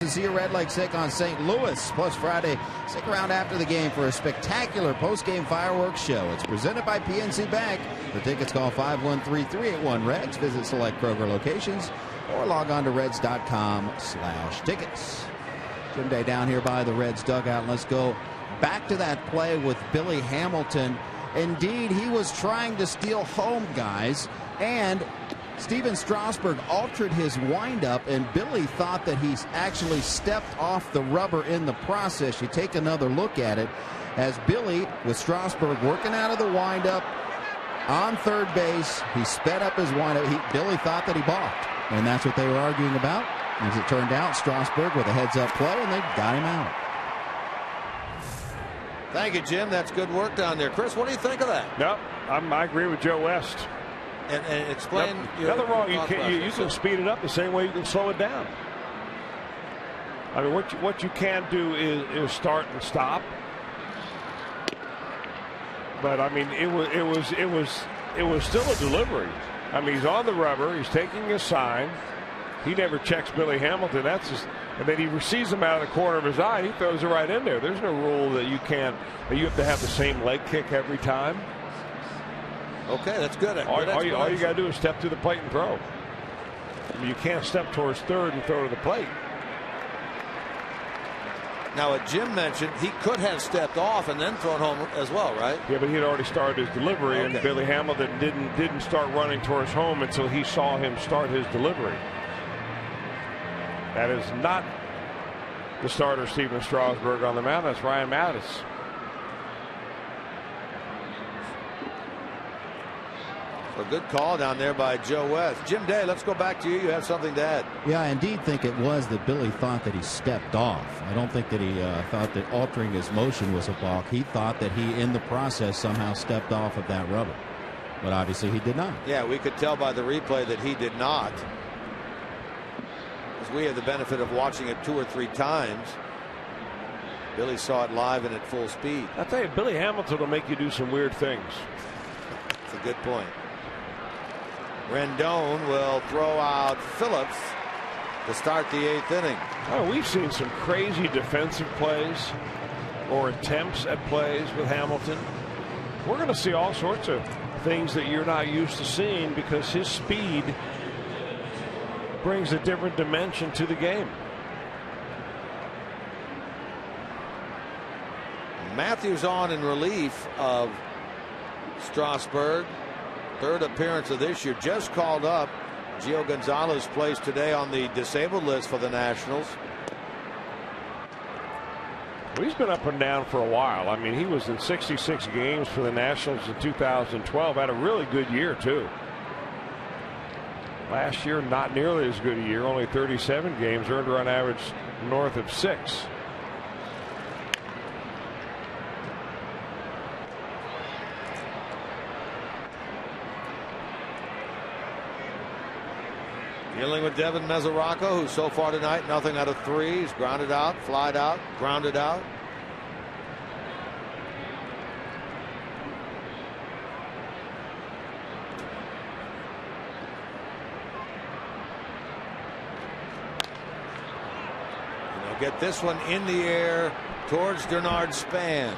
See your Red Legs take on St. Louis. Plus Friday, stick around after the game for a spectacular post-game fireworks show. It's presented by PNC Bank. For tickets, call 513-381-REDS. Visit select Kroger locations or log on to reds.com/tickets. Jim Day down here by the Reds dugout. Let's go back to that play with Billy Hamilton. Indeed, he was trying to steal home, guys, and Steven Strasburg altered his windup, and Billy thought that he actually stepped off the rubber in the process. You take another look at it as Billy, with Strasburg working out of the windup on third base, he sped up his windup. Billy thought that he balked, and that's what they were arguing about. As it turned out, Strasburg with a heads-up play, and they got him out. Thank you, Jim. That's good work down there. Chris, what do you think of that? No, I agree with Joe West. And explain. Nothing wrong. You can speed it up the same way you can slow it down. I mean, what you can do is start and stop. But I mean, it was still a delivery. I mean, he's on the rubber. He's taking a sign. He never checks Billy Hamilton. That's just, and then he receives him out of the corner of his eye. He throws it right in there. There's no rule that you have to have the same leg kick every time. Okay, that's good. All you got to do is step to the plate and throw. I mean, you can't step towards third and throw to the plate. Now, what Jim mentioned, he could have stepped off and then thrown home as well, right? Yeah, but he had already started his delivery, okay. And Billy Hamilton didn't start running towards home until he saw him start his delivery. That is not the starter, Steven Strasburg, on the mound. That's Ryan Mattis. A good call down there by Joe West. Jim Day, let's go back to you. You have something to add. Yeah, I indeed think it was that Billy thought that he stepped off. I don't think that he thought that altering his motion was a balk. He thought that he, in the process, somehow stepped off of that rubber. But obviously he did not. Yeah, we could tell by the replay that he did not. Because we have the benefit of watching it 2 or 3 times. Billy saw it live and at full speed. I'll tell you, Billy Hamilton will make you do some weird things. That's a good point. Rendon will throw out Phillips to start the 8th inning. Oh, we've seen some crazy defensive plays or attempts at plays with Hamilton. We're going to see all sorts of things that you're not used to seeing because his speed brings a different dimension to the game. Matthews on in relief of Strasburg. 3rd appearance of this year, just called up. Gio Gonzalez plays today on the disabled list for the Nationals. Well, he's been up and down for a while. I mean, he was in 66 games for the Nationals in 2012. Had a really good year, too. Last year, not nearly as good a year. Only 37 games, earned run average north of 6. Dealing with Devin Mesoraco, who so far tonight, nothing out of 3. He's grounded out, flied out, grounded out. And they'll get this one in the air towards Bernard Span.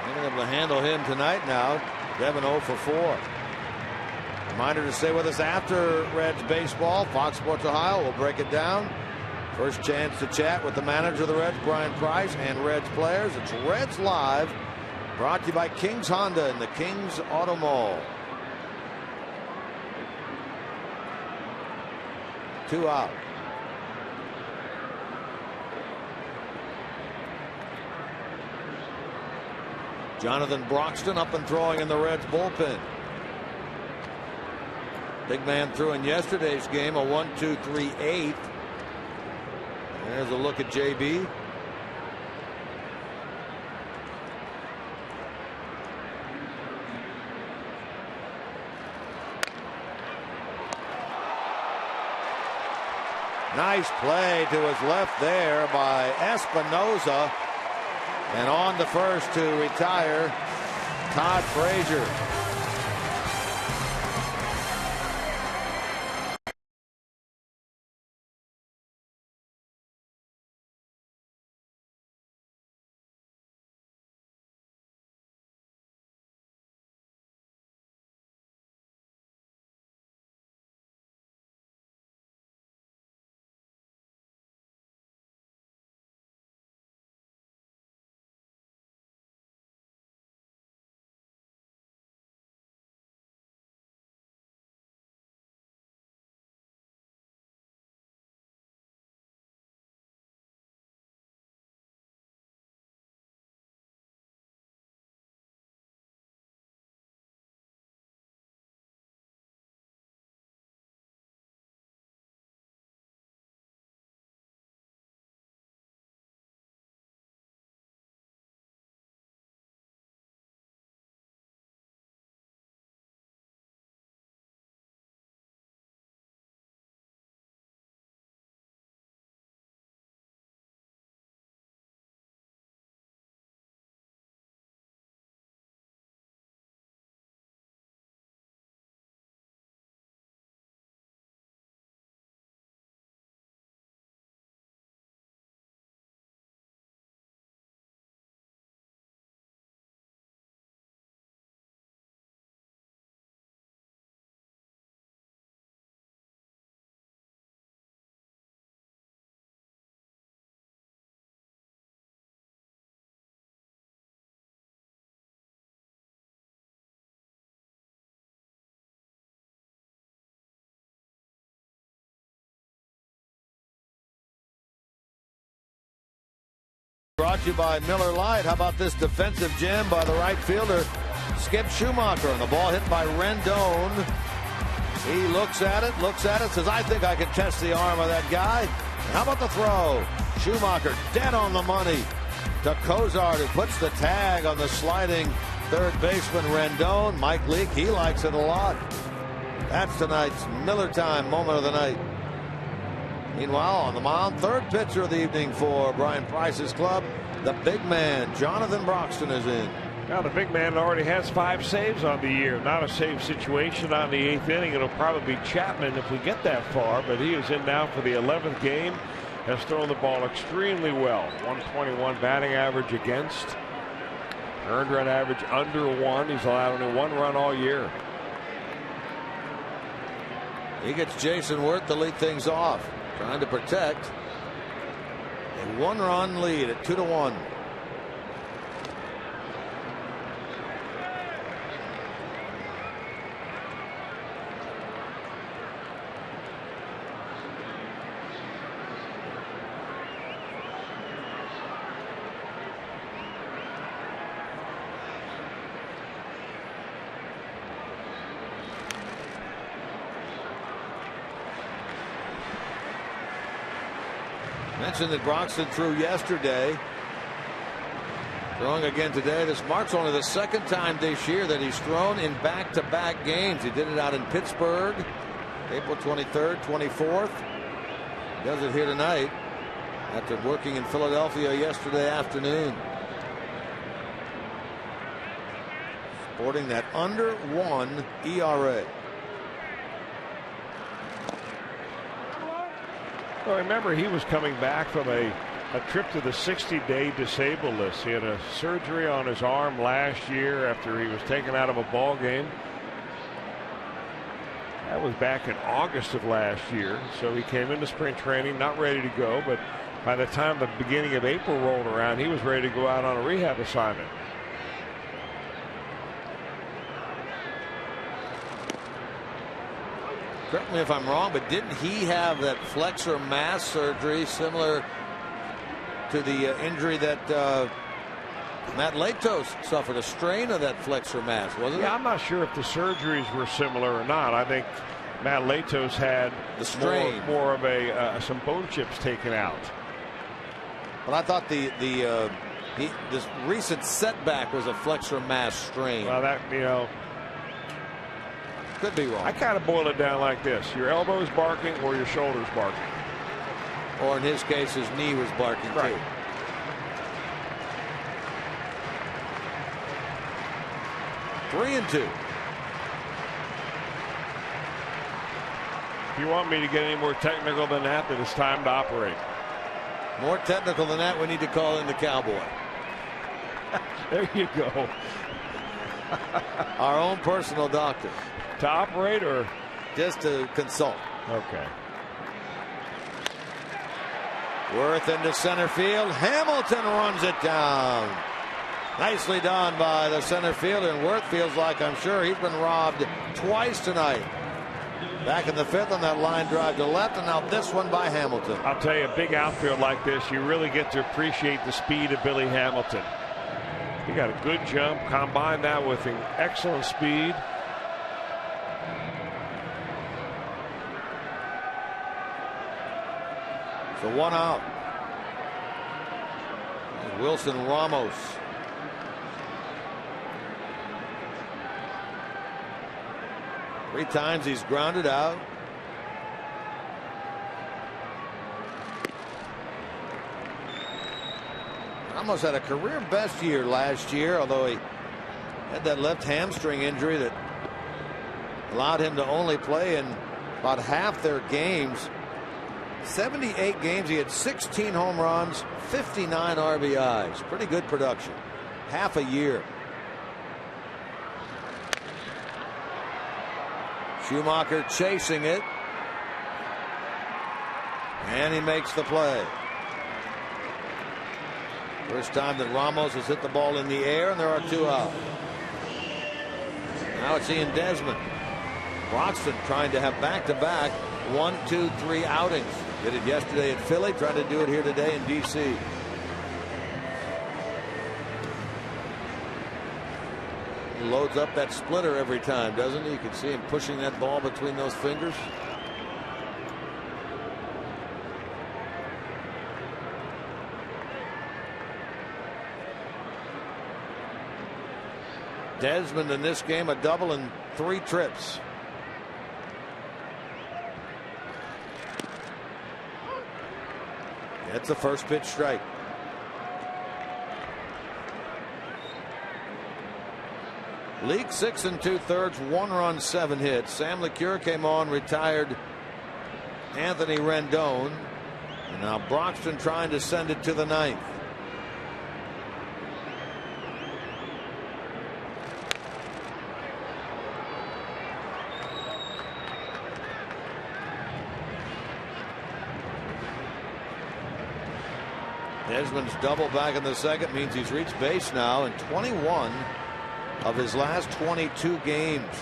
They're able to handle him tonight now. Devin 0 for 4. Reminder to stay with us after Reds baseball. Fox Sports Ohio will break it down. First chance to chat with the manager of the Reds, Brian Price, and Reds players. It's Reds Live, brought to you by King's Honda and the King's Auto Mall. 2 out. Jonathan Broxton up and throwing in the Reds bullpen. Big man threw in yesterday's game a 1-2-3-8. There's a look at JB. Nice play to his left there by Espinosa. And on to first to retire Todd Frazier. Brought to you by Miller Lite. How about this defensive gem by the right fielder, Skip Schumaker, and the ball hit by Rendon. He looks at it, says, I think I can test the arm of that guy. And how about the throw? Schumaker dead on the money to Cozart, who puts the tag on the sliding third baseman Rendon. Mike Leake, he likes it a lot. That's tonight's Miller Time moment of the night. Meanwhile, on the mound, third pitcher of the evening for Brian Price's club, the big man, Jonathan Broxton, is in. Now, the big man already has 5 saves on the year. Not a save situation on the 8th inning. It'll probably be Chapman if we get that far, but he is in now for the 11th game. Has thrown the ball extremely well. 121 batting average against. Earned run average under 1. He's allowed only 1 run all year. He gets Jason Wirth to lead things off, trying to protect a 1-run lead at 2-1. Mentioned that Broxton threw yesterday. Throwing again today. This marks only the 2nd time this year that he's thrown in back-to-back games. He did it out in Pittsburgh, April 23rd, 24th. He does it here tonight after working in Philadelphia yesterday afternoon. Sporting that under 1 ERA. Well, remember, he was coming back from a trip to the 60-day disabled list. He had a surgery on his arm last year after he was taken out of a ball game. That was back in August of last year. So he came into spring training not ready to go, but by the time the beginning of April rolled around, he was ready to go out on a rehab assignment. Correct me if I'm wrong, but didn't he have that flexor mass surgery similar to the injury that Matt Latos suffered, a strain of that flexor mass, wasn't it? Yeah, I'm not sure if the surgeries were similar or not. I think Matt Latos had the strain, more of some bone chips taken out. But I thought this recent setback was a flexor mass strain. Well, that, could be wrong. I kind of boil it down like this: your elbow's barking or your shoulder's barking. Or in his case, his knee was barking too. 3-2. If you want me to get any more technical than that, then it's time to operate. More technical than that, we need to call in the cowboy. There you go. Our own personal doctor. To operate or just to consult? Okay. Wirth into center field. Hamilton runs it down. Nicely done by the center fielder. And Wirth feels like, I'm sure, he's been robbed twice tonight. Back in the 5th on that line drive to left, and now this one by Hamilton. I'll tell you, a big outfield like this, you really get to appreciate the speed of Billy Hamilton. He got a good jump, combine that with an excellent speed. So 1 out. Wilson Ramos. Three times he's grounded out. Ramos had a career best year last year, although he had that left hamstring injury that allowed him to only play in about half their games. 78 games, he had 16 home runs, 59 RBIs. Pretty good production. Half a year. Schumaker chasing it. And he makes the play. First time that Ramos has hit the ball in the air, and there are 2 out. Now it's Ian Desmond. Broxton trying to have back-to-back 1, 2, 3 outings. Did it yesterday at Philly, trying to do it here today in D.C. loads up that splitter every time, doesn't he? You can see him pushing that ball between those fingers. Desmond in this game, a double and 3 trips. That's the first pitch strike. League 6 2/3, 1 run, 7 hits. Sam LeCure came on, retired Anthony Rendon. And now Broxton trying to send it to the 9th. Desmond's double back in the second means he's reached base now in 21 of his last 22 games.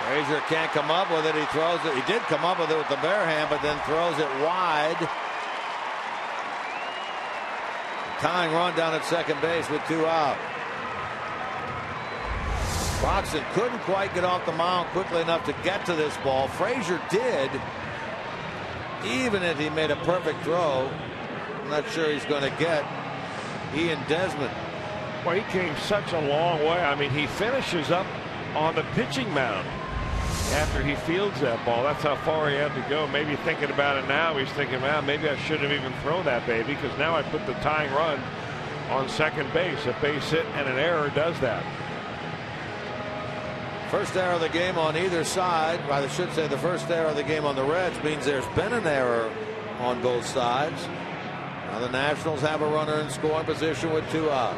Frazier can't come up with it. He throws it. He did come up with it with the bare hand, but then throws it wide. Tying run down at second base with 2 out. Broxton couldn't quite get off the mound quickly enough to get to this ball. Frazier did. Even if he made a perfect throw, I'm not sure he's going to get Ian Desmond. Well, he came such a long way. I mean, he finishes up on the pitching mound after he fields that ball. That's how far he had to go. Maybe thinking about it now, he's thinking, well, maybe I shouldn't have even thrown that baby, because now I put the tying run on second base. A base hit and an error does that. First error of the game on either side. I should say the first error of the game on the Reds means there's been an error on both sides. Now the Nationals have a runner in scoring position with 2 out.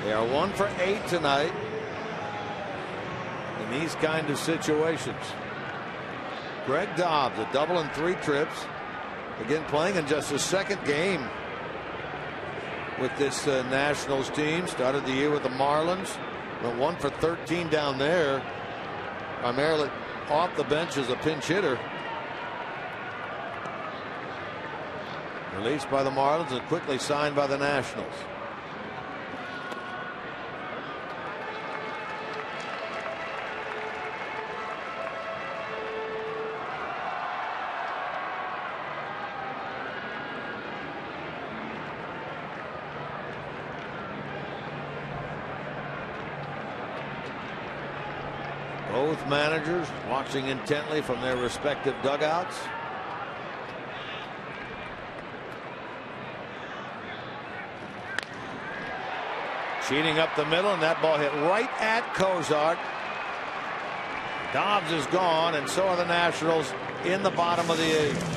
They are 1 for 8 tonight in these kind of situations. Greg Dobbs, a double and 3 trips. Again, playing in just his second game with this Nationals team. Started the year with the Marlins. Went 1 for 13 down there. Primarily off the bench as a pinch hitter. Released by the Marlins and quickly signed by the Nationals. Both managers watching intently from their respective dugouts. Cheating up the middle, and that ball hit right at Cozart. Dobbs is gone, and so are the Nationals in the bottom of the 8th.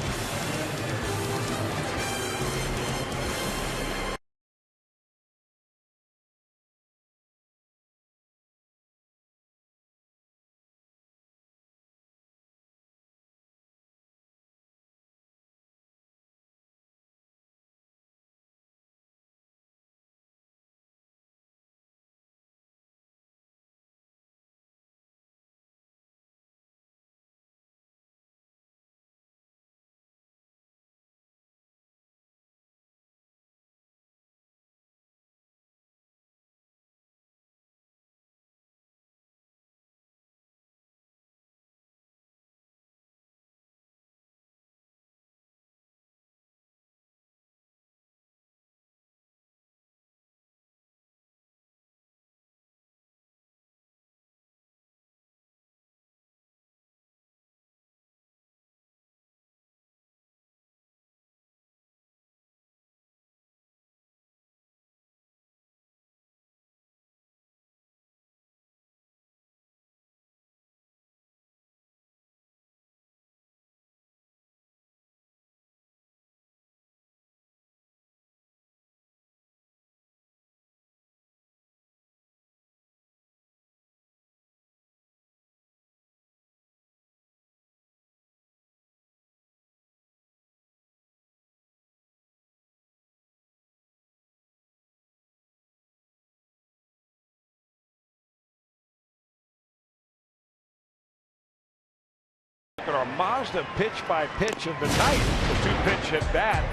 at our Mazda pitch by pitch of the night. The 2-pitch at bat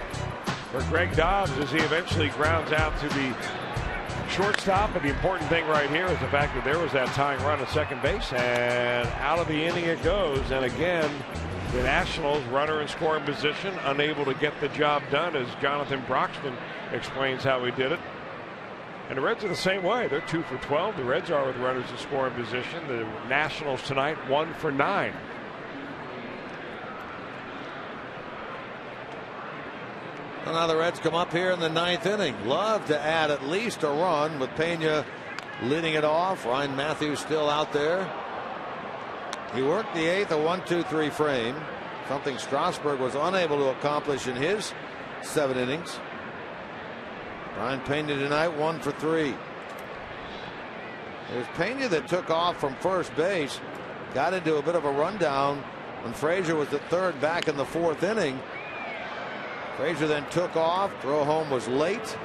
for Greg Dobbs as he eventually grounds out to the shortstop. But the important thing right here is the fact that there was that tying run at second base, and out of the inning it goes. And again, the Nationals runner in scoring position, unable to get the job done, as Jonathan Broxton explains how he did it. And the Reds are the same way. They're 2 for 12. The Reds are with runners in scoring position. The Nationals tonight 1 for 9. Well, now the Reds come up here in the 9th inning. Love to add at least a run with Pena leading it off. Ryan Matthews still out there. He worked the 8th, a 1-2-3 frame, something Strasburg was unable to accomplish in his 7 innings. Ryan Pena tonight 1 for 3. It was Pena that took off from first base, got into a bit of a rundown when Frazier was at third back in the 4th inning. Frazier then took off. Throw home was late.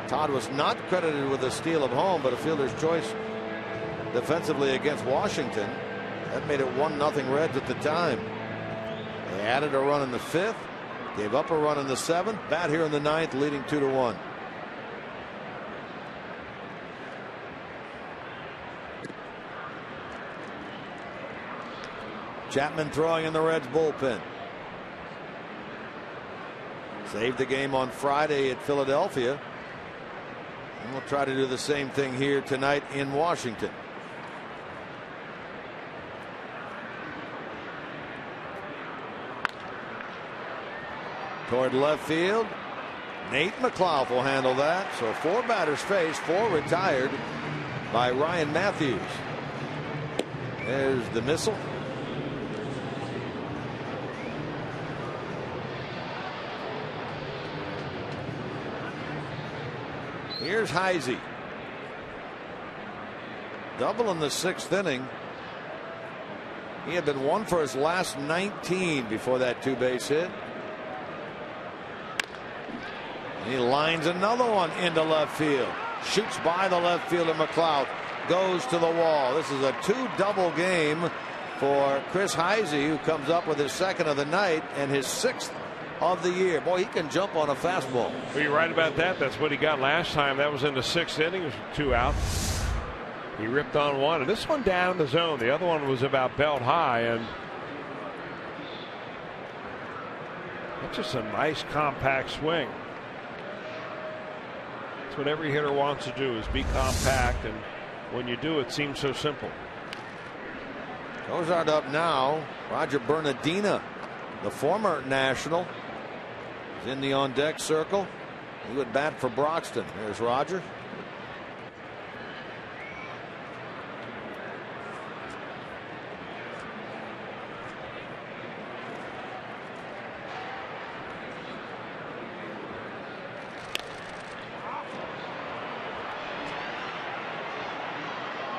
Todd was not credited with a steal of home, but a fielder's choice defensively against Washington. That made it 1-0 Reds at the time. They added a run in the 5th, gave up a run in the 7th. Bat here in the 9th, leading 2-1. Chapman throwing in the Reds bullpen. Saved the game on Friday at Philadelphia. And we'll try to do the same thing here tonight in Washington. Toward left field. Nate McLeod will handle that. So 4 batters faced, 4 retired by Ryan Matthews. There's the missile. Here's Heisey. Double in the 6th inning. He had been 1 for his last 19 before that 2-base hit. He lines another one into left field. Shoots by the left fielder. McLeod goes to the wall. This is a 2-double game for Chris Heisey, who comes up with his 2nd of the night and his 6th of the year. Boy, he can jump on a fastball. Well, you're right about that. That's what he got last time. That was in the 6th inning. It was 2 out. He ripped on one, and this one down in the zone. The other one was about belt high, and that's just a nice compact swing. That's what every hitter wants to do, is be compact, and when you do, it seems so simple. Cozart up now. Roger Bernardina, the former National, is in the on-deck circle. He would bat for Broxton. There's Roger.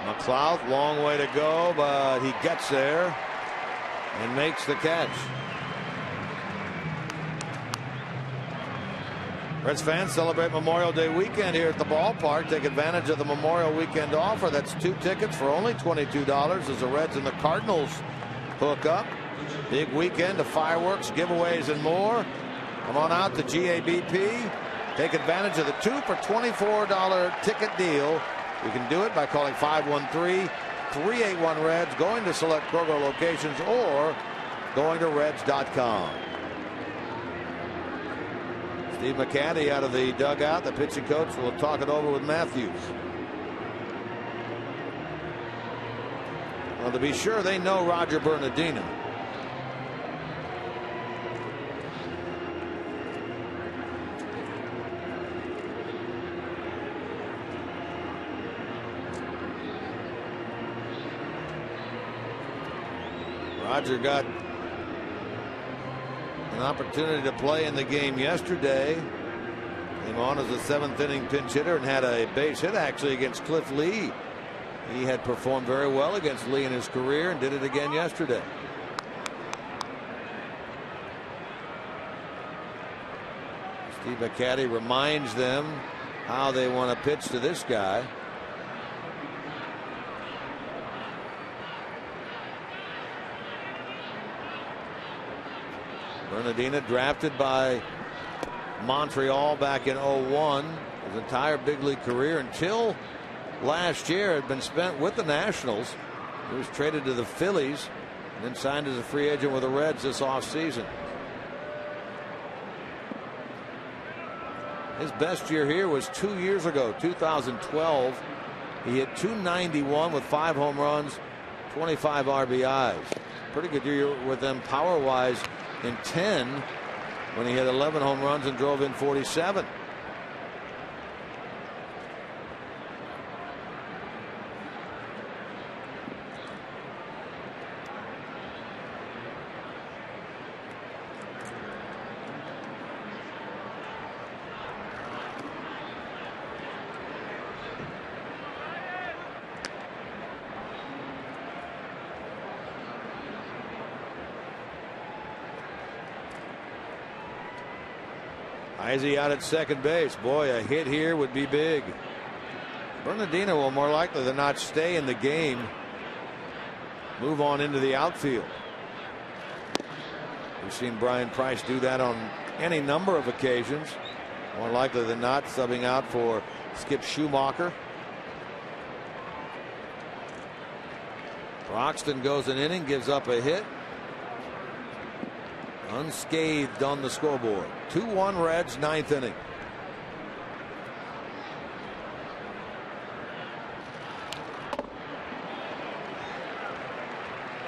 McLeod, long way to go, but he gets there and makes the catch. Reds fans celebrate Memorial Day weekend here at the ballpark. Take advantage of the Memorial Weekend offer. That's 2 tickets for only $22 as the Reds and the Cardinals hook up. Big weekend of fireworks, giveaways, and more. Come on out to GABP. Take advantage of the 2 for $24 ticket deal. You can do it by calling 513-381-REDS, going to select Kroger locations, or going to Reds.com. Steve McCanny out of the dugout. The pitching coach will talk it over with Matthews. Well, to be sure, they know Roger Bernardina. Roger got an opportunity to play in the game yesterday. Came on as a 7th inning pinch hitter and had a base hit actually against Cliff Lee. He had performed very well against Lee in his career and did it again yesterday. Steve McCanny reminds them how they want to pitch to this guy. Bernardina, drafted by Montreal back in 01. His entire big league career until last year had been spent with the Nationals. He was traded to the Phillies and then signed as a free agent with the Reds this offseason. His best year here was 2 years ago, 2012. He hit .291 with 5 home runs, 25 RBIs. Pretty good year with them power-wise in 10 when he hit 11 home runs and drove in 47. Izzy out at second base. Boy, a hit here would be big. Bernardino will more likely than not stay in the game. Move on into the outfield. We've seen Brian Price do that on any number of occasions. More likely than not subbing out for Skip Schumacher. Broxton goes an inning, gives up a hit. Unscathed on the scoreboard. 2-1 Reds, 9th inning.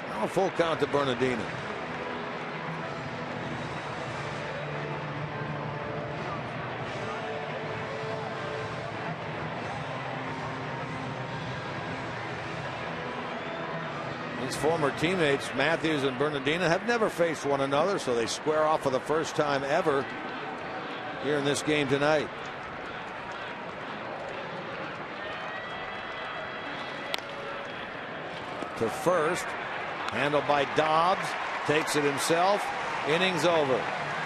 Now a full count to Bernardino. His former teammates Matthews and Bernardino have never faced one another, so they square off for the first time ever here in this game tonight. To first, handled by Dobbs, takes it himself. Innings over.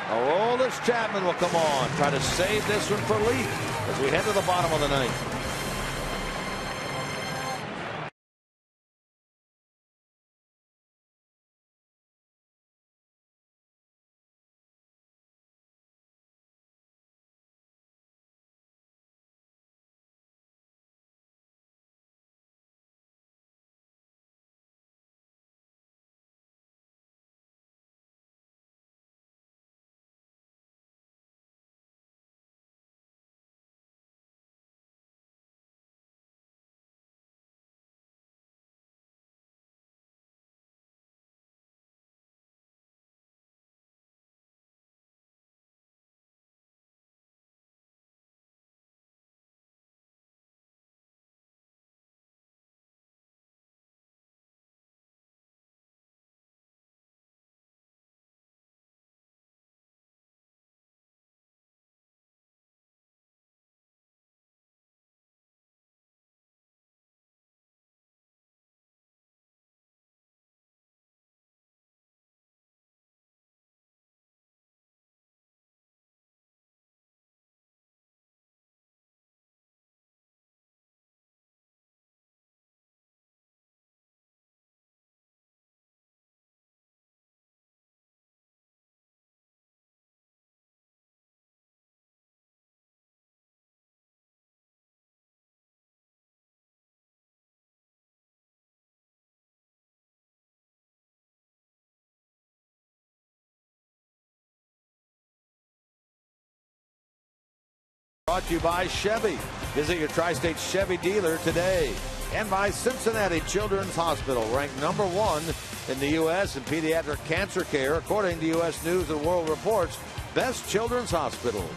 Aroldis Chapman will come on, try to save this one for Leak as we head to the bottom of the ninth. Brought to you by Chevy. Visit your Tri-State Chevy dealer today. And by Cincinnati Children's Hospital, ranked #1 in the U.S. in pediatric cancer care, according to U.S. News and World Report's best children's hospitals.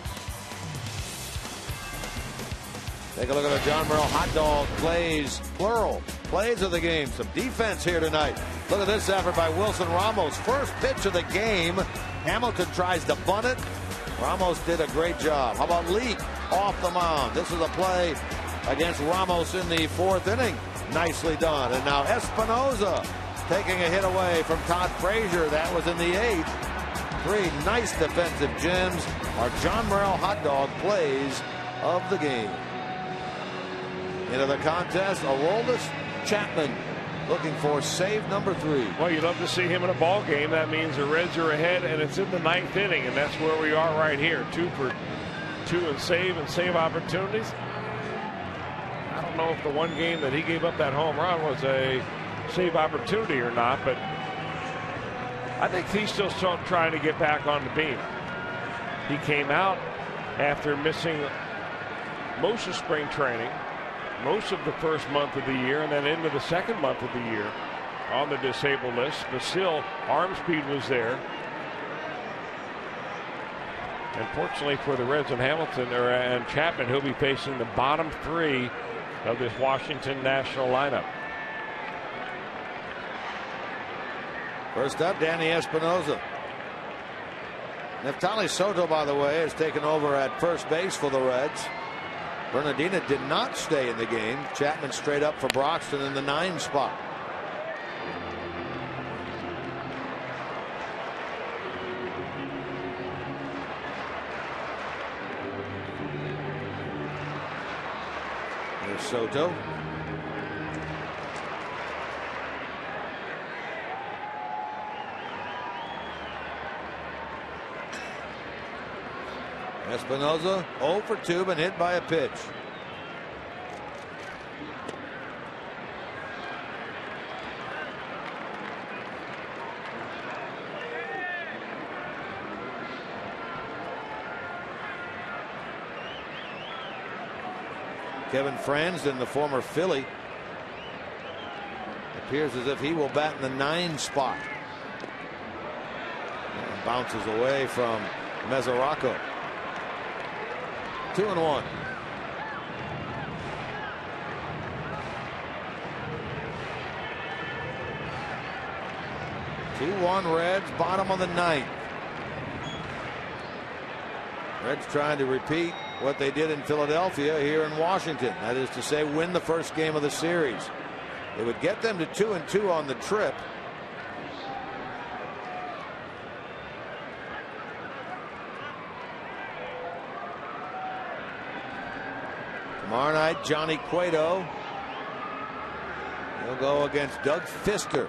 Take a look at the John Merrill hot dog plays, plural, plays of the game. Some defense here tonight. Look at this effort by Wilson Ramos. First pitch of the game. Hamilton tries to bunt it. Ramos did a great job. How about Leak off the mound? This is a play against Ramos in the 4th inning. Nicely done. And now Espinosa taking a hit away from Todd Frazier. That was in the 8th. 3 nice defensive gems. Our John Merrill hot dog plays of the game. Into the contest, Aroldis Chapman. looking for save number 3. Well, you'd love to see him in a ball game. That means the Reds are ahead, and it's in the 9th inning, and that's where we are right here. 2 for 2 and save opportunities. I don't know if the one game that he gave up that home run was a save opportunity or not, but I think he's still trying to get back on the beam. He came out after missing most of spring training, most of the first month of the year, and then into the second month of the year on the disabled list, but still arm speed was there. And fortunately for the Reds and and Chapman, he'll be facing the bottom 3 of this Washington National lineup. First up, Danny Espinosa. Neftali Soto, by the way, has taken over at first base for the Reds. Bernardina did not stay in the game. Chapman straight up for Broxton in the 9 spot. There's Soto. Espinosa 0 for 2, been hit by a pitch. Kevin Franzen, the former Philly, appears as if he will bat in the 9 spot. And bounces away from Mesoraco. 2-1. Reds, bottom of the 9th. Reds trying to repeat what they did in Philadelphia here in Washington. That is to say, win the first game of the series. It would get them to 2-2 on the trip. Tomorrow night, Johnny Cueto. He'll go against Doug Fister.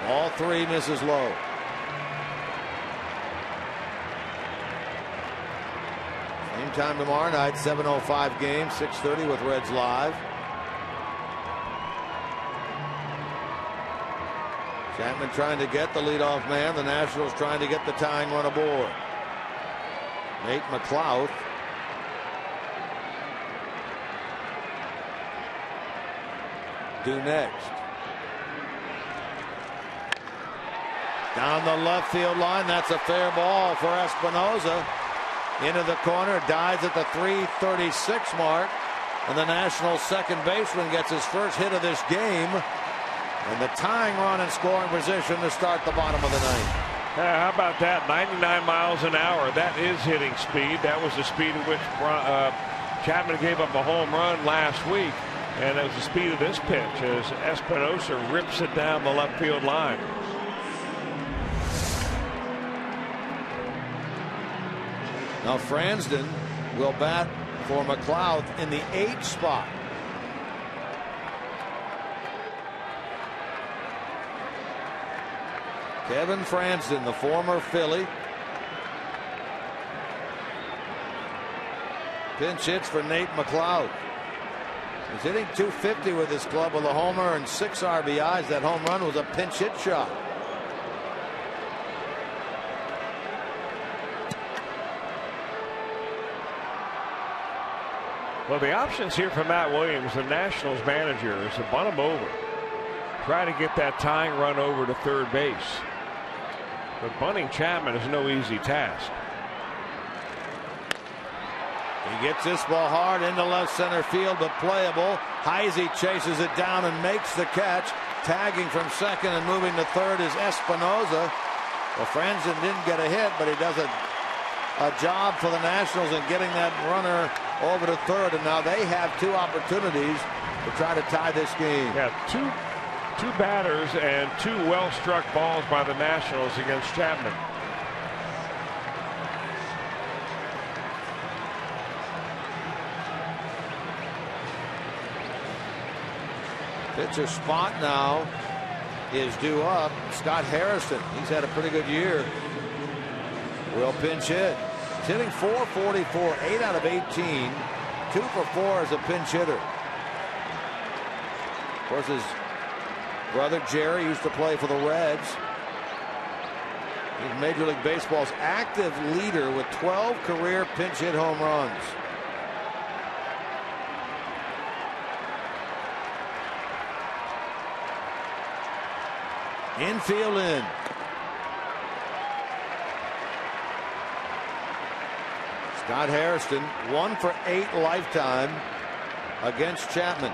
All 3 misses low. Same time tomorrow night, 7:05 game, 6:30 with Reds Live. Chapman trying to get the leadoff man. The Nationals trying to get the tying run aboard. Nate McLeod. Do next. Down the left field line. That's a fair ball for Espinosa. Into the corner. Dies at the 3:36 mark. And the Nationals second baseman gets his first hit of this game. And the tying run in scoring position to start the bottom of the 9th. How about that? 99 miles an hour. That is hitting speed. That was the speed at which Chapman gave up a home run last week. And that was the speed of this pitch as Espinosa rips it down the left field line. Now Franzen will bat for McLeod in the 8 spot. Kevin Franzen, the former Philly. Pinch hits for Nate McLeod. He's hitting .250 with his club with a homer and 6 RBIs. That home run was a pinch hit shot. Well, the options here for Matt Williams, the Nationals manager, is to bunt him over. Try to get that tying run over to third base. But bunting Chapman is no easy task. He gets this ball hard into left center field, but playable. Heisey chases it down and makes the catch. Tagging from second and moving to third is Espinosa. Well, Franzen didn't get a hit, but he does a job for the Nationals in getting that runner over to third. And now they have 2 opportunities to try to tie this game. Yeah, two batters and 2 well-struck balls by the Nationals against Chapman. Pitcher spot now is due up. Scott Harrison. He's had a pretty good year. Will pinch hit. He's hitting .444, 8 out of 18. 2 for 4 as a pinch hitter. Of course, his brother Jerry used to play for the Reds. He's Major League Baseball's active leader with 12 career pinch hit home runs. Infield in. Scott Harrison 1 for 8 lifetime against Chapman.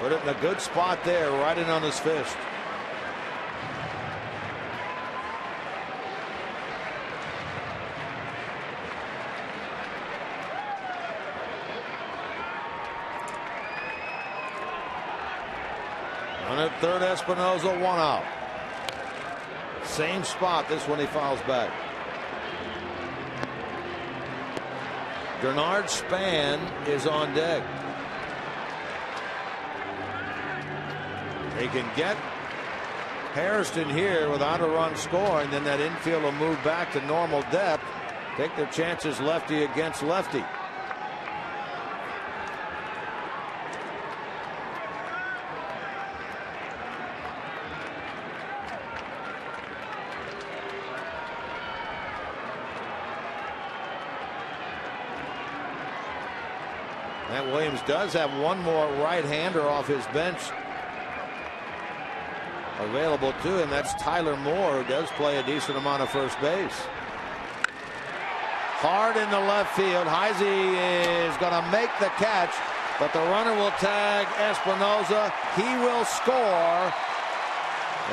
Put it in a good spot there, right in on his fist. On at third, Espinosa, 1 out. Same spot, this one he fouls back. Bernard Span is on deck. They can get Harrison here without a run scoring, then that infield will move back to normal depth. Take their chances lefty against lefty. Matt Williams does have one more right-hander off his bench available to him. That's Tyler Moore, who does play a decent amount of first base. Hard in the left field. Heisey is going to make the catch, but the runner will tag Espinosa. He will score,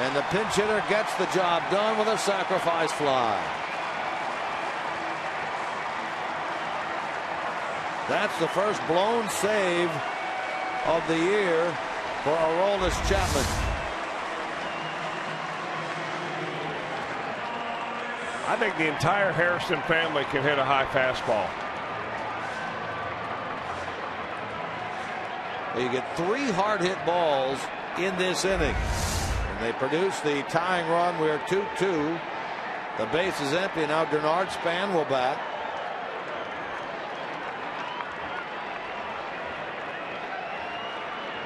and the pinch hitter gets the job done with a sacrifice fly. That's the first blown save of the year for Aroldis Chapman. I think the entire Harrison family can hit a high fastball. You get 3 hard hit balls in this inning, and they produce the tying run. We're 2-2. The base is empty. Now Bernard Span will bat.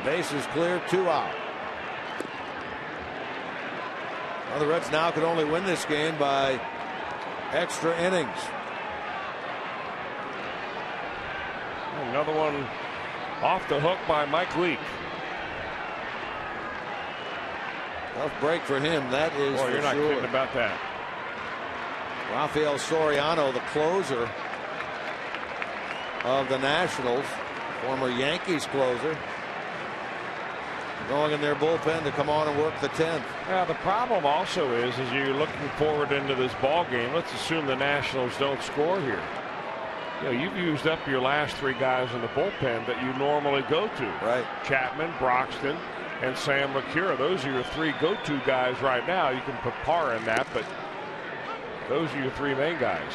Base is clear, 2 out. Well, the Reds now could only win this game by extra innings. Another one off the hook by Mike Leake. Tough break for him, that is. Boy, for you're not sure. kidding about that. Rafael Soriano, the closer of the Nationals, former Yankees closer, going in their bullpen to come on and work the 10th. Yeah, the problem also is you're looking forward into this ball game. Let's assume the Nationals don't score here. You know, you've used up your last 3 guys in the bullpen that you normally go to. Right. Chapman, Broxton, and Sam McCure. Those are your 3 go-to guys right now. You can put Parr in that, but those are your 3 main guys.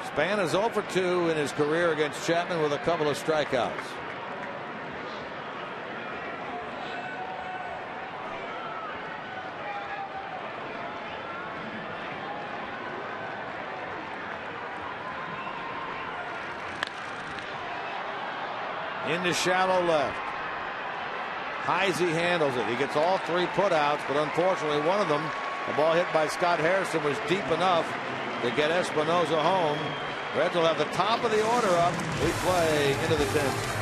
Span is 0 for 2 in his career against Chapman with a couple of strikeouts. Into shallow left. Heisey handles it. He gets all 3 putouts, but unfortunately one of them, the ball hit by Scott Harrison, was deep enough to get Espinosa home. Reds will have the top of the order up. We play into the 10th.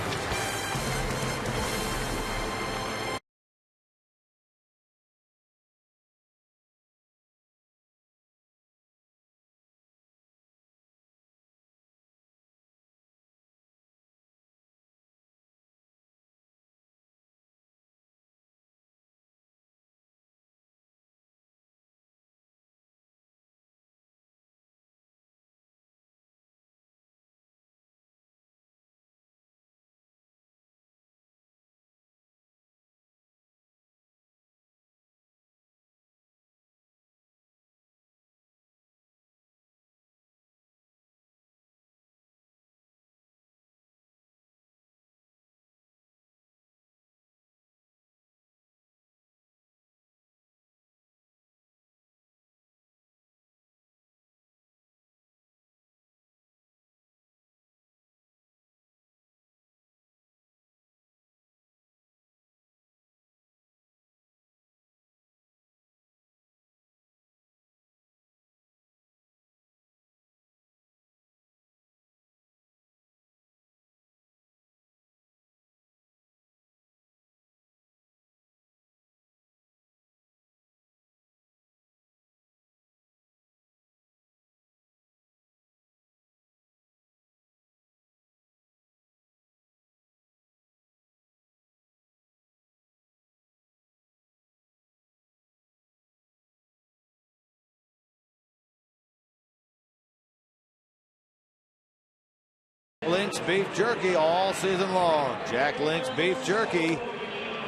Link's Beef Jerky all season long. Jack Link's Beef Jerky.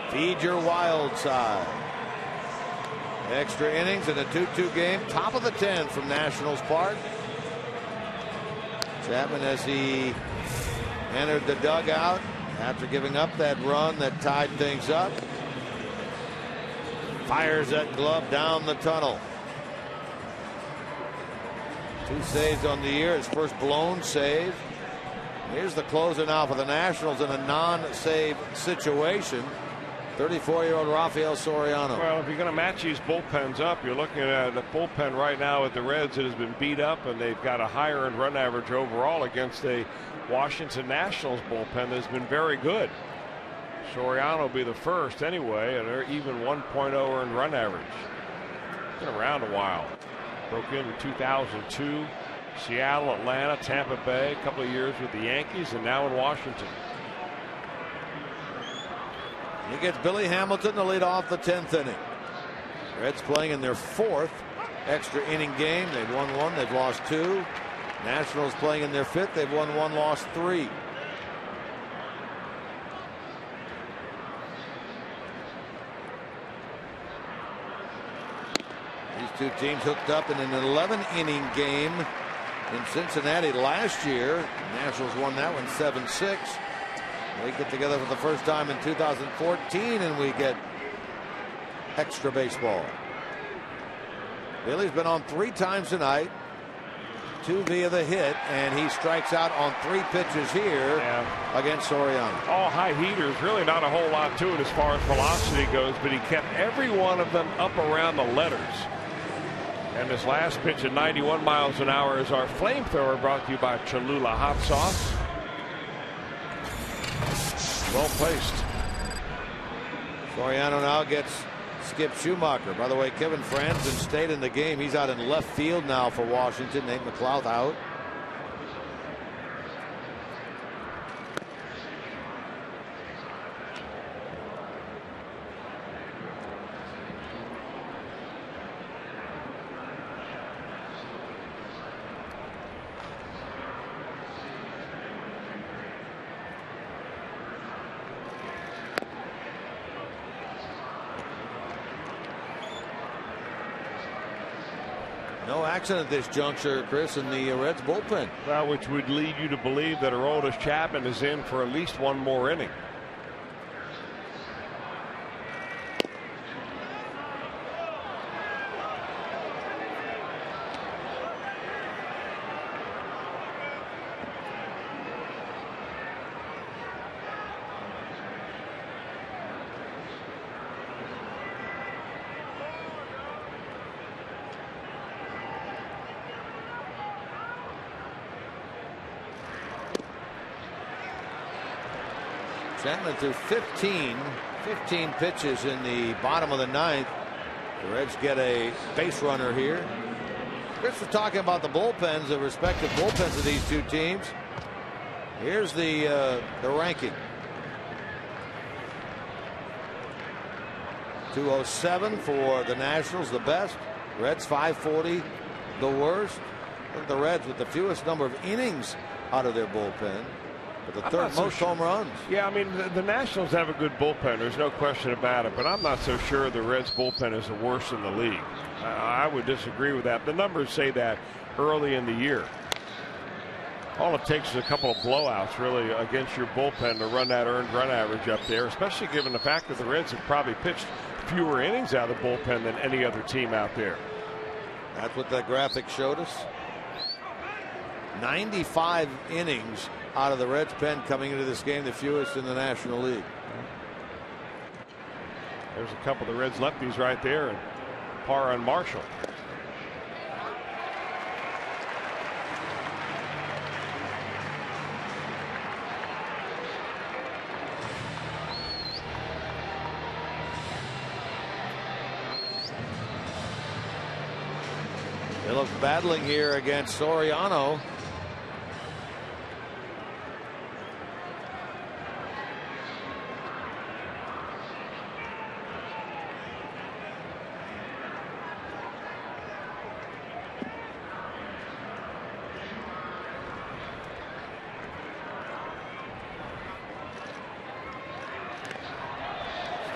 Feed your wild side. Extra innings in a 2-2 game. Top of the 10 from Nationals Park. Chapman, as he entered the dugout after giving up that run that tied things up, fires that glove down the tunnel. 2 saves on the year. His first blown save. Here's the closer now for the Nationals in a non-save situation. 34-year-old Rafael Soriano. Well, if you're going to match these bullpens up, you're looking at a bullpen right now at the Reds that has been beat up, and they've got a higher earned run average overall against a Washington Nationals bullpen that's been very good. Soriano will be the first anyway, and they're even 1.0 earned run average. Been around a while. Broke in 2002. Seattle, Atlanta, Tampa Bay, a couple of years with the Yankees, and now in Washington. He gets Billy Hamilton to lead off the 10th inning. Reds playing in their 4th extra inning game. They've won 1, they've lost 2. Nationals playing in their 5th. They've won 1, lost 3. These two teams hooked up in an 11-inning game in Cincinnati last year. The Nationals won that one 7-6. They get together for the first time in 2014, and we get extra baseball. Billy's been on 3 times tonight, 2 via the hit, and he strikes out on 3 pitches here against Soriano. All high heaters, really not a whole lot to it as far as velocity goes, but he kept every one of them up around the letters. And this last pitch at 91 miles an hour is our flamethrower, brought to you by Cholula Hot Sauce. Well placed. Soriano now gets Skip Schumaker. By the way, Kevin Franzen stayed in the game. He's out in left field now for Washington. Nate McLouth out. No action at this juncture, Chris, in the Reds bullpen. Well, which would lead you to believe that Aroldis Chapman is in for at least 1 more inning. Chapman threw 15 pitches in the bottom of the 9th. The Reds get a base runner here. Chris was talking about the bullpens, the respective bullpens of these two teams. Here's the ranking. 207 for the Nationals, the best. Reds 540, the worst. The Reds with the fewest number of innings out of their bullpen, but the 3rd most home runs. Yeah, I mean, the Nationals have a good bullpen. There's no question about it, but I'm not so sure the Reds bullpen is the worst in the league. I would disagree with that. The numbers say that early in the year. All it takes is a couple of blowouts, really, against your bullpen to run that earned run average up there, especially given the fact that the Reds have probably pitched fewer innings out of the bullpen than any other team out there. That's what that graphic showed us. 95 innings out of the Reds pen coming into this game, the fewest in the National League. There's a couple of the Reds lefties right there, and Parra and Marshall. Phillips battling here against Soriano.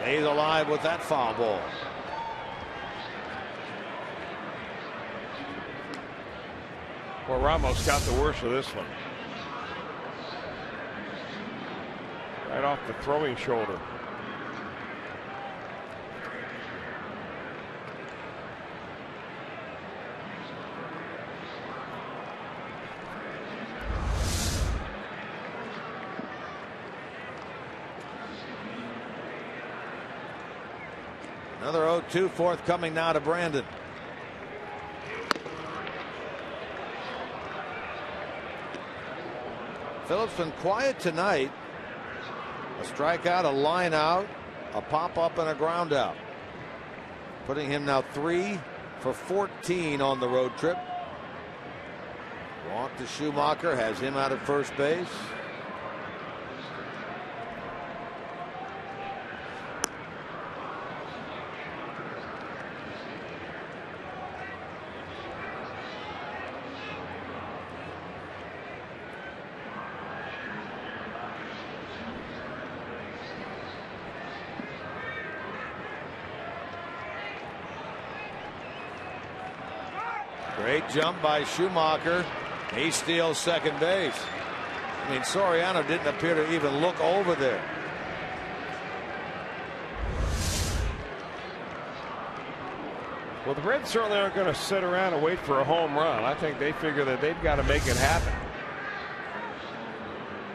Stays alive with that foul ball. Well, Ramos got the worst of this one. Right off the throwing shoulder. Another 0-2 forthcoming now to Brandon. Phillips been quiet tonight. A strikeout, a line out, a pop up, and a ground out. Putting him now 3 for 14 on the road trip. Walk to Schumacher, has him out at first base. Great jump by Schumacher. He steals second base. I mean, Soriano didn't appear to even look over there. Well, the Reds certainly aren't going to sit around and wait for a home run. I think they figure that they've got to make it happen.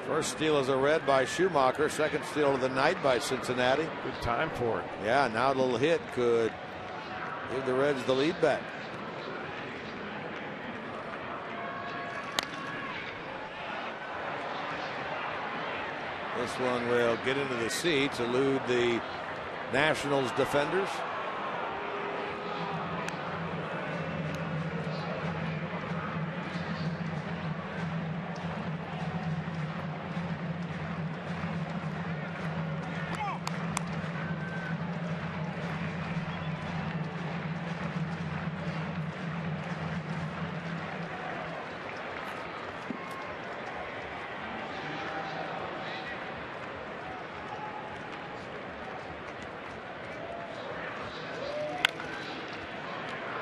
First steal as a Red by Schumacher. Second steal of the night by Cincinnati. Good time for it. Yeah, now a little hit could give the Reds the lead back. This one will get into the seats, elude the Nationals defenders.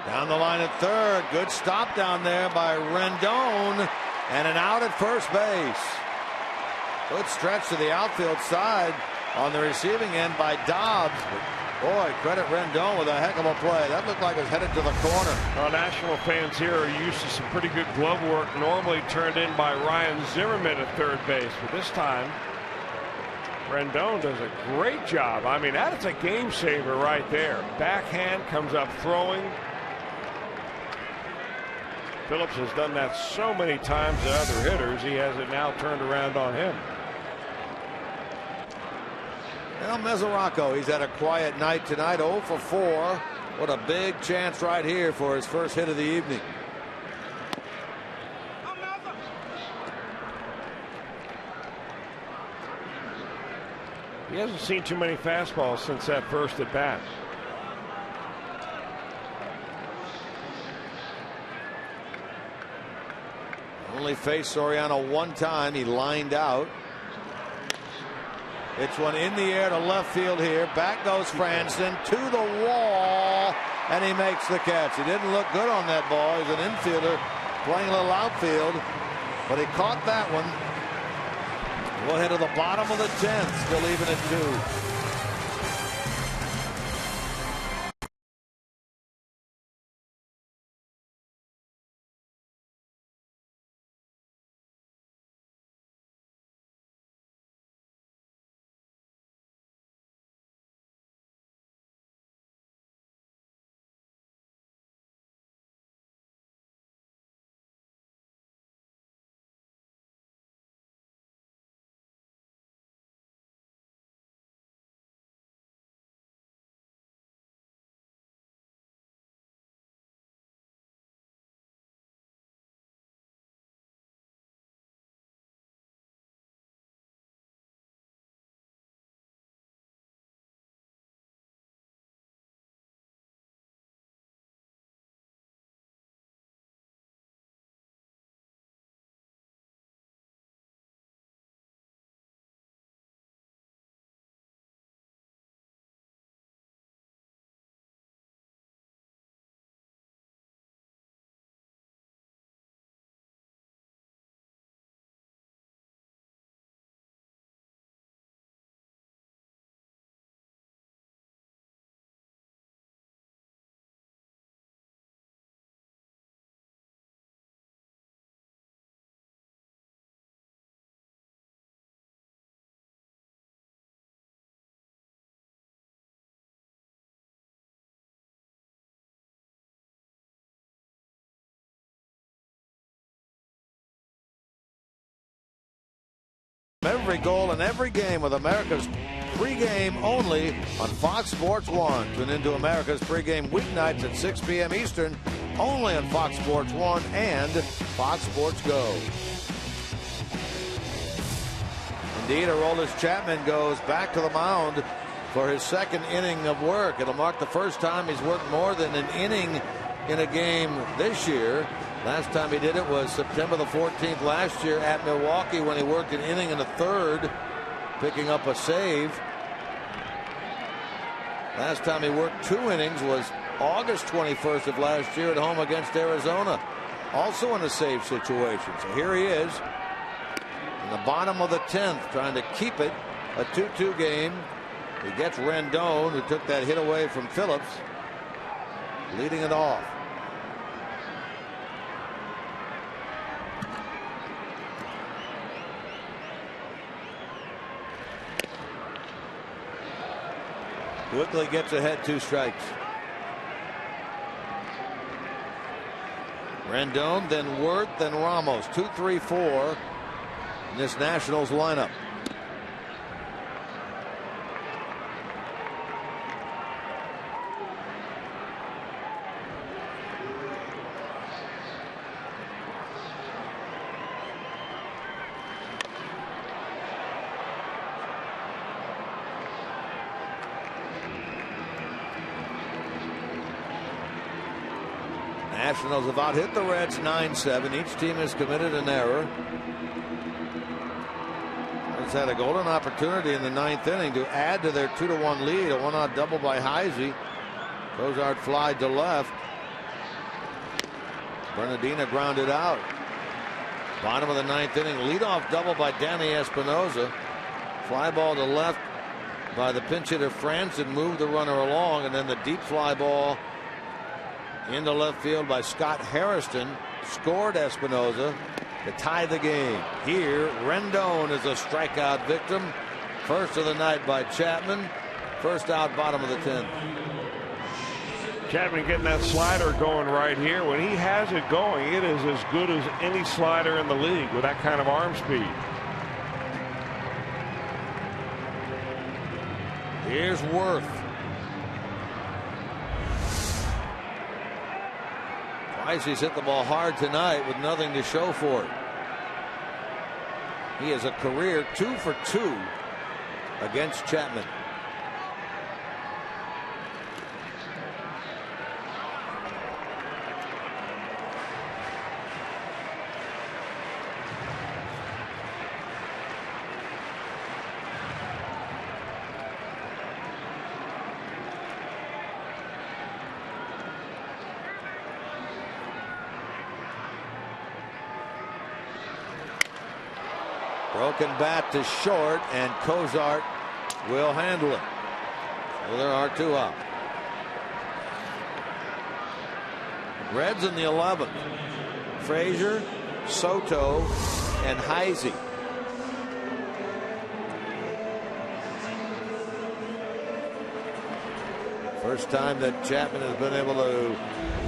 Down the line at third. Good stop down there by Rendon. And an out at first base. Good stretch to the outfield side on the receiving end by Dobbs. But boy, credit Rendon with a heck of a play. That looked like it was headed to the corner. Well, National fans here are used to some pretty good glove work, normally turned in by Ryan Zimmerman at third base. But this time, Rendon does a great job. I mean, that is a game saver right there. Backhand comes up throwing. Phillips has done that so many times to other hitters. He has it now turned around on him. Well, Mesoraco, he's had a quiet night tonight, 0 for 4. What a big chance right here for his first hit of the evening. He hasn't seen too many fastballs since that first at bat. Only faced Soriano one time. He lined out. It's one in the air to left field here. Back goes Franson to the wall, and he makes the catch. He didn't look good on that ball. He's an infielder playing a little outfield, but he caught that one. We'll head to the bottom of the 10th, still even at 2. Every goal in every game with America's pregame only on Fox Sports 1. Tune into America's pregame weeknights at 6 p.m. Eastern, only on Fox Sports 1 and Fox Sports Go. Indeed, Aroldis Chapman goes back to the mound for his second inning of work. It'll mark the first time he's worked more than an inning in a game this year. Last time he did it was September the 14th last year at Milwaukee when he worked an inning and a third, picking up a save. Last time he worked 2 innings was August 21st of last year at home against Arizona, also in a save situation. So here he is in the bottom of the 10th, trying to keep it a 2-2 game. He gets Rendon, who took that hit away from Phillips, leading it off. Quickly gets ahead, 2 strikes. Rendon, then Wirth, then Ramos. 2, 3, 4 in this Nationals lineup. Nationals have out hit the Reds 9-7. Each team has committed an error. Reds had a golden opportunity in the 9th inning to add to their 2-1 lead. A 1-out double by Heisey. Cozart flied to left. Bernardino grounded out. Bottom of the 9th inning, leadoff double by Danny Espinosa. Fly ball to left by the pinch hitter Franson, moved the runner along, and then the deep fly ball into left field by Scott Harrison scored Espinosa to tie the game. Here, Rendon is a strikeout victim. First of the night by Chapman. First out, bottom of the 10th. Chapman getting that slider going right here. When he has it going, it is as good as any slider in the league with that kind of arm speed. Here's Wirth. Twice he's hit the ball hard tonight with nothing to show for it. He is a career 2 for 2 against Chapman. Broken bat to short, and Cozart will handle it. So there are 2 out. Reds in the 11th. Frazier, Soto, and Heisey. First time that Chapman has been able to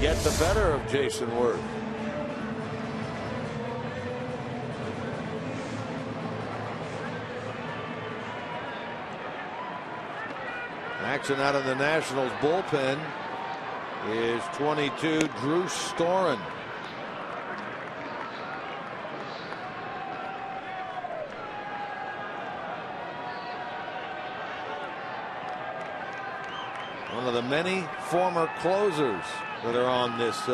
get the better of Jason Wirth. Action out of the Nationals bullpen is 22, Drew Storen. One of the many former closers that are on this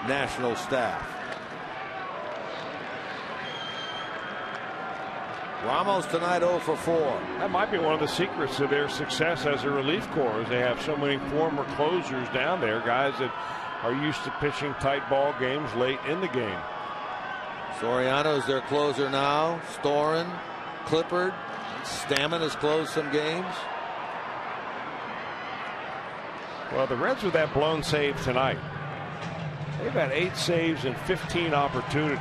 National staff. Ramos tonight 0 for 4. That might be one of the secrets of their success as a relief corps, is they have so many former closers down there, guys that are used to pitching tight ball games late in the game. Soriano's their closer now. Storen, Clippard, Stammen has closed some games. Well, the Reds with that blown save tonight, they've had 8 saves and 15 opportunities.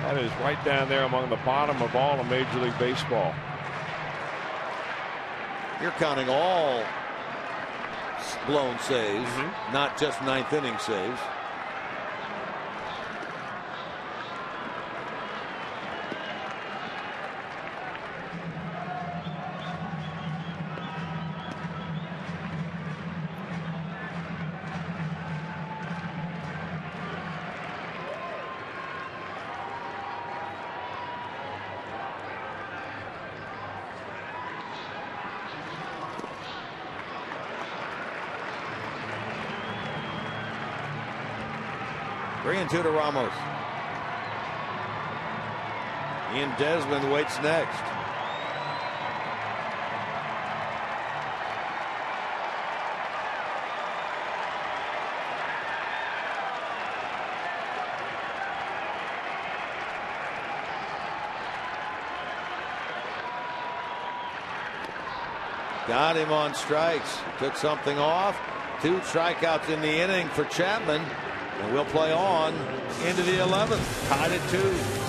That is right down there among the bottom of all of Major League Baseball. You're counting all blown saves, not just 9th inning saves. 3-2 to Ramos. Ian Desmond waits next. Got him on strikes. Took something off. 2 strikeouts in the inning for Chapman. And we'll play on into the 11th. Tied at 2.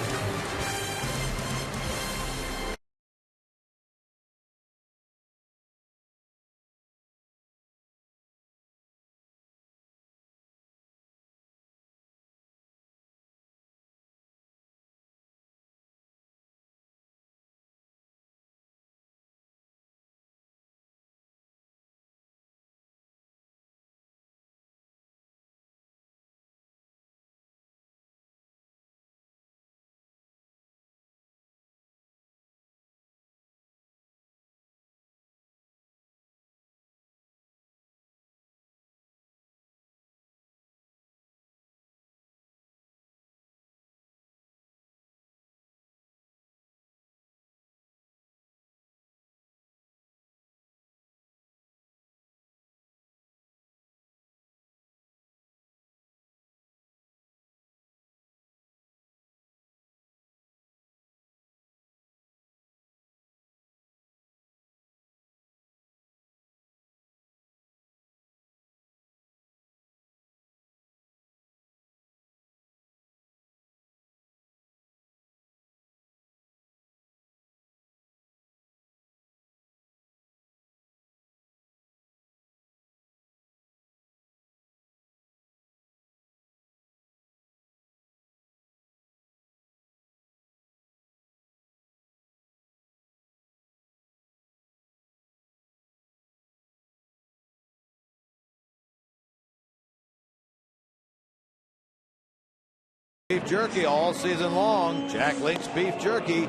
Beef jerky all season long. Jack Link's beef jerky.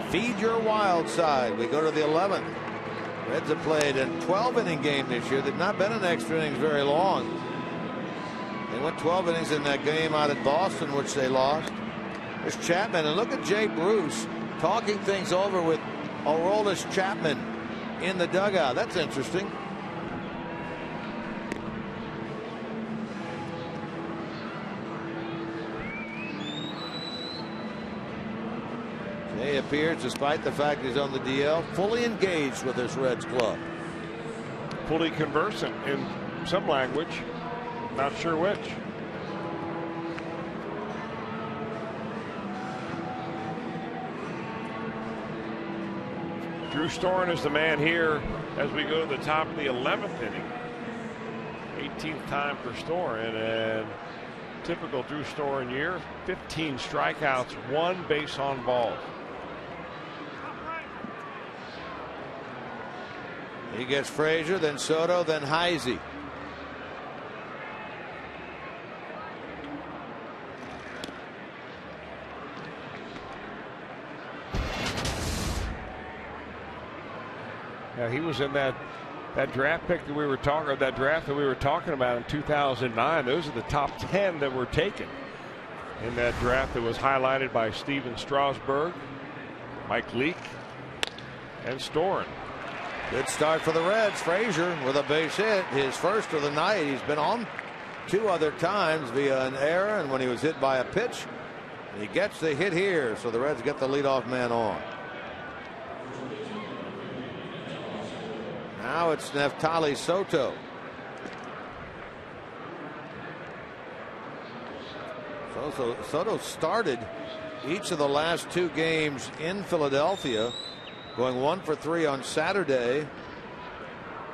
Feed your wild side. We go to the 11th. Reds have played a 12-inning game this year. They've not been in extra innings very long. They went 12 innings in that game out at Boston, which they lost. There's Chapman, and look at Jay Bruce talking things over with Aroldis Chapman in the dugout. That's interesting. He appears, despite the fact he's on the DL, fully engaged with this Reds club. Fully conversant in some language, not sure which. Drew Storen is the man here as we go to the top of the 11th inning. 18th time for Storen, and typical Drew Storen year, 15 strikeouts, 1 base on balls. He gets Frazier, then Soto, then Heisey. Yeah, he was in that draft pick that we were talking, or that draft that we were talking about in 2009. Those are the top 10 that were taken in that draft that was highlighted by Steven Strasburg, Mike Leake, and Storen. Good start for the Reds. Frazier with a base hit, his first of the night. He's been on 2 other times via an error and when he was hit by a pitch. He gets the hit here, so the Reds get the leadoff man on. Now it's Neftali Soto. Soto started each of the last 2 games in Philadelphia, going 1 for 3 on Saturday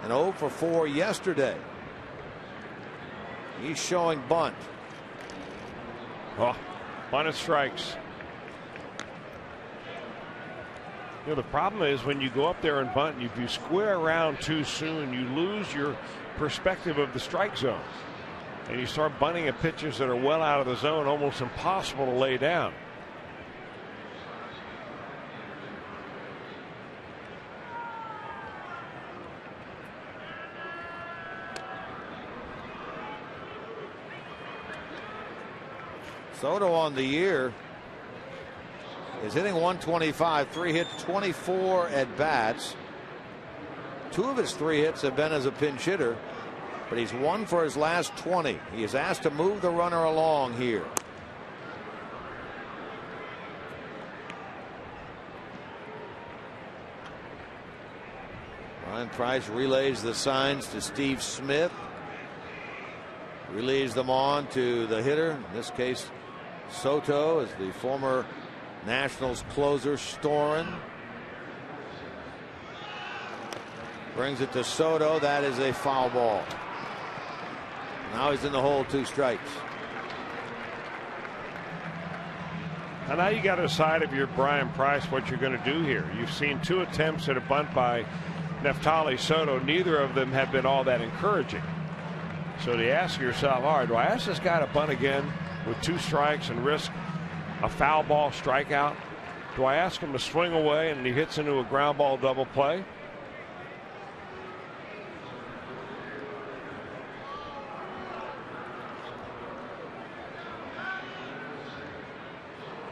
and 0 for 4 yesterday. He's showing bunt. Oh, bunted strikes. You know, the problem is when you go up there and bunt, if you square around too soon, you lose your perspective of the strike zone. And you start bunting at pitches that are well out of the zone, almost impossible to lay down. Soto on the year is hitting 125, 3 hits, 24 at bats. 2 of his 3 hits have been as a pinch hitter, but he's 1 for his last 20. He is asked to move the runner along here. Ryan Price relays the signs to Steve Smith. Relays them on to the hitter, in this case Soto, as the former Nationals closer Storen. Brings it to Soto. That is a foul ball. Now he's in the hole, 2 strikes. And now you got to decide, if you're Brian Price, what you're going to do here. You've seen 2 attempts at a bunt by Neftali Soto. Neither of them have been all that encouraging. So do you ask yourself, all right, do I ask this guy to bunt again with 2 strikes and risk a foul ball strikeout? Do I ask him to swing away and he hits into a ground ball double play?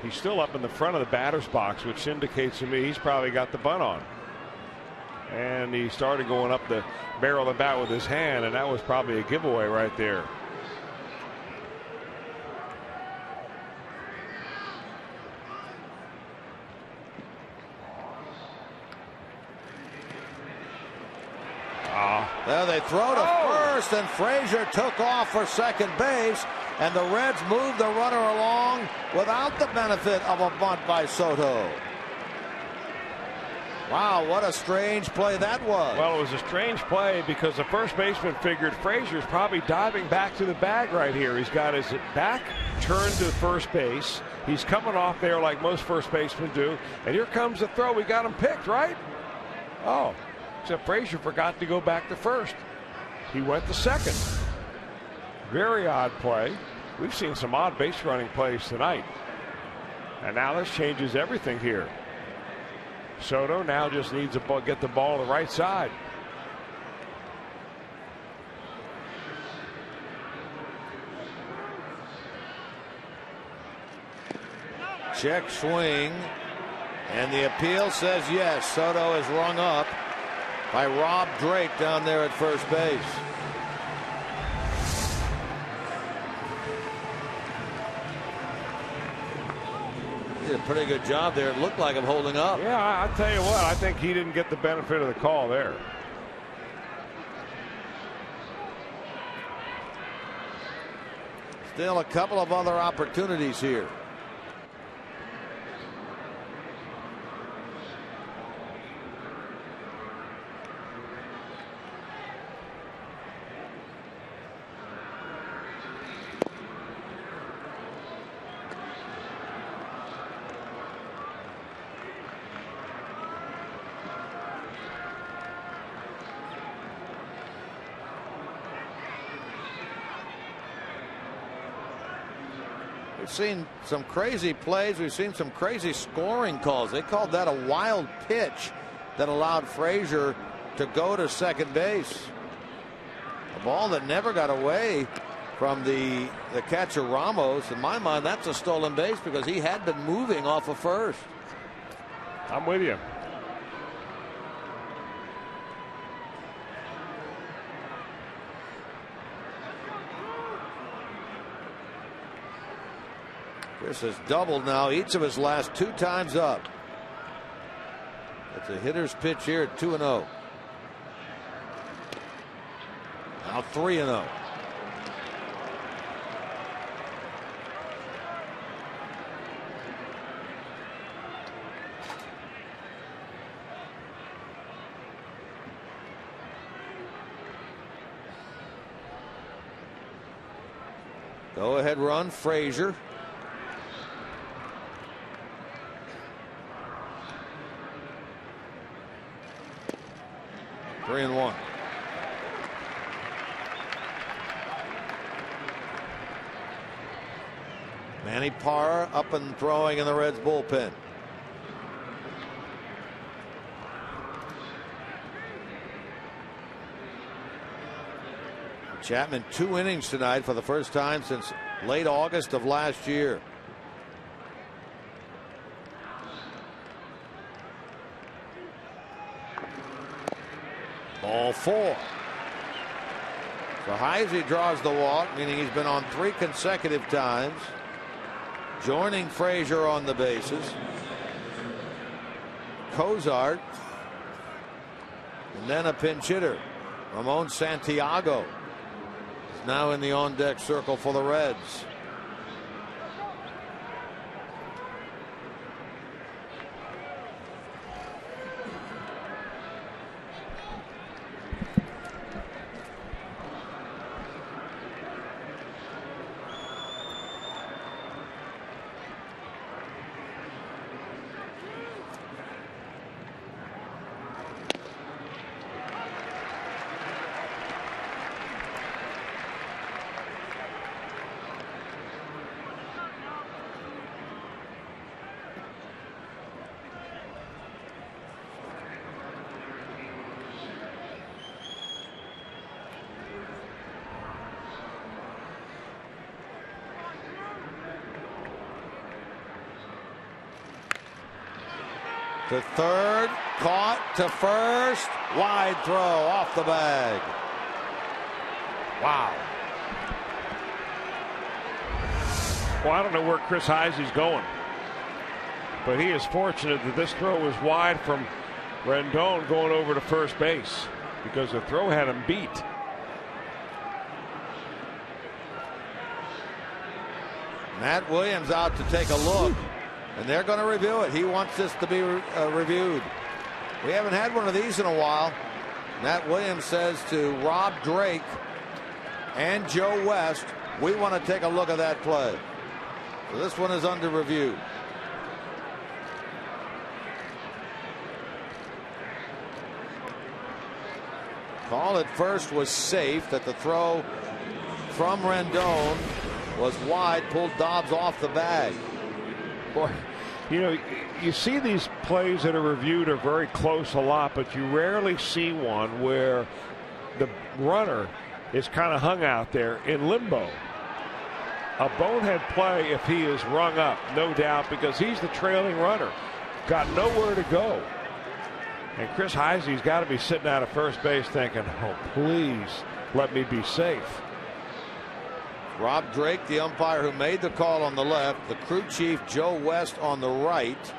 He's still up in the front of the batter's box, which indicates to me he's probably got the bunt on. And he started going up the barrel of the bat with his hand, and that was probably a giveaway right there. There they throw to first, and Frazier took off for second base, and the Reds moved the runner along without the benefit of a bunt by Soto. Wow, what a strange play that was. Well, it was a strange play because the first baseman figured Frazier's probably diving back to the bag right here. He's got his back turned to first base. He's coming off there like most first basemen do. And here comes the throw. We got him picked, right? Oh, except Frazier forgot to go back to first. He went to second. Very odd play. We've seen some odd base running plays tonight. And now this changes everything here. Soto now just needs to get the ball to the right side. Check swing, and the appeal says yes. Soto is rung up by Rob Drake down there at first base. Did a pretty good job there. It looked like him holding up. Yeah, I tell you what, I think he didn't get the benefit of the call there. Still a couple of other opportunities here. We've seen some crazy plays. We've seen some crazy scoring calls. They called that a wild pitch that allowed Frazier to go to second base. A ball that never got away from the catcher Ramos. In my mind, that's a stolen base because he had been moving off of first. I'm with you. Chris has doubled now each of his last 2 times up. It's a hitter's pitch here at 2-0. Now 3-0. Go ahead run, Frazier. Three and one. Manny Parra up and throwing in the Reds bullpen. Chapman 2 innings tonight for the first time since late August of last year. Ball 4. So Heisey draws the walk, meaning he's been on 3 consecutive times, joining Frazier on the bases. Cozart, and then a pinch hitter. Ramon Santiago is now in the on-deck circle for the Reds. To third, caught to first, wide throw off the bag. Wow. Well, I don't know where Chris Heisey's going, but he is fortunate that this throw was wide from Rendon going over to first base, because the throw had him beat. Matt Williams out to take a look, and they're going to review it. He wants this to be reviewed. We haven't had one of these in a while. Matt Williams says to Rob Drake and Joe West, we want to take a look at that play. So this one is under review. Call at first was safe, that the throw from Rendon was wide, pulled Dobbs off the bag. Boy, you know, you see these plays that are reviewed are very close a lot, but you rarely see one where the runner is kind of hung out there in limbo. A bonehead play if he is rung up, no doubt, because he's the trailing runner. Got nowhere to go. And Chris Heisey's got to be sitting out of first base thinking, oh, please let me be safe. Rob Drake, the umpire who made the call on the left, the crew chief Joe West on the right,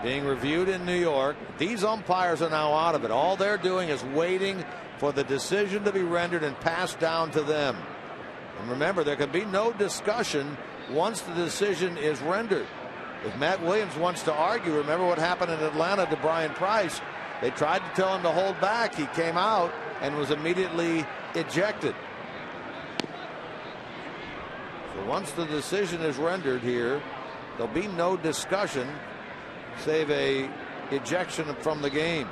being reviewed in New York. These umpires are now out of it. All they're doing is waiting for the decision to be rendered and passed down to them. And remember, there can be no discussion once the decision is rendered. If Matt Williams wants to argue, remember what happened in Atlanta to Brian Price. They tried to tell him to hold back. He came out and was immediately ejected. So once the decision is rendered here, there'll be no discussion save a ejection from the game.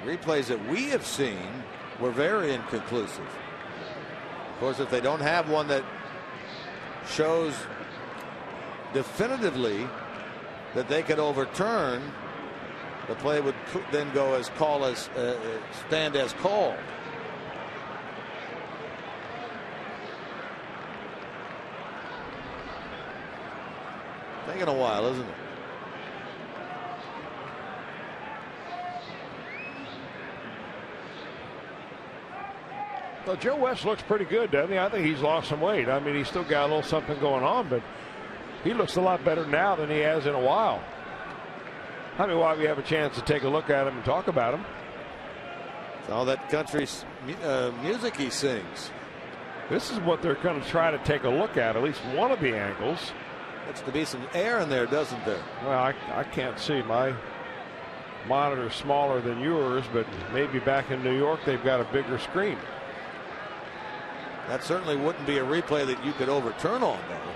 Replays that we have seen were very inconclusive. Of course, if they don't have one that shows definitively that they could overturn, the play would then go as stand as called. Taking a while, isn't it? Well, Joe West looks pretty good, doesn't he? I think he's lost some weight. I mean, he's still got a little something going on, but he looks a lot better now than he has in a while. I mean, why we have a chance to take a look at him and talk about him. It's all that country music he sings. This is what they're going to try to take a look at least one of the angles. Gets to be some air in there, doesn't there? Well, I can't see. My monitor's smaller than yours, but maybe back in New York they've got a bigger screen. That certainly wouldn't be a replay that you could overturn on, though.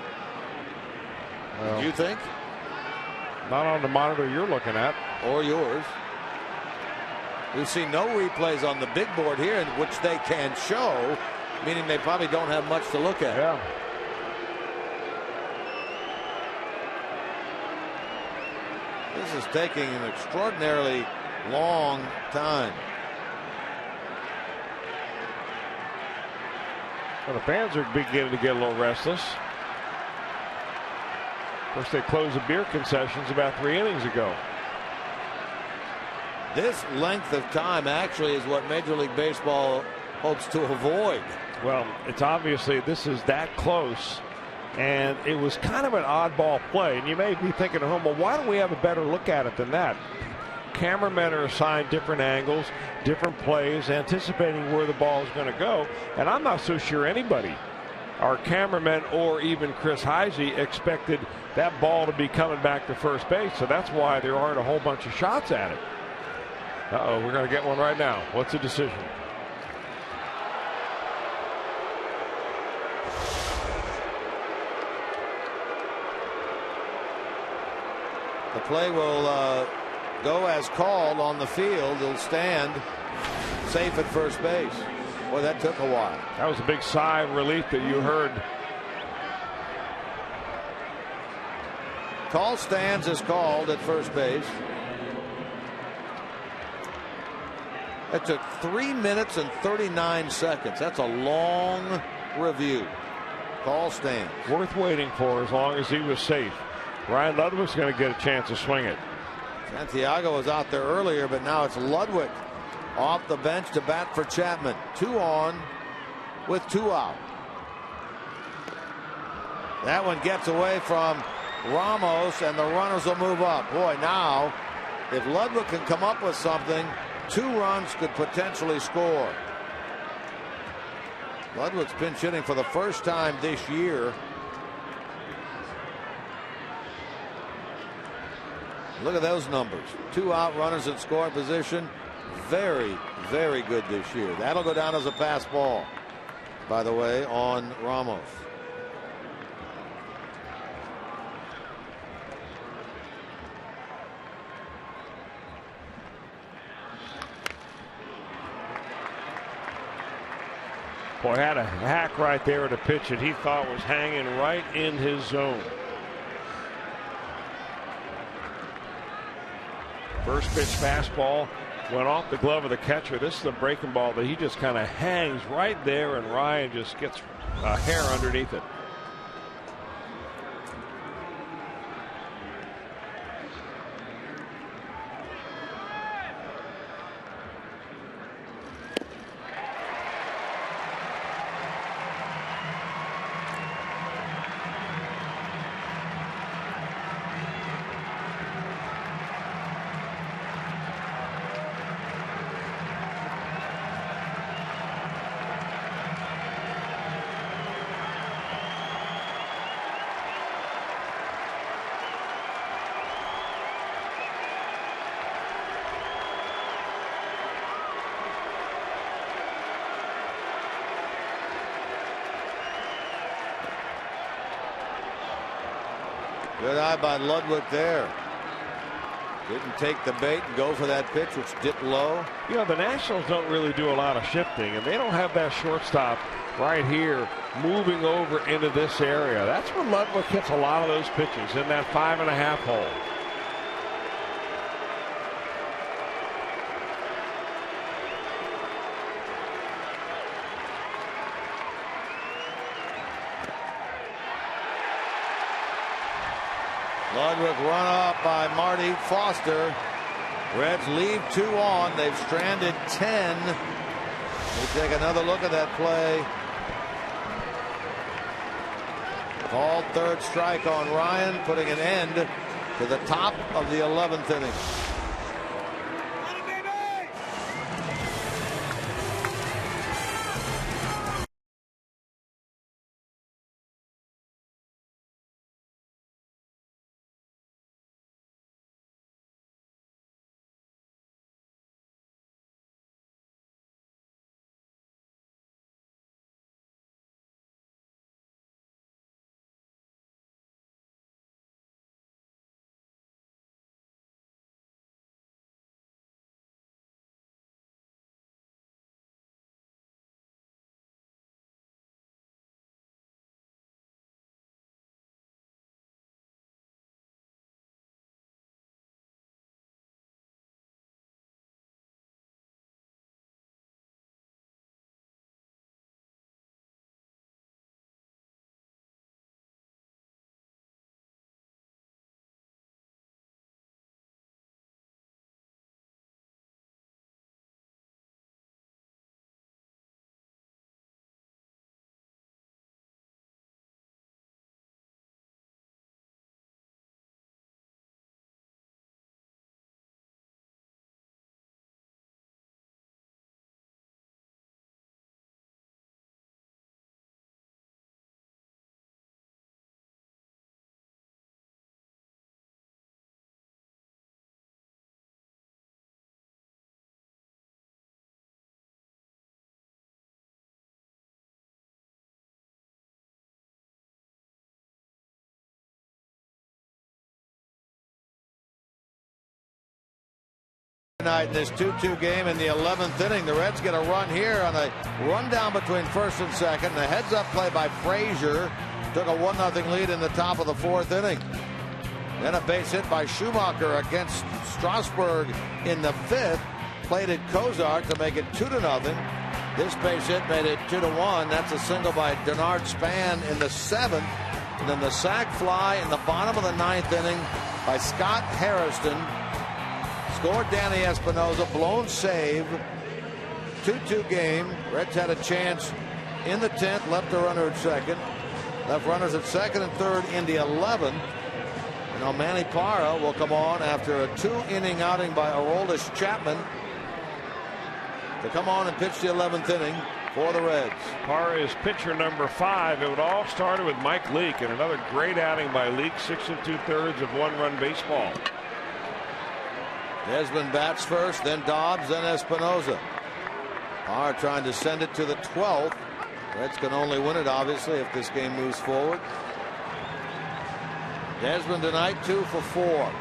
Well, do you think? Not on the monitor you're looking at. Or yours. We've seen no replays on the big board here in which they can show, meaning they probably don't have much to look at. Yeah. This is taking an extraordinarily long time. Well, the fans are beginning to get a little restless. First, they closed the beer concessions about 3 innings ago. This length of time actually is what Major League Baseball hopes to avoid. Well, it's obviously this is that close, and it was kind of an oddball play. And you may be thinking at home, well, why don't we have a better look at it than that? Cameramen are assigned different angles, different plays, anticipating where the ball is going to go. And I'm not so sure anybody, our cameramen or even Chris Heisey, expected that ball to be coming back to first base. So that's why there aren't a whole bunch of shots at it. Uh-oh, we're going to get one right now. What's the decision? The play will go as called on the field. He'll stand safe at first base. Boy, that took a while. That was a big sigh of relief that you heard. Call stands is called at first base. It took 3 minutes and 39 seconds. That's a long review. Call stands. Worth waiting for as long as he was safe. Ryan Ludwig's going to get a chance to swing it. Santiago was out there earlier, but now it's Ludwig off the bench to bat for Chapman. 2 on with 2 out. That one gets away from Ramos, and the runners will move up. Boy, now, if Ludwig can come up with something, 2 runs could potentially score. Ludwig's pinch hitting for the first time this year. Look at those numbers. 2 out runners in scoring position. Very, very good this year. That'll go down as a pass ball, by the way, on Ramos. Boy, had a hack right there at a pitch that he thought was hanging right in his zone. First pitch fastball went off the glove of the catcher. This is a breaking ball that he just kind of hangs right there, and Ryan just gets a hair underneath it. Good eye by Ludwig there. Didn't take the bait and go for that pitch, which dipped low. You know, the Nationals don't really do a lot of shifting, and they don't have that shortstop right here moving over into this area. That's where Ludwig hits a lot of those pitches, in that 5.5 hole. Ludwig run up by Marty Foster. Reds leave 2 on. They've stranded 10. We'll take another look at that play. Called third strike on Ryan, putting an end to the top of the 11th inning. Tonight in this 2-2 game in the 11th inning, the Reds get a run here on a rundown between first and second. And a heads-up play by Frazier took a 1-0 lead in the top of the 4th inning. Then a base hit by Schumacher against Strasburg in the 5th. Played at Cozart to make it 2-0. This base hit made it 2-1. That's a single by Denard Span in the 7th. And then the sac fly in the bottom of the 9th inning by Scott Harrison. Scored Danny Espinosa. Blown save. 2-2 game. Reds had a chance in the 10th. Left a runner at second. Left runners at second and third in the 11th. And now Manny Parra will come on after a 2-inning outing by Aroldis Chapman to come on and pitch the 11th inning for the Reds. Parra is pitcher number 5. It all started with Mike Leake, and another great outing by Leake. 6 2/3 of one-run baseball. Desmond bats first, then Dobbs, then Espinosa. Parra trying to send it to the 12th. Reds can only win it, obviously, if this game moves forward. Desmond tonight 2 for 4.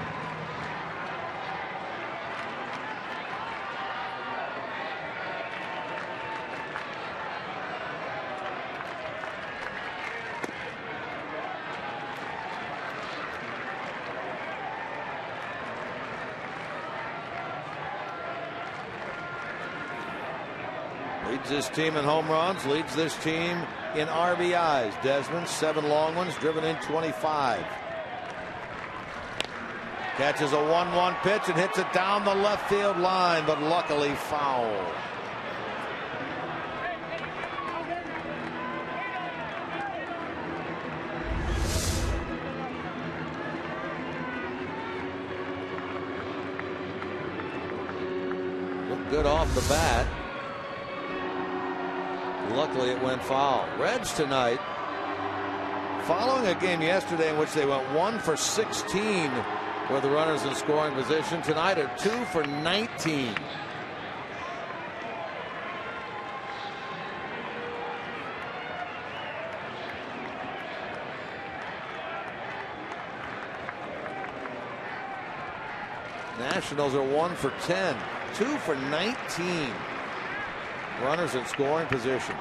Leads this team in home runs, leads this team in RBIs. Desmond, 7 long ones, driven in 25. Catches a 1-1 pitch and hits it down the left field line, but luckily foul. Looked good off the bat. Luckily it went foul. Reds tonight, following a game yesterday in which they went 1 for 16 with the runners in scoring position, tonight are 2 for 19. Nationals are 1 for 10, 2 for 19. Runners in scoring position.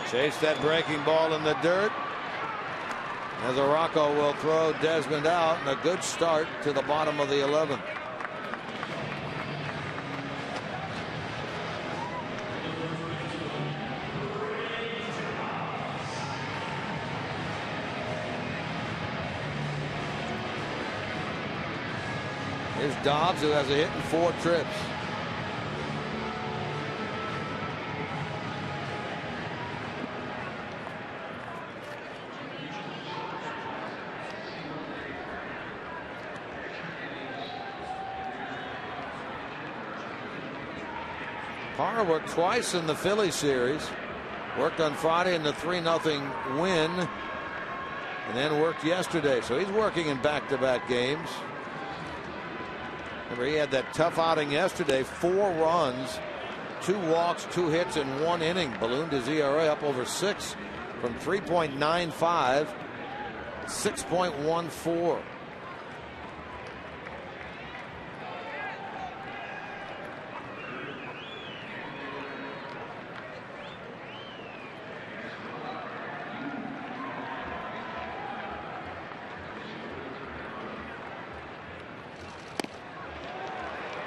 Chase that breaking ball in the dirt. As Arauco will throw Desmond out, and a good start to the bottom of the 11th. Here's Dobbs, who has a hit in 4 trips. Parra worked twice in the Phillies series. Worked on Friday in the 3-0 win, and then worked yesterday. So he's working in back-to-back games. Remember, he had that tough outing yesterday. 4 runs, 2 walks, 2 hits in 1 inning. Ballooned his ERA up over 6 from 3.95 to 6.14.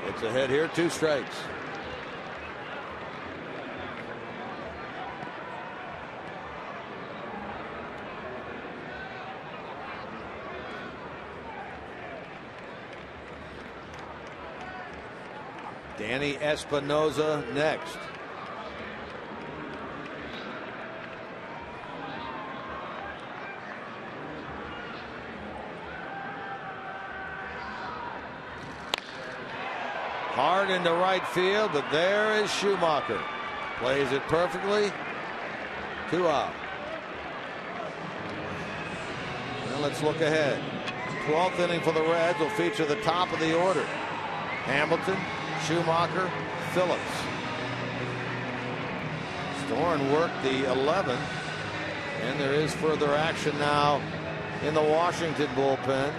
It's ahead here, 2 strikes. Danny Espinosa next. Hard into right field, but there is Schumacher. Plays it perfectly. 2 out. Now let's look ahead. 12th inning for the Reds will feature the top of the order. Hamilton, Schumacher, Phillips. Storen worked the 11, and there is further action now in the Washington bullpen.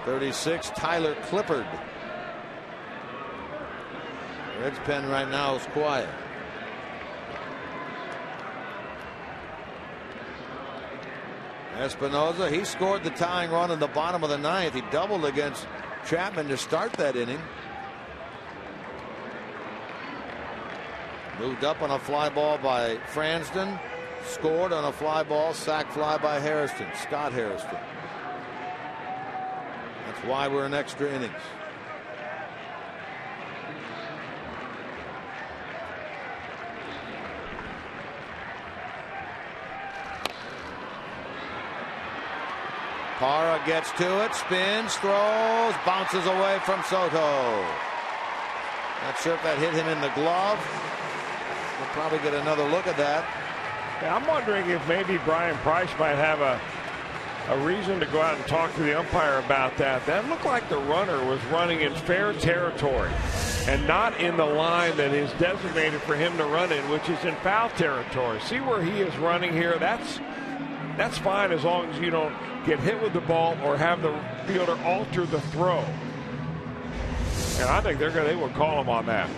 36, Tyler Clippard. Red's pen right now is quiet. Espinosa, he scored the tying run in the bottom of the ninth. He doubled against Chapman to start that inning. Moved up on a fly ball by Fransden. Scored on a fly ball, sac fly by Hairston, Scott Hairston. That's why we're in extra innings. Parra gets to it, spins, throws, bounces away from Soto. Not sure if that hit him in the glove. We'll probably get another look at that. Yeah, I'm wondering if maybe Brian Price might have a reason to go out and talk to the umpire about that. That looked like the runner was running in fair territory and not in the line that is designated for him to run in, which is in foul territory. See where he is running here? That's fine as long as you don't get hit with the ball or have the fielder alter the throw. And I think they would call him on that.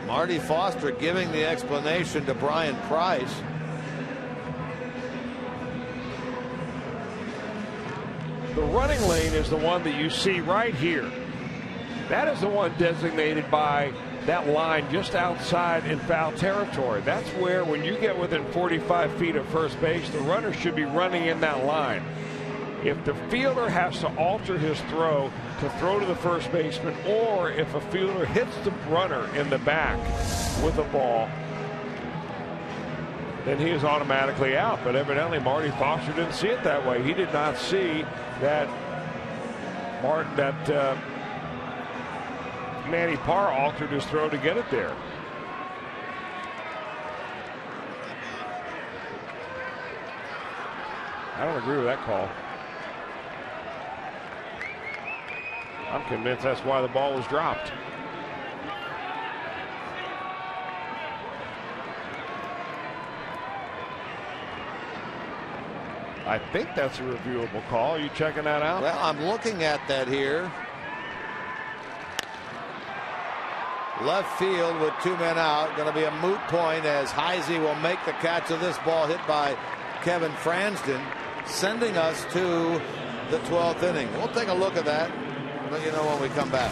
Marty Foster giving the explanation to Brian Price. The running lane is the one that you see right here. That is the one designated by that line just outside in foul territory. That's where, when you get within 45 feet of first base, the runner should be running in that line. If the fielder has to alter his throw to throw to the first baseman, or if a fielder hits the runner in the back with a ball, then he is automatically out. But evidently Marty Foster didn't see it that way. He did not see that Manny Parra altered his throw to get it there. I don't agree with that call. I'm convinced that's why the ball was dropped. I think that's a reviewable call. Are you checking that out? Well, I'm looking at that here. Left field with 2 men out. Going to be a moot point as Heisey will make the catch of this ball hit by Kevin Fransden, sending us to the 12th inning. We'll take a look at that. Let you know when we come back.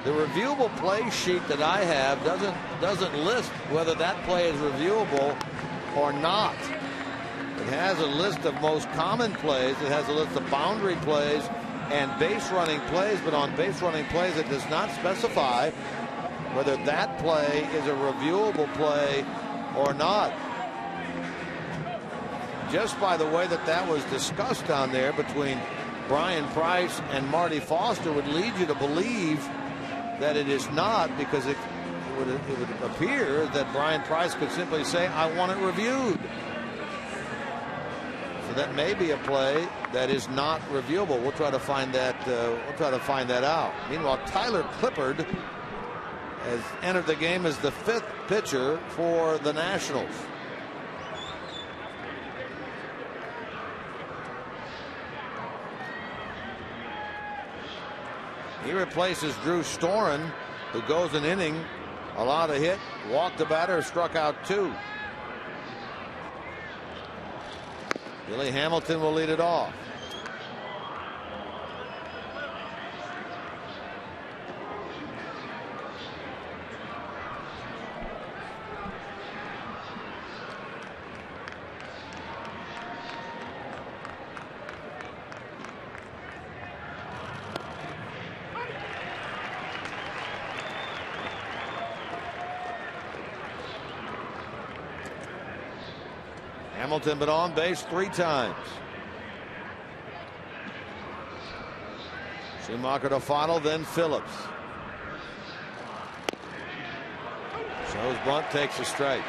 The reviewable play sheet that I have doesn't list whether that play is reviewable or not. It has a list of most common plays. It has a list of boundary plays and base running plays, but on base running plays it does not specify whether that play is a reviewable play or not. Just by the way that was discussed down there between Brian Price and Marty Foster would lead you to believe that it is not, because it would appear that Brian Price could simply say, I want it reviewed. So that may be a play that is not reviewable. We'll try to find that. Out. Meanwhile, Tyler Clippard has entered the game as the 5th pitcher for the Nationals. He replaces Drew Storen, who goes an inning, allowed a hit, walked the batter, struck out 2. Billy Hamilton will lead it off. Hamilton been on base 3 times. Schumaker to Fottle, then Phillips. Shows bunt, takes a strike.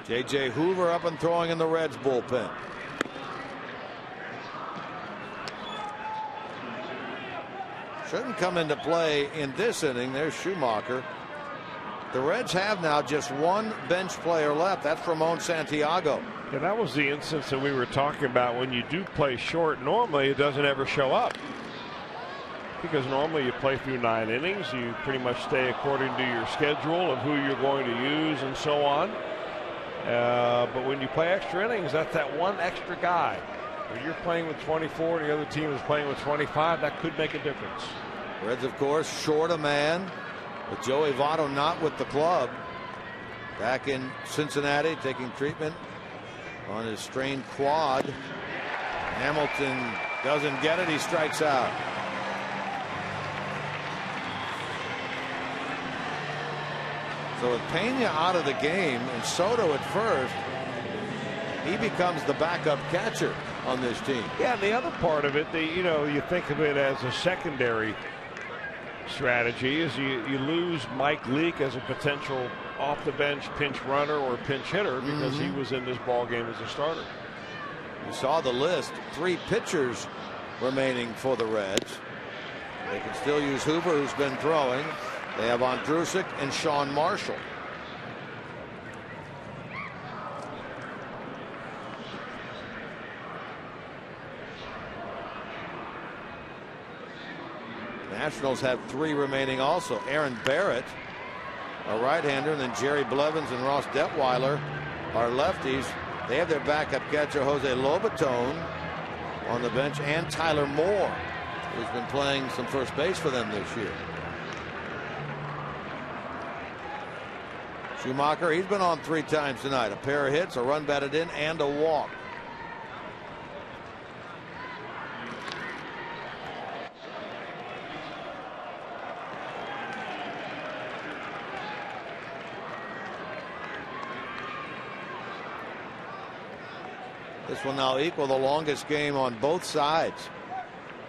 J.J. Hoover up and throwing in the Reds bullpen. Shouldn't come into play in this inning. There's Schumaker. The Reds have now just 1 bench player left. That's Ramon Santiago. Yeah, that was the instance that we were talking about. When you do play short, normally it doesn't ever show up, because normally you play through 9 innings. You pretty much stay according to your schedule of who you're going to use and so on. But when you play extra innings, that's that one extra guy. When you're playing with 24 and the other team is playing with 25, that could make a difference. Reds, of course, short a man, with Joey Votto not with the club. Back in Cincinnati, taking treatment on his strained quad. Hamilton doesn't get it. He strikes out. So with Pena out of the game and Soto at first, he becomes the backup catcher on this team. Yeah, and the other part of it, you think of it as a secondary strategy, is you lose Mike Leake as a potential off the bench pinch runner or pinch hitter, because he was in this ball game as a starter. You saw the list, 3 pitchers remaining for the Reds. They can still use Hoover, who's been throwing. They have Ondrusek and Sean Marshall. Nationals have 3 remaining also. Aaron Barrett, a right-hander, and then Jerry Blevins and Ross Detweiler are lefties. They have their backup catcher Jose Lobaton on the bench, and Tyler Moore, who's been playing some first base for them this year. Schumaker, he's been on 3 times tonight. A pair of hits, a run batted in, and a walk. This will now equal the longest game on both sides.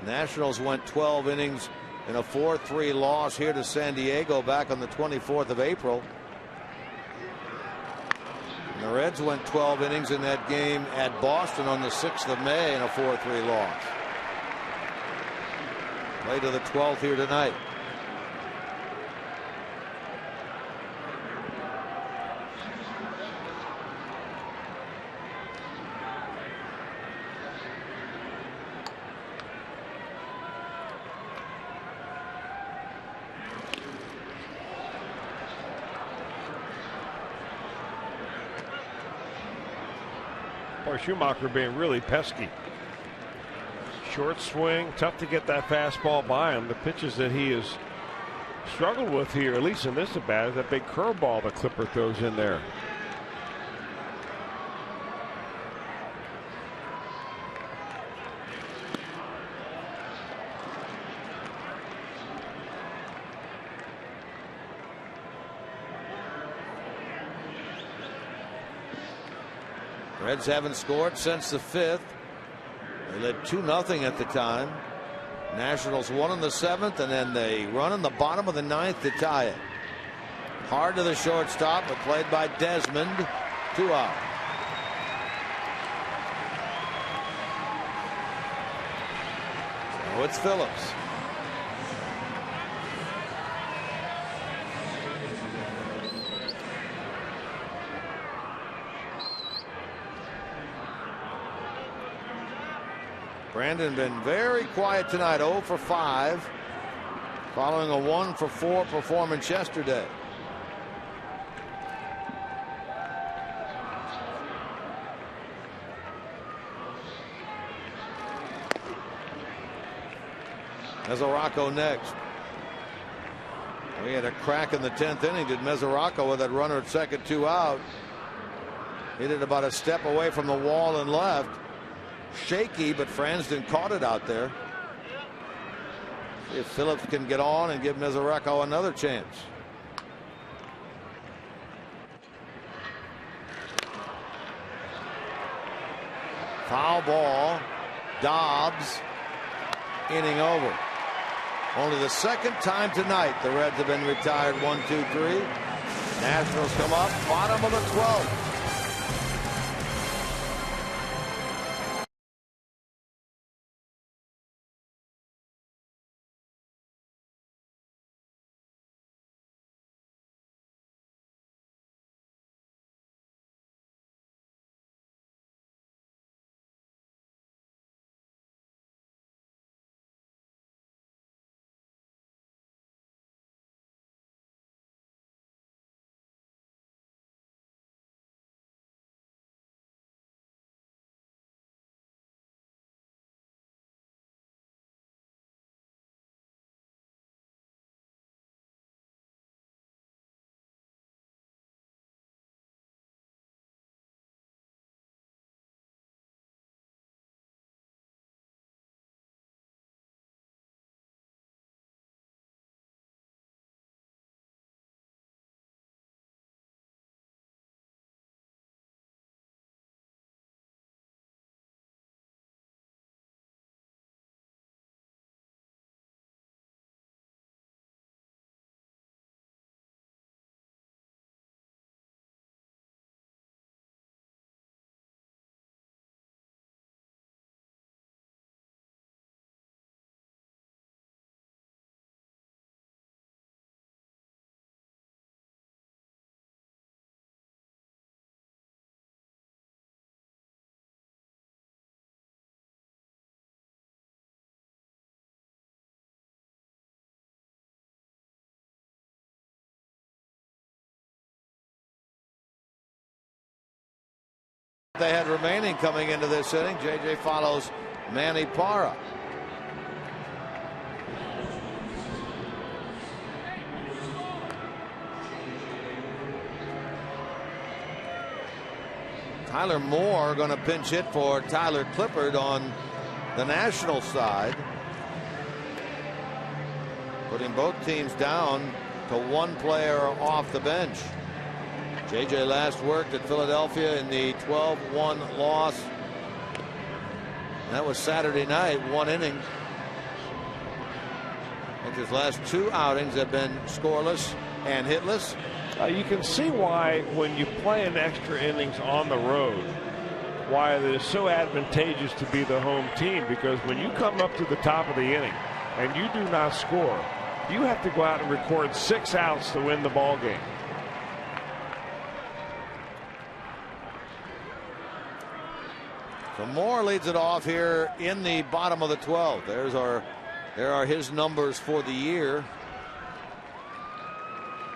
Nationals went 12 innings in a 4-3 loss here to San Diego back on the 24th of April. And the Reds went 12 innings in that game at Boston on the 6th of May in a 4-3 loss. Play to the 12th here tonight. Boy, Schumaker being really pesky. Short swing, tough to get that fastball by him. The pitches that he has struggled with here, at least in this at bat, is that big curveball the Clipper throws in there. Reds haven't scored since the 5th. They led 2-0 at the time. Nationals won in the 7th, and then they run in the bottom of the 9th to tie it. Hard to the shortstop, but played by Desmond. 2 out. So it's Phillips. Brandon been very quiet tonight, 0 for 5, following a 1 for 4 performance yesterday. Mesoraco next. We had a crack in the 10th inning. Did Mesoraco with that runner at second, 2 out. Hit it about a step away from the wall and left. Shaky, but Fransden caught it out there. See if Phillips can get on and give Mesoraco another chance. Foul ball. Dobbs. Inning over. Only the second time tonight the Reds have been retired. 1, 2, 3. Nationals come up, bottom of the 12th. They had remaining coming into this inning. JJ follows Manny Parra. Tyler Moore going to pinch hit for Tyler Clippard on the National side, putting both teams down to 1 player off the bench. JJ last worked at Philadelphia in the 12-1 loss. That was Saturday night, 1 inning. And his last 2 outings have been scoreless and hitless. You can see why, when you play an extra innings on the road, why it is so advantageous to be the home team, because when you come up to the top of the inning and you do not score, you have to go out and record 6 outs to win the ball game. So Moore leads it off here in the bottom of the 12th. There are his numbers for the year.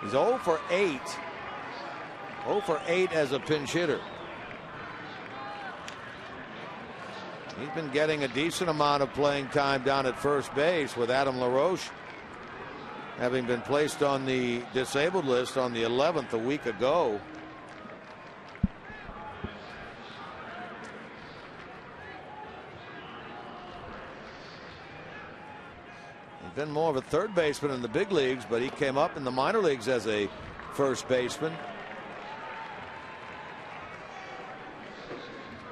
He's 0 for 8. 0 for 8 as a pinch hitter. He's been getting a decent amount of playing time down at first base, with Adam LaRoche having been placed on the disabled list on the 11th a week ago. He's been more of a third baseman in the big leagues, but he came up in the minor leagues as a first baseman.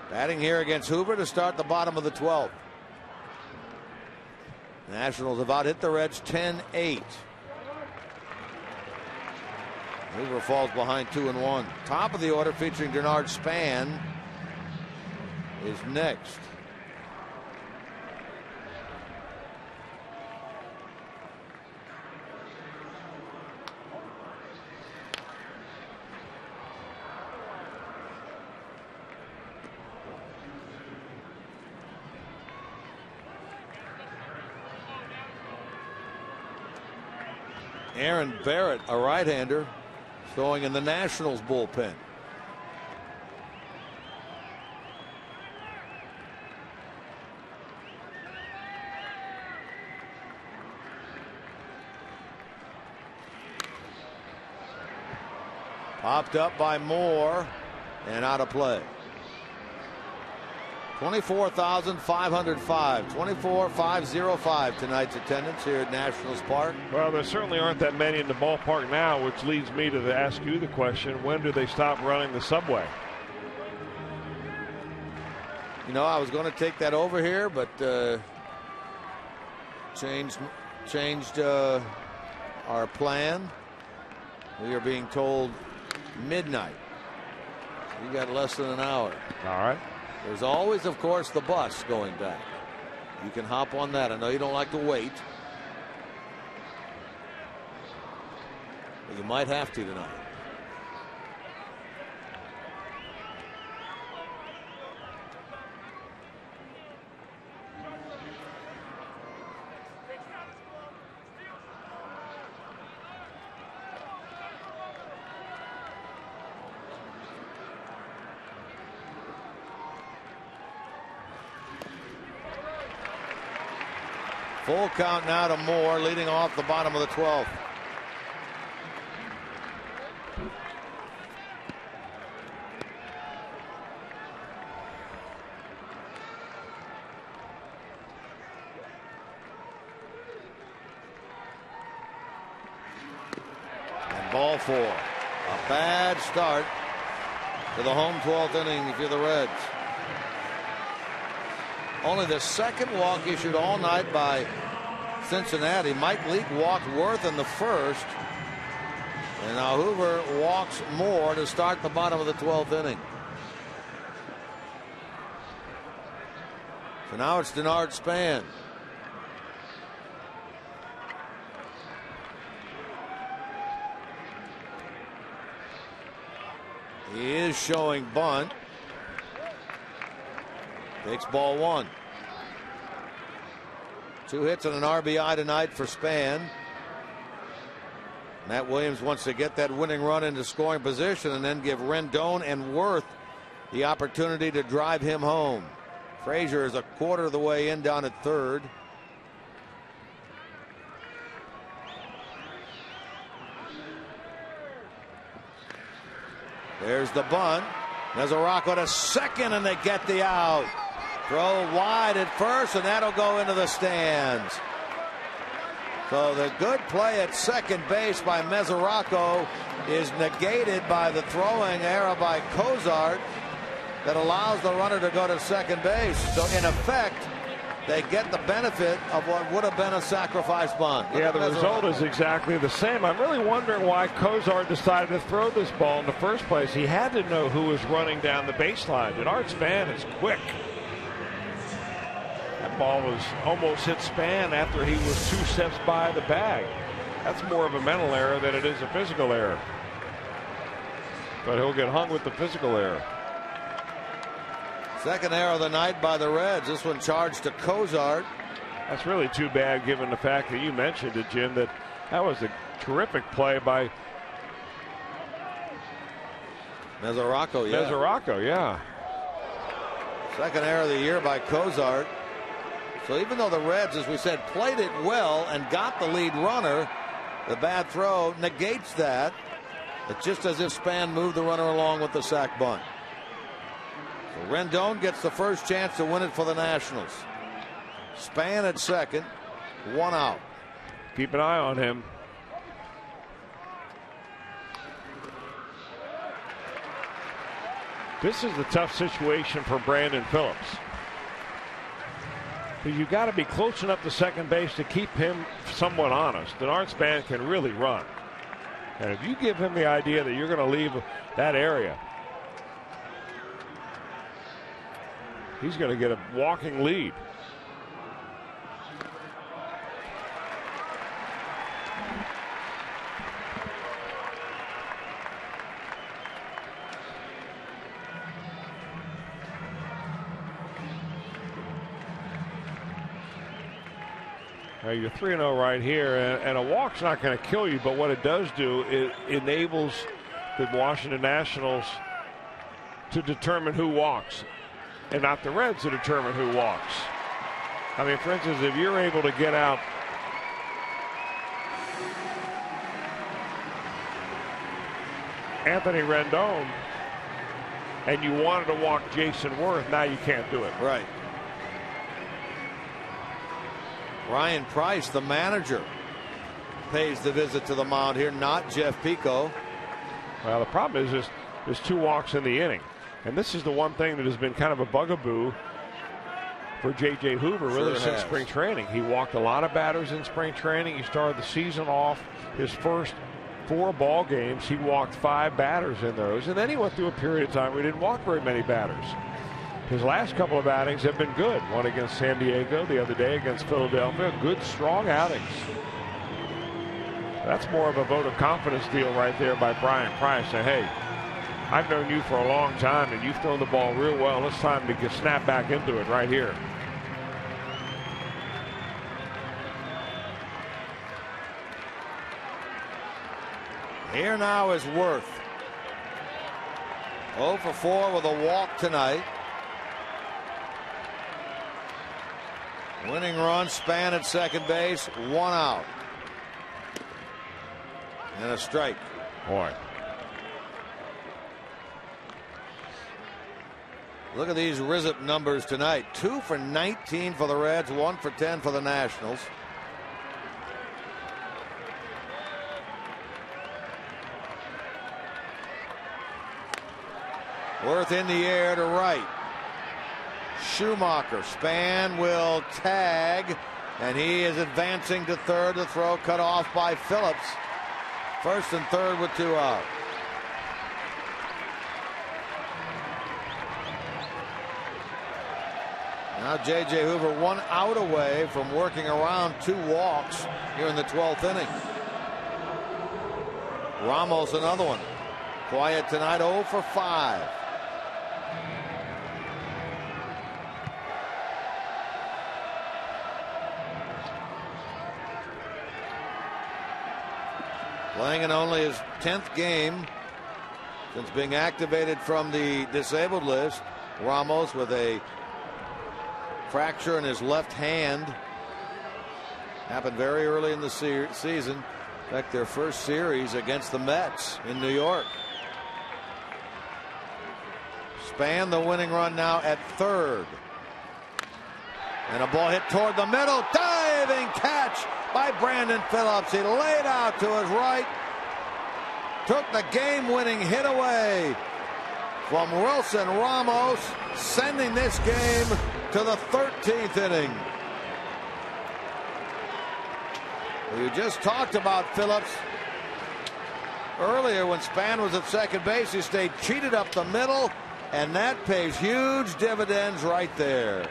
Batting here against Hoover to start the bottom of the 12th. Nationals have out hit the Reds 10-8. Hoover falls behind 2-1. Top of the order, featuring Denard Span, is next. Aaron Barrett, a right-hander, throwing in the Nationals bullpen. Popped up by Moore and out of play. 24,505, 24,505 tonight's attendance here at Nationals Park. Well, there certainly aren't that many in the ballpark now, which leads me to ask you the question, when do they stop running the subway? You know, I was going to take that over here, but changed our plan. We are being told midnight. We got less than an hour. All right. There's always, of course, the bus going back. You can hop on that. I know you don't like to wait, but you might have to tonight. Full count now to Moore, leading off the bottom of the 12th. And ball 4. A bad start to the home 12th inning if you're the Reds. Only the second walk issued all night by Cincinnati. Mike Leake walked Worth in the first. And now Hoover walks Moore to start the bottom of the 12th inning. So now it's Denard Span. He is showing bunt. Takes ball 1. 2 hits and an RBI tonight for Span. Matt Williams wants to get that winning run into scoring position and then give Rendon and Worth the opportunity to drive him home. Frazier is a quarter of the way in down at third. There's the bunt. Mesoraco to second, and they get the out. Throw wide at first, and that'll go into the stands. So the good play at second base by Mesoraco is negated by the throwing error by Cozart that allows the runner to go to second base. So in effect, they get the benefit of what would have been a sacrifice bunt. Yeah, the result is exactly the same. I'm really wondering why Cozart decided to throw this ball in the first place. He had to know who was running down the baseline. Denard Span is quick. That ball was almost hit Span after he was 2 steps by the bag. That's more of a mental error than it is a physical error. But he'll get hung with the physical error. Second error of the night by the Reds. This one charged to Cozart. That's really too bad, given the fact that you mentioned it, Jim, that was a terrific play by Mesoraco, yeah. Mesoraco, yeah. Second error of the year by Cozart. So even though the Reds, as we said, played it well and got the lead runner, the bad throw negates that. It's just as if Span moved the runner along with the sac bunt. So Rendon gets the first chance to win it for the Nationals. Span at second, 1 out. Keep an eye on him. This is the tough situation for Brandon Phillips. Because you've got to be close enough to second base to keep him somewhat honest. And Art Span can really run. And if you give him the idea that you're going to leave that area, he's going to get a walking lead. You're 3-0 right here, and a walk's not going to kill you, but what it does do, it enables the Washington Nationals to determine who walks, and not the Reds to determine who walks. I mean, for instance, if you're able to get out Anthony Rendon and you wanted to walk Jason Worth, now you can't do it. Right. Ryan Price, the manager, pays the visit to the mound here, not Jeff Pico. Well, the problem is there's 2 walks in the inning. And this is the one thing that has been kind of a bugaboo for J.J. Hoover really since spring training. He walked a lot of batters in spring training. He started the season off, his first 4 ball games, he walked 5 batters in those. And then he went through a period of time where he didn't walk very many batters. His last couple of outings have been good. One against San Diego, the other day against Philadelphia. Good, strong outings. That's more of a vote of confidence deal right there by Brian Price. Saying, hey, I've known you for a long time, and you've thrown the ball real well. It's time to snap back into it right here. Here now is Worth. 0 for 4 with a walk tonight. Winning run, Span at second base, 1 out. And a strike. Boy. Look at these Rizzup numbers tonight. 2 for 19 for the Reds, 1 for 10 for the Nationals. Worth in the air to right. Schumacher. Span will tag, and he is advancing to third. The throw cut off by Phillips. First and third with 2 out. Now J.J. Hoover 1 out away from working around 2 walks here in the 12th inning. Ramos another one. Quiet tonight, 0 for 5. Playing in only his 10th game since being activated from the disabled list. Ramos with a fracture in his left hand. Happened very early in the season. In fact, their first series against the Mets in New York. Span the winning run now at third. And a ball hit toward the middle. Diving catch by Brandon Phillips. He laid out to his right. Took the game-winning hit away from Wilson Ramos, sending this game to the 13th inning. You just talked about Phillips earlier when Span was at second base. He stayed cheated up the middle, and that pays huge dividends right there.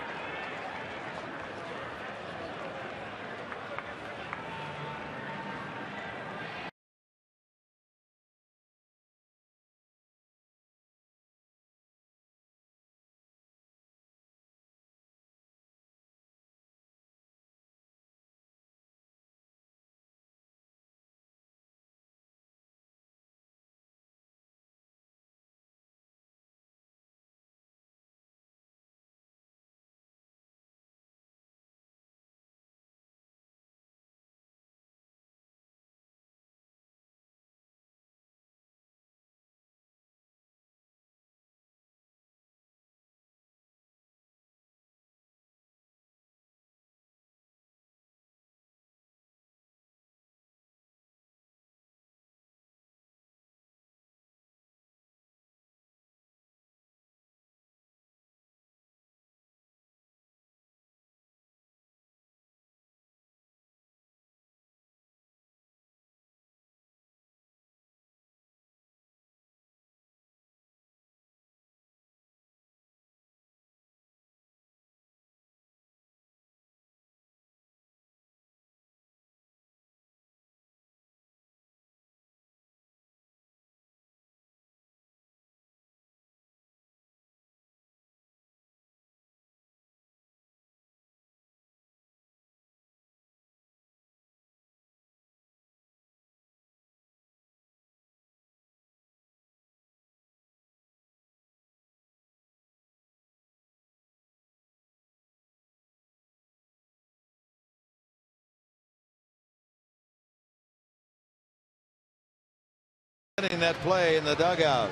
extending that play in the dugout.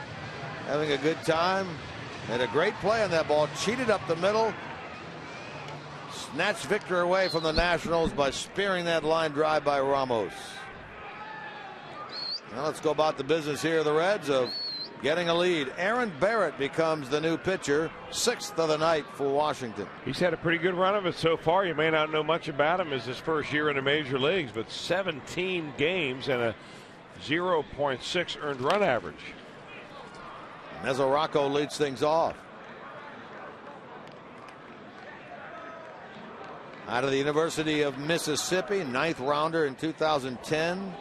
Having a good time. Made a great play on that ball. Cheated up the middle. Snatched victory away from the Nationals by spearing that line drive by Ramos. Now let's go about the business here. The Reds of getting a lead. Aaron Barrett becomes the new pitcher. 6th of the night for Washington. He's had a pretty good run of it so far. You may not know much about him as his first year in the major leagues, but 17 games and a 0.6 earned run average. Mesoraco leads things off. Out of the University of Mississippi, 9th rounder in 2010.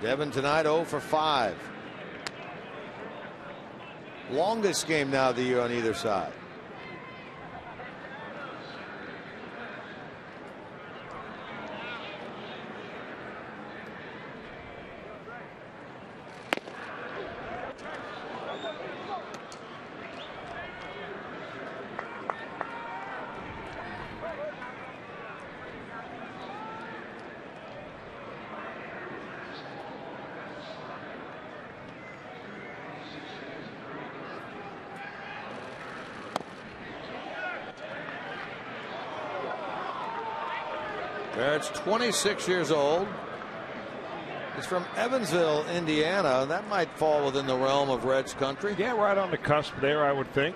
Devin tonight 0 for 5. Longest game now of the year on either side. Barrett's 26 years old. He's from Evansville, Indiana. That might fall within the realm of Reds country. Yeah, right on the cusp there, I would think.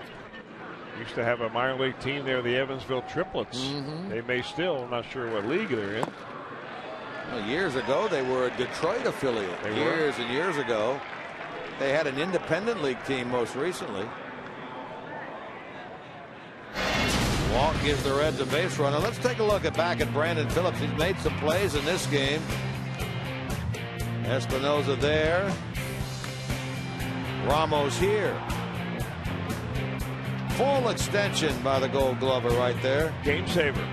Used to have a minor league team there, the Evansville Triplets. They may still, I'm not sure what league they're in. Well, years ago, they were a Detroit affiliate. Years and years ago. They had an independent league team most recently. Walk gives the Reds a base runner. Let's take a look back at Brandon Phillips. He's made some plays in this game. Espinosa there. Ramos here. Full extension by the Gold Glover right there. Game saver.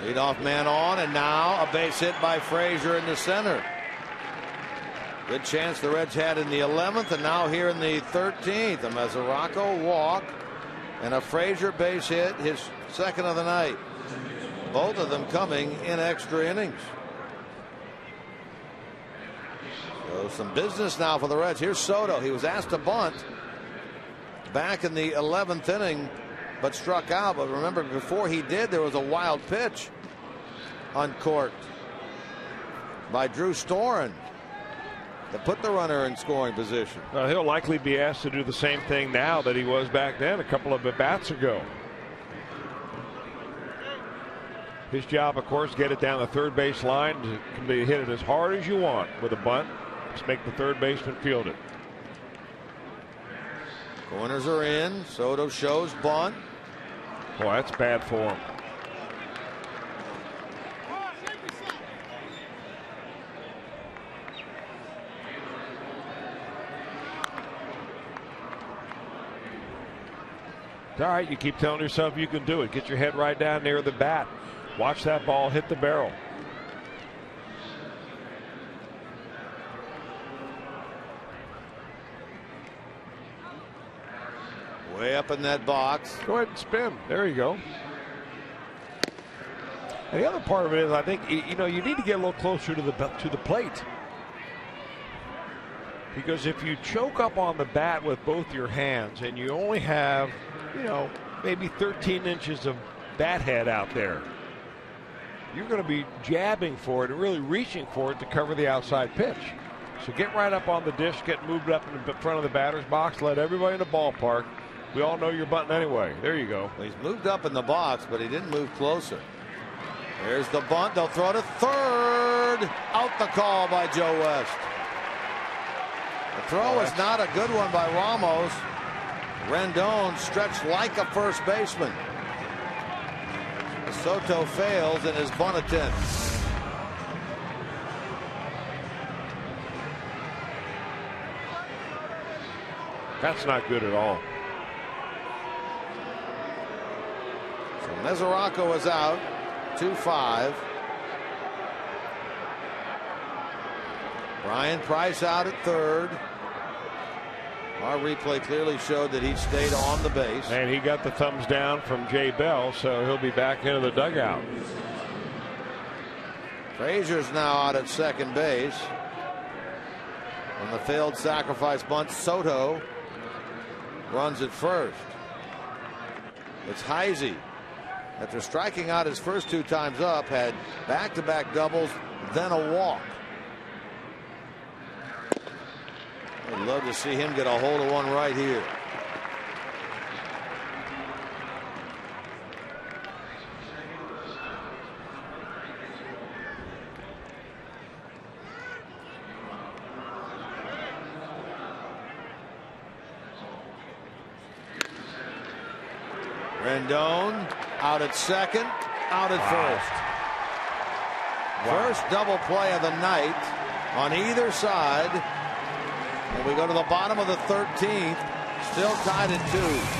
Leadoff man on, and now a base hit by Frazier in the center. Good chance the Reds had in the 11th, and now here in the 13th. A Mesoraco walk and a Frazier base hit, his 2nd of the night. Both of them coming in extra innings. So some business now for the Reds. Here's Soto. He was asked to bunt back in the 11th inning, but struck out. But remember, before he did, there was a wild pitch uncorked by Drew Storen to put the runner in scoring position. Well, he'll likely be asked to do the same thing now that he was back then a couple of at-bats ago. His job, of course, get it down the third base line. Can be hit it as hard as you want with a bunt. Just make the third baseman field it. Corners are in. Soto shows bunt. Boy, that's bad for him. All right, you keep telling yourself you can do it. Get your head right down near the bat. Watch that ball hit the barrel. Way up in that box. Go ahead and spin. There you go. And the other part of it is, I think, you know, you need to get a little closer to the plate. Because if you choke up on the bat with both your hands and you only have, you know, maybe 13 inches of bat head out there, you're going to be jabbing for it and really reaching for it to cover the outside pitch. So get right up on the dish, get moved up in the front of the batter's box, let everybody in the ballpark. We all know you're bunting anyway. There you go. Well, he's moved up in the box, but he didn't move closer. There's the bunt. They'll throw to third. Out the call by Joe West. The throw is not a good one by Ramos. Rendon stretched like a first baseman. Soto fails in his bunt attempt. That's not good at all. So Mesoraco is out. 2-5. Brian Price out at third. Our replay clearly showed that he stayed on the base. And he got the thumbs down from Jay Bell, so he'll be back into the dugout. Frazier's now out at second base. On the failed sacrifice bunt, Soto runs at first. It's Heisey, after striking out his first 2 times up, had back-to-back doubles, then a walk. I'd love to see him get a hold of one right here. Rendon out at second, out at first. First double play of the night on either side. And we go to the bottom of the 13th, still tied at 2.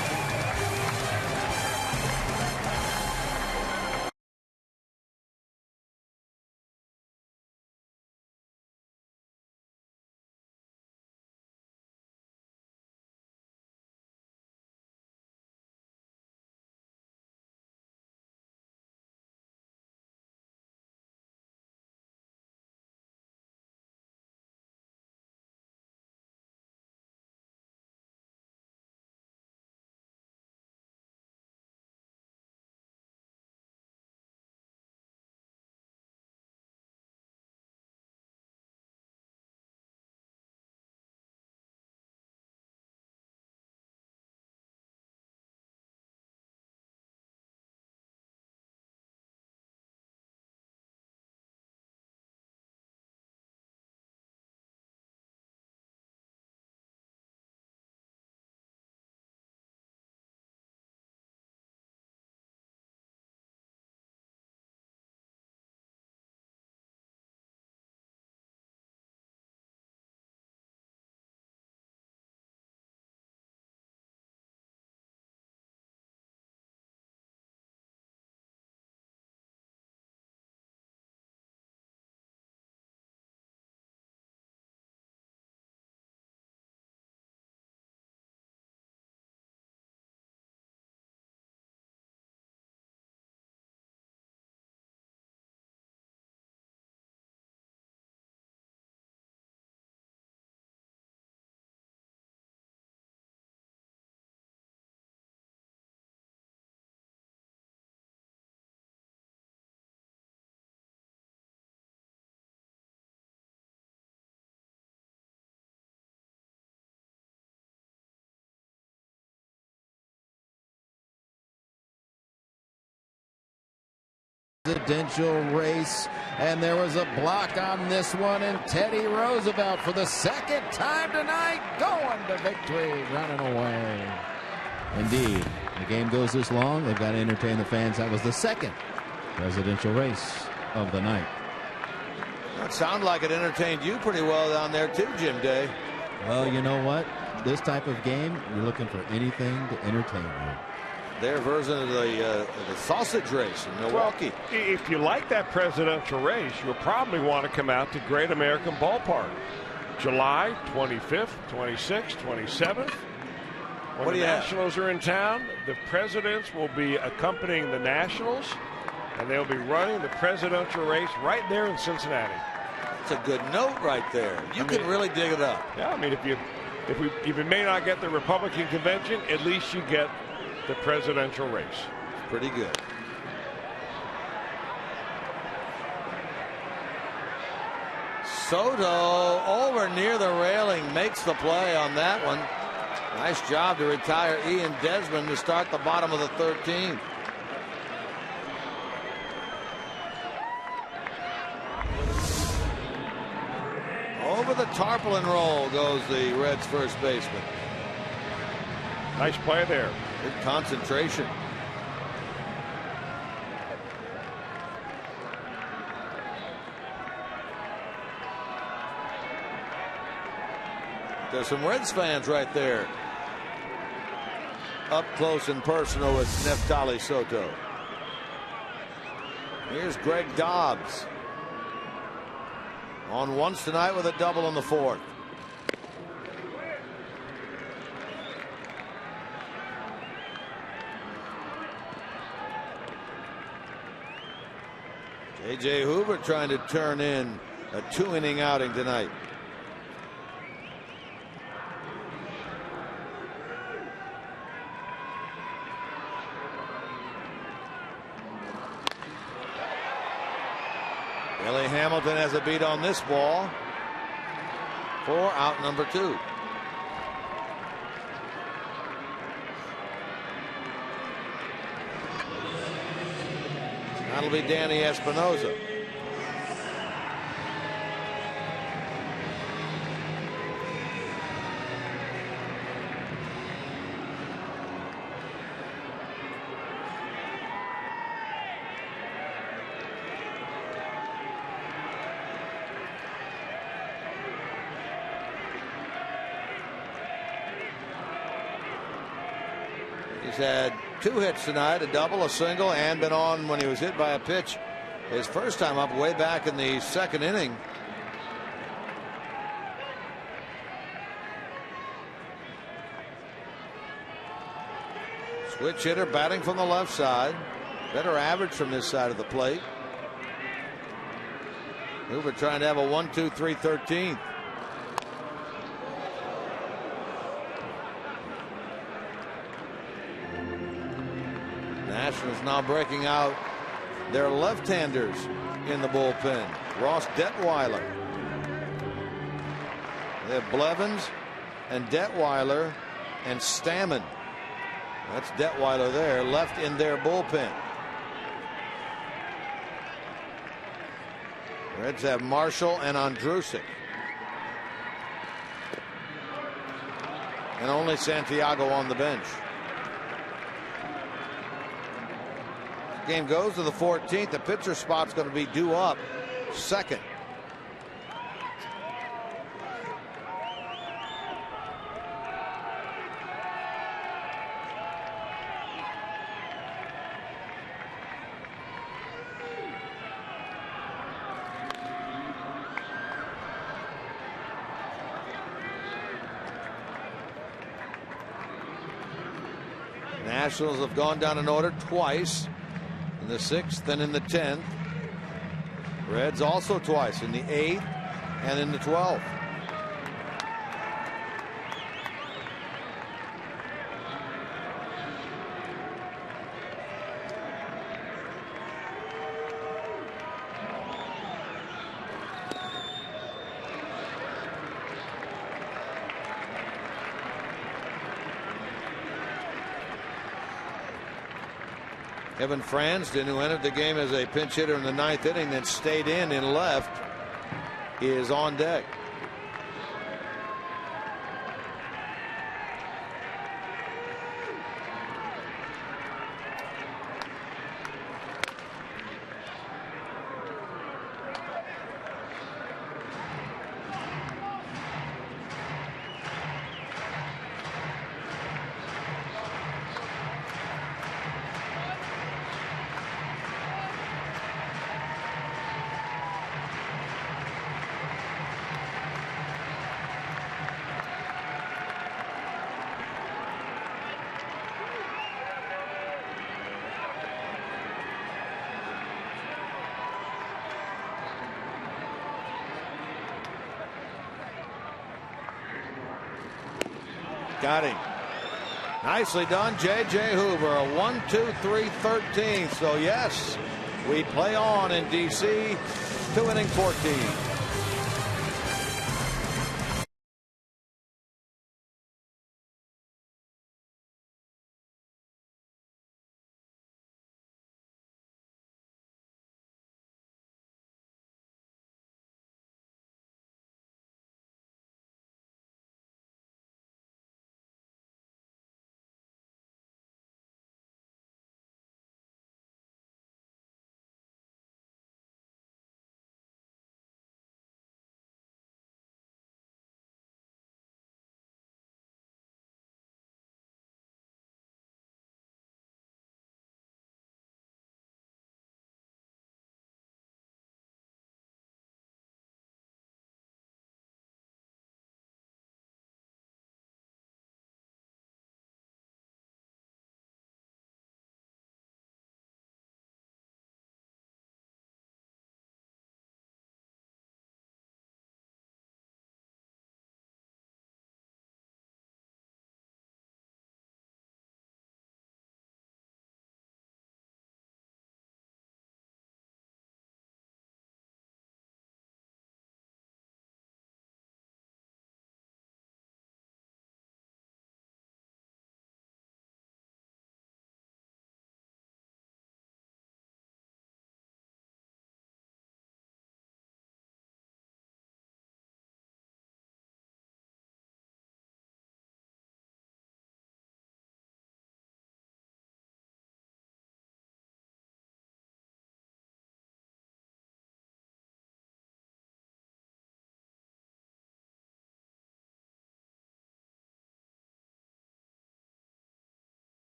Presidential race, and there was a block on this one, and Teddy Roosevelt for the second time tonight going to victory, running away. Indeed, the game goes this long, they've got to entertain the fans. That was the second presidential race of the night. That sounded like it entertained you pretty well down there too, Jim Day. Well, you know what? This type of game, you're looking for anything to entertain you. Their version of the sausage race in Milwaukee. Well, if you like that presidential race, you'll probably want to come out to Great American Ballpark. July 25th, 26th, 27th. When the Nationals are in town, the presidents will be accompanying the Nationals, and they'll be running the presidential race right there in Cincinnati. That's a good note right there. You can really dig it up. Yeah, I mean, if you may not get the Republican convention, at least you get the presidential race. Pretty good. Soto over near the railing makes the play on that one. Nice job to retire Ian Desmond to start the bottom of the 13th. Over the tarpaulin roll goes the Reds' first baseman. Nice play there. Good concentration. There's some Reds fans right there. Up close and personal with Neftali Soto. Here's Greg Dobbs. On once tonight with a double in the fourth. J.J. Hoover trying to turn in a 2-inning outing tonight. Billy Hamilton has a beat on this ball for out number 2. That'll be Danny Espinosa. He's had 2 hits tonight, a double, a single, and been on when he was hit by a pitch his first time up way back in the second inning. Switch hitter batting from the left side. Better average from this side of the plate. Hoover trying to have a 1-2-3 13th. Nationals now breaking out their left-handers in the bullpen. Ross Detweiler. They have Blevins and Detweiler and Stammen. That's Detweiler there, left in their bullpen. Reds have Marshall and Andrusik. And only Santiago on the bench. Game goes to the 14th. The pitcher spot's going to be due up second. Nationals have gone down in order twice. In the 6th and in the 10th. Reds also twice in the 8th and in the 12th. Kevin Fransden, who entered the game as a pinch hitter in the 9th inning, then stayed in left, is on deck. Got him. Nicely done, J.J. Hoover. A 1-2-3 13. So yes, we play on in D.C. 2-inning 14.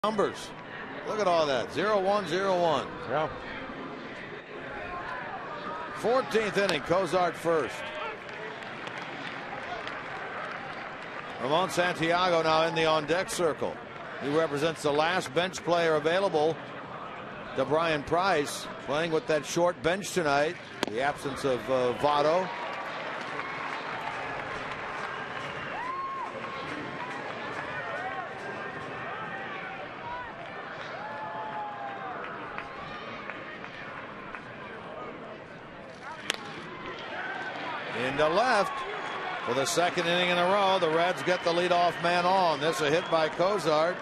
numbers. Look at all that. 0-1, 0-1. Yeah. 14th inning, Cozart first. Ramon Santiago now in the on-deck circle. He represents the last bench player available to Brian Price, playing with that short bench tonight. The absence of Votto. Into left for the second inning in a row. The Reds get the leadoff man on. This a hit by Cozart,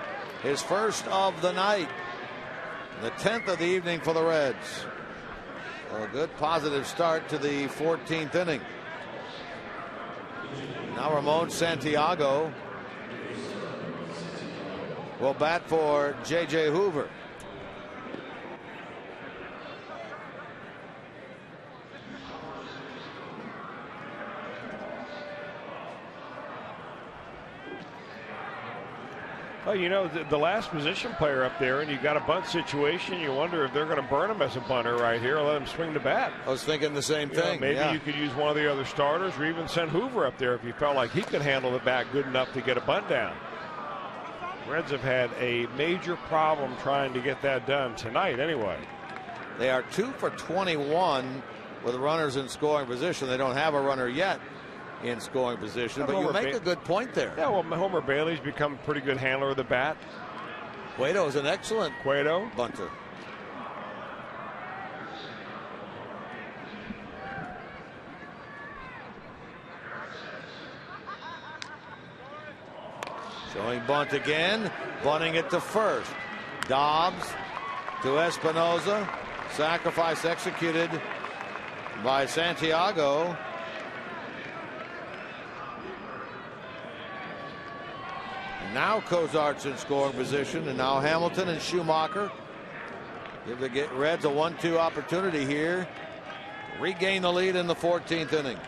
his first of the night, the 10th of the evening for the Reds. A good positive start to the 14th inning. Now Ramon Santiago will bat for J.J. Hoover. Well, you know, the last position player up there, and you got a bunt situation. You wonder if they're going to burn him as a bunter right here or let him swing the bat. I was thinking the same thing. Maybe you could use one of the other starters or even send Hoover up there if you felt like he could handle the bat good enough to get a bunt down. Reds have had a major problem trying to get that done tonight anyway. They are 2 for 21 with runners in scoring position. They don't have a runner yet in scoring position, but you make a good point there. Yeah, well, Homer Bailey's become a pretty good handler of the bat. Cueto's an excellent bunter. Showing bunt again, bunting it to first. Dobbs to Espinosa. Sacrifice executed by Santiago. Now Cozart's in scoring position, and now Hamilton and Schumacher give the Reds a 1-2 opportunity here to regain the lead in the 14th inning.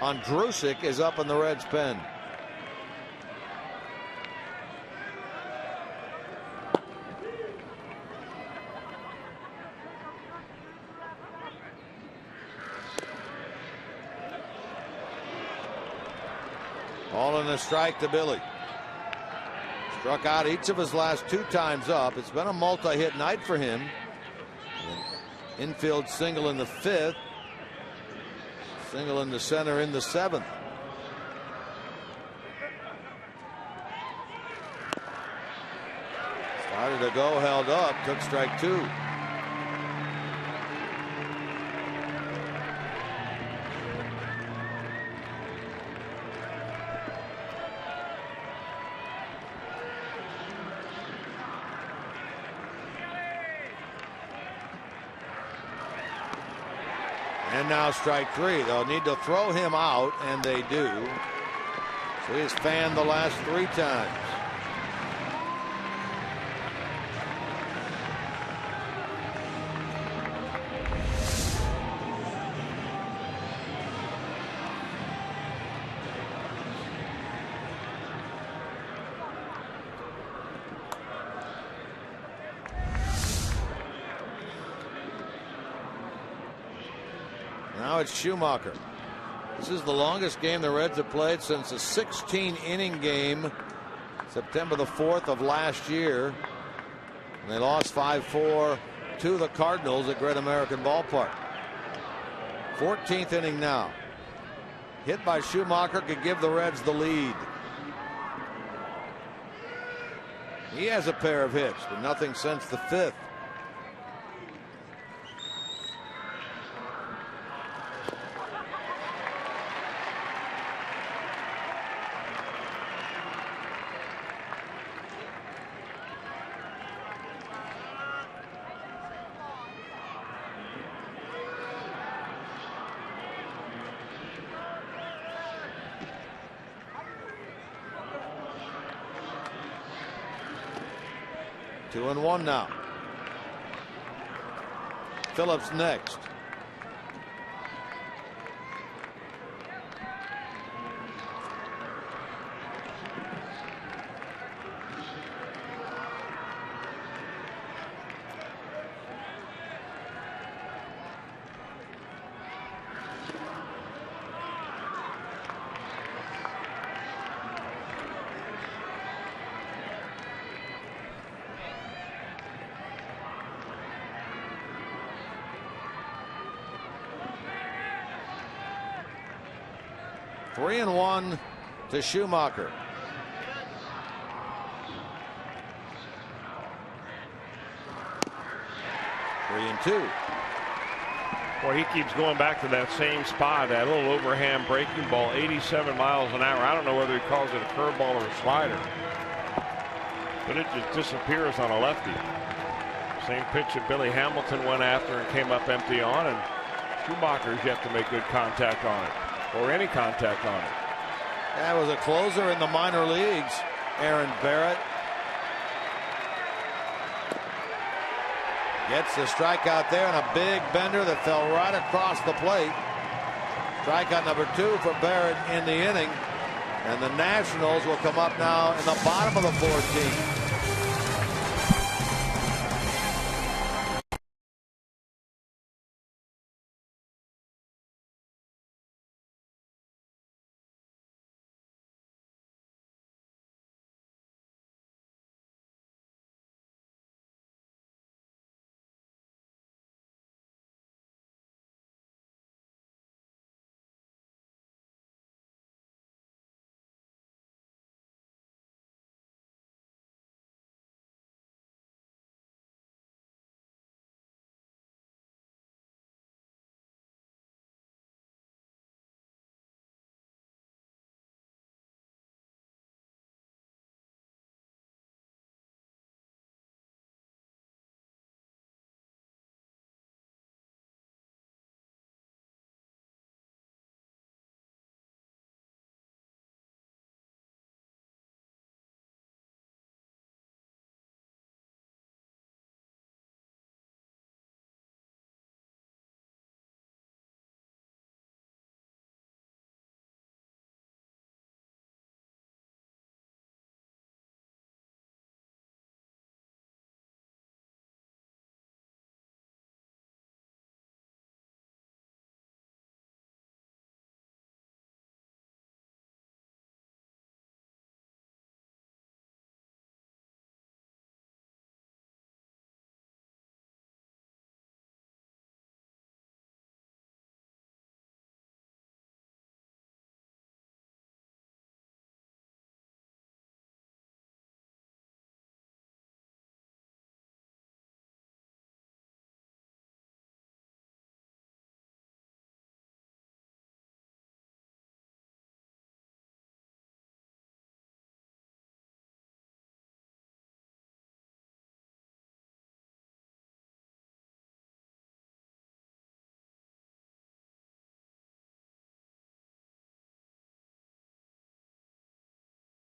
Andrusic is up in the Reds' pen. All in a strike to Billy. Struck out each of his last 2 times up. It's been a multi-hit night for him. Infield single in the 5th. Single in the center in the 7th. Started to go, held up, took strike 2. And now strike 3. They'll need to throw him out, and they do. So he has fanned the last 3 times. Now it's Schumacher. This is the longest game the Reds have played since a 16-inning game, September the 4th of last year. And they lost 5-4 to the Cardinals at Great American Ballpark. 14th inning now. Hit by Schumacher could give the Reds the lead. He has a pair of hits, but nothing since the 5th. 2-1 now. Phillips next. Three and one to SCHUMAKER. 3-2. Well, he keeps going back to that same spot, that little overhand breaking ball, 87 miles an hour. I don't know whether he calls it a curveball or a slider, but it just disappears on a lefty. Same pitch that Billy Hamilton went after and came up empty on, and SCHUMAKER's yet to make good contact on it, or any contact on it. That was a closer in the minor leagues, Aaron Barrett. Gets the strikeout there and a big bender that fell right across the plate. Strikeout number 2 for Barrett in the inning. And the Nationals will come up now in the bottom of the 14th.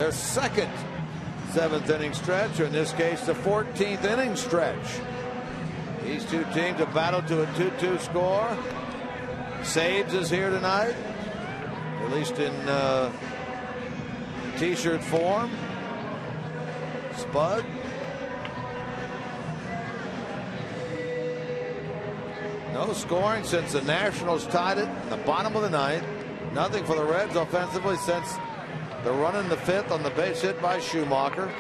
Their second 7th inning stretch, or in this case the 14th inning stretch. These two teams have battled to a 2-2 score. Saves is here tonight, at least in t-shirt form. Spud. No scoring since the Nationals tied it in the bottom of the 9th. Nothing for the Reds offensively since the run in the 5th on the base hit by SCHUMAKER.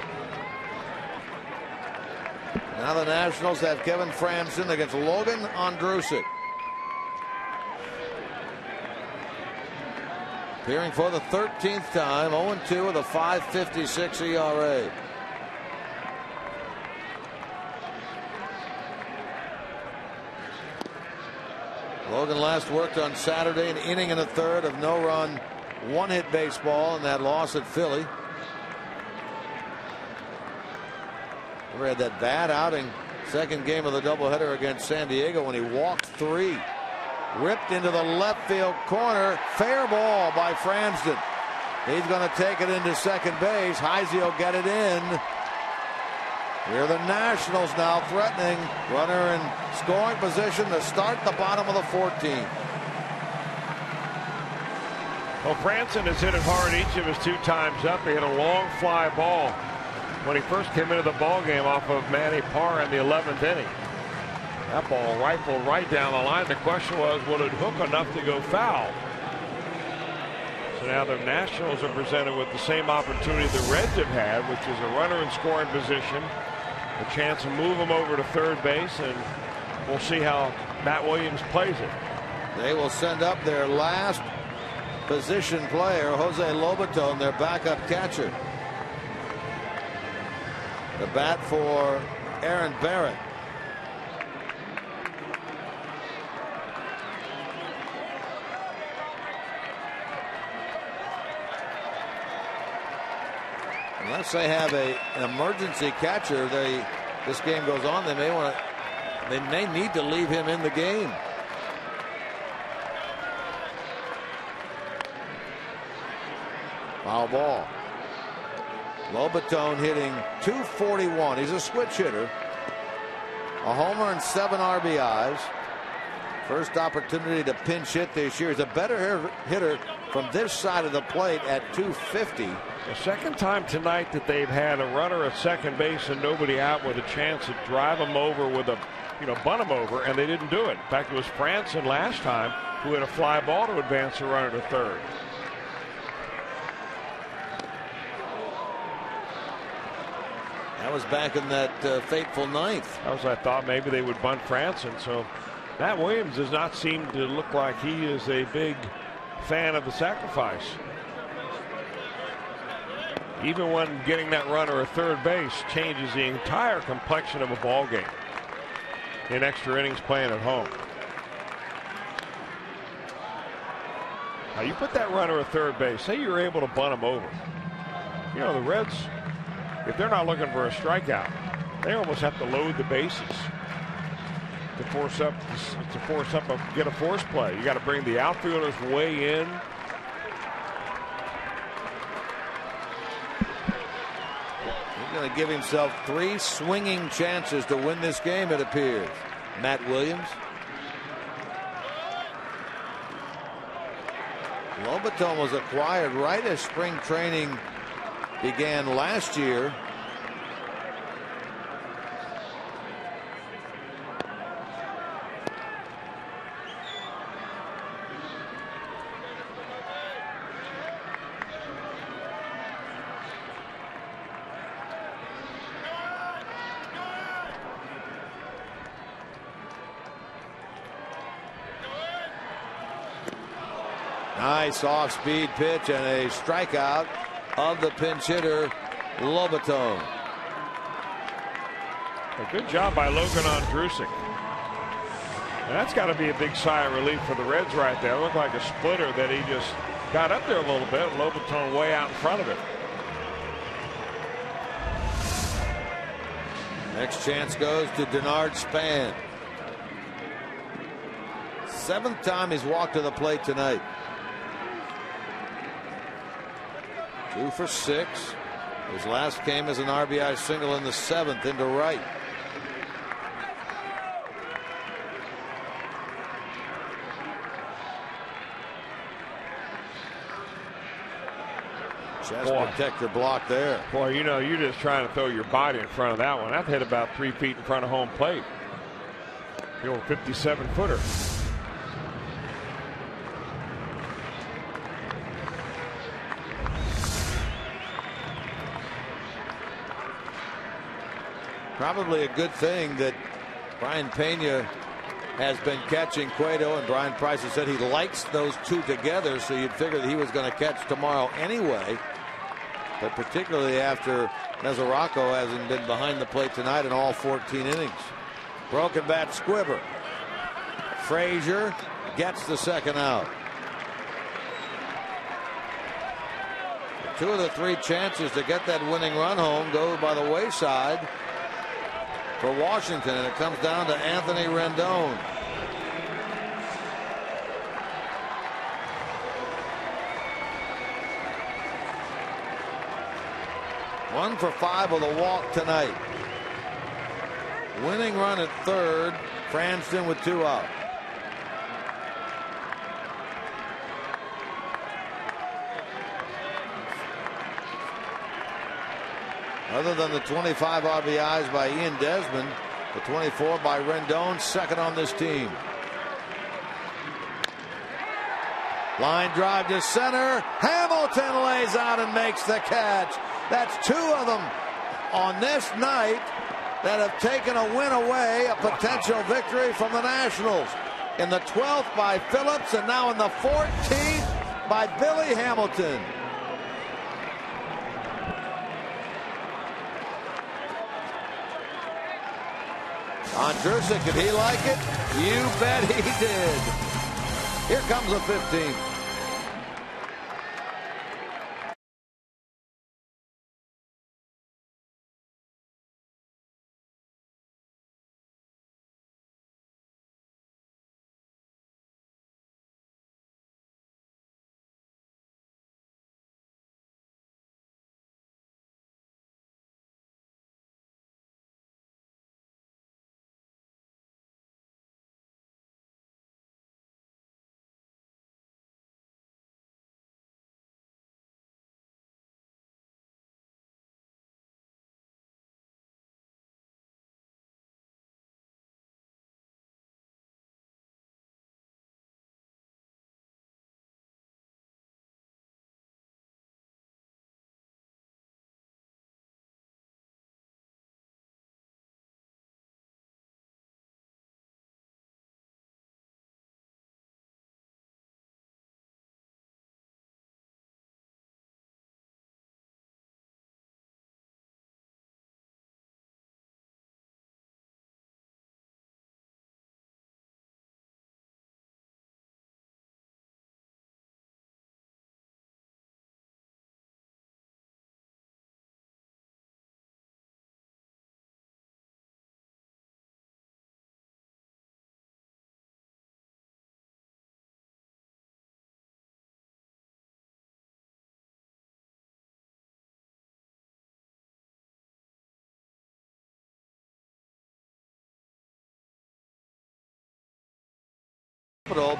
Now the Nationals have Kevin Franson against Logan Ondrusek. Appearing for the 13th time, 0-2 with a 5.56 ERA. Logan last worked on Saturday, an inning and a third of no-run, one-hit baseball in that loss at Philly. We had that bad outing, second game of the doubleheader against San Diego when he walked 3. Ripped into the left field corner. Fair ball by Franson. He's going to take it into second base. Heisey will get it in. Here the Nationals now threatening. Runner in scoring position to start the bottom of the 14th. Well, Franson has hit it hard each of his 2 times up. He hit a long fly ball when he first came into the ball game off of Manny Parr in the 11th inning. That ball rifled right down the line. The question was, will it hook enough to go foul? So now the Nationals are presented with the same opportunity the Reds have had, which is a runner in scoring position, a chance to move him over to third base, and we'll see how Matt Williams plays it. They will send up their last position player, Jose Lobaton, their backup catcher. The bat for Aaron Barrett. Unless they have an emergency catcher, this game goes on, they may need to leave him in the game. Foul ball. Lobaton hitting .241. He's a switch hitter. A homer and 7 RBIs. First opportunity to pinch hit this year. He's a better hitter from this side of the plate at .250. The second time tonight that they've had a runner at second base and nobody out with a chance to drive him over with a, bunt him over, and they didn't do it. In fact, it was Franson last time who hit a fly ball to advance the runner to third. That was back in that fateful ninth. That was, I thought maybe they would bunt Franson. So Matt Williams does not seem to look like he is a big fan of the sacrifice. Even when getting that runner at third base changes the entire complexion of a ball game in extra innings playing at home. Now you put that runner at third base, say you're able to bunt him over. The Reds, if they're not looking for a strikeout, they almost have to load the bases to force up get a force play. You got to bring the outfielders way in. He's going to give himself 3 swinging chances to win this game, it appears. Matt Williams. Lobaton was acquired right as spring training began last year. Nice off-speed pitch and a strikeout of the pinch hitter, Lobaton. A good job by Logan Ondrusek. And that's got to be a big sigh of relief for the Reds right there. It looked like a splitter that he just got up there a little bit. Lobaton way out in front of it. Next chance goes to Denard Span. 7th time he's walked to the plate tonight. 2 for 6. His last came as an RBI single in the 7th into right. Chest protector block there. Boy, you're just trying to throw your body in front of that one. That hit about 3 feet in front of home plate. The old 57-footer. Probably a good thing that Brian Pena has been catching Cueto, and Brian Price has said he likes those 2 together, so you'd figure that he was going to catch tomorrow anyway. But particularly after Mesoraco hasn't been behind the plate tonight in all 14 innings. Broken bat Squibber. Frazier gets the second out. 2 of the 3 chances to get that winning run home go by the wayside for Washington, and it comes down to Anthony Rendon. One for 5 with a walk tonight. Winning run at third. Cranston with 2 out. Other than the 25 RBIs by Ian Desmond, the 24 by Rendon, second on this team. Line drive to center. Hamilton lays out and makes the catch. That's 2 of them on this night that have taken a win away, a potential victory from the Nationals. In the 12th by Phillips, and now in the 14th by Billy Hamilton. Andrusik, did he like it? You bet he did. Here comes the 15th.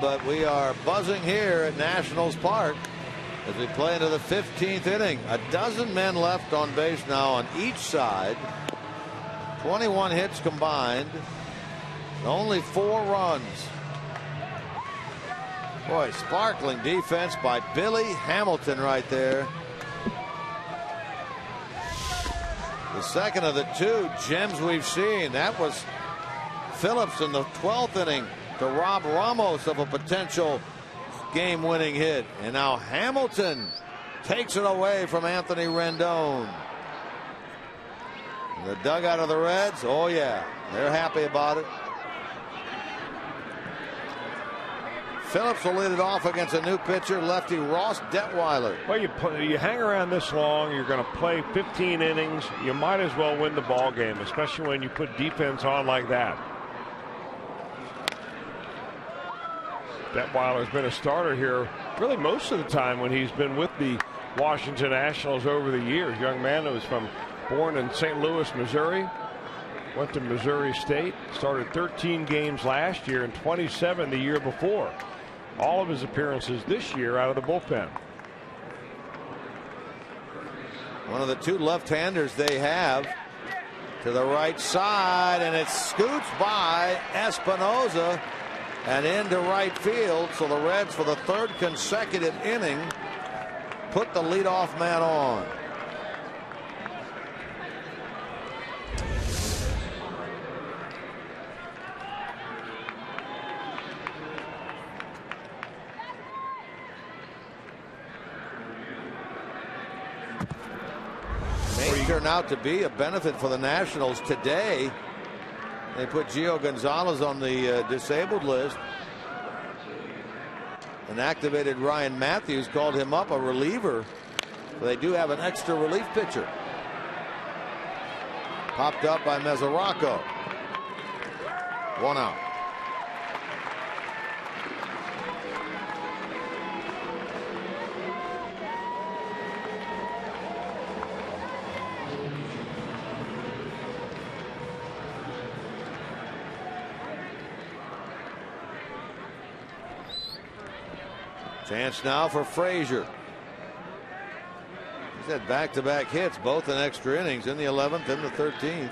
But we are buzzing here at Nationals Park as we play into the 15th inning. A dozen men left on base now on each side. 21 hits combined. Only 4 runs. Boy, sparkling defense by Billy Hamilton right there. The second of the 2 gems we've seen. That was Phillips in the 12th inning to rob Ramos of a potential game-winning hit. And now Hamilton takes it away from Anthony Rendon. The dugout of the Reds, oh yeah, they're happy about it. Phillips will lead it off against a new pitcher, lefty Ross Detweiler. Well, you hang around this long, you're going to play 15 innings. You might as well win the ball game, especially when you put defense on like that. Detweiler's been a starter here really most of the time when he's been with the Washington Nationals over the years. Young man who was born in St. Louis, Missouri, went to Missouri State, started 13 games last year and 27 the year before. All of his appearances this year out of the bullpen. One of the 2 left-handers they have to the right side, and it scoots by Espinosa and into right field. So the Reds, for the 3rd consecutive inning, put the leadoff man on. May turn out to be a benefit for the Nationals today. They put Gio Gonzalez on the disabled list and activated Ryan Matthews, called him up a reliever. So they do have an extra relief pitcher. Popped up by Mesoraco. 1 out. Chance now for Frazier. He's had back-to-back hits, both in extra innings, in the 11th and the 13th.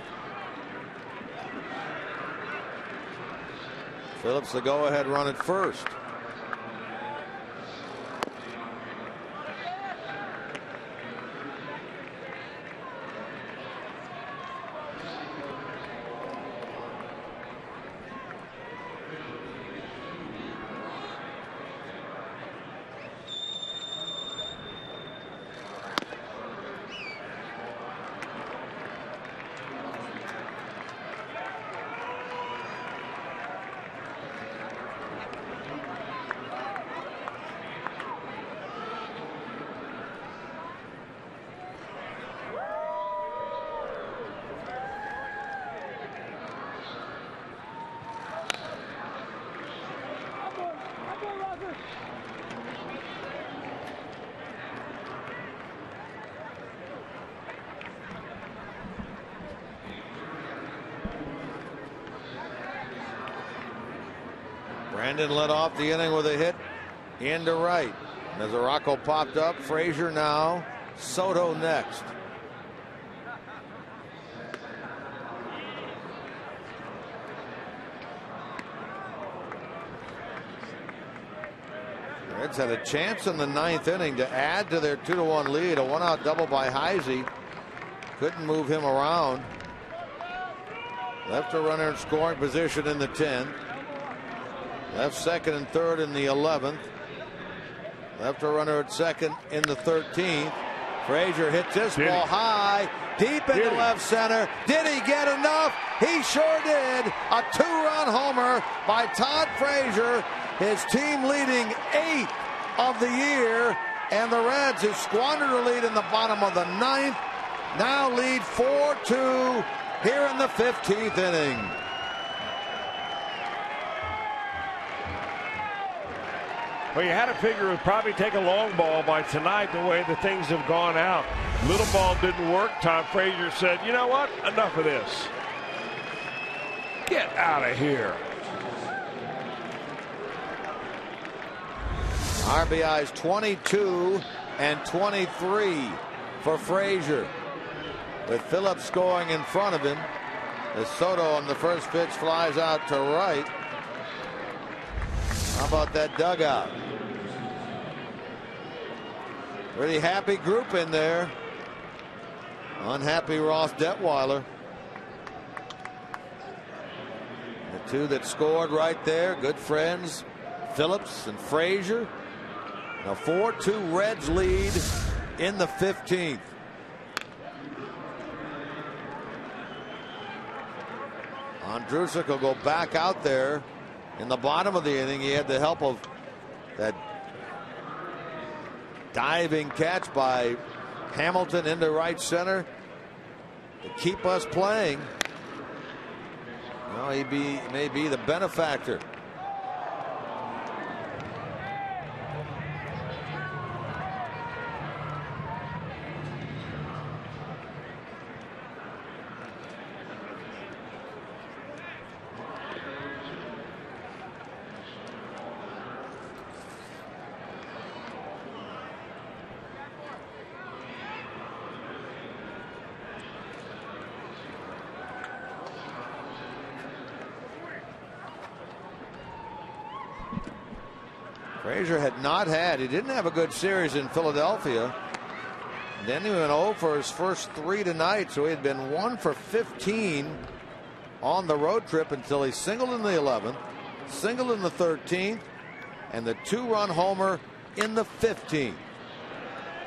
Phillips the go-ahead run at first. Brandon led off the inning with a hit into right. Mesoraco popped up. Frazier now. Soto next. Reds had a chance in the 9th inning to add to their 2-1 lead. A one-out double by Heisey. Couldn't move him around. Left a runner in scoring position in the 10th. Left second and third in the 11th. Left a runner at second in the 13th. Frazier hits this ball high, deep into left center. Did he get enough? He sure did. A 2-run homer by Todd Frazier. His team leading 8th of the year. And the Reds, who squandered a lead in the bottom of the 9th, now lead 4-2 here in the 15th inning. Well, you had to figure it would probably take a long ball by tonight the way the things have gone out. Little ball didn't work. Todd Frazier said, you know what? Enough of this. Get out of here. RBIs 22 and 23 for Frazier, with Phillips scoring in front of him as Soto on the first pitch flies out to right. How about that dugout? Pretty happy group in there. Unhappy Ross Detweiler. The two that scored right there, good friends, Phillips and Frazier. A 4-2 Reds lead in the 15th. Andrusik will go back out there. In the bottom of the inning, he had the help of that diving catch by Hamilton into right center to keep us playing. Well, he may be the benefactor. Frazier he didn't have a good series in Philadelphia. Then he went 0 for his first 3 tonight, so he had been 1 for 15 on the road trip until he singled in the 11th, singled in the 13th, and the 2-run homer in the 15th.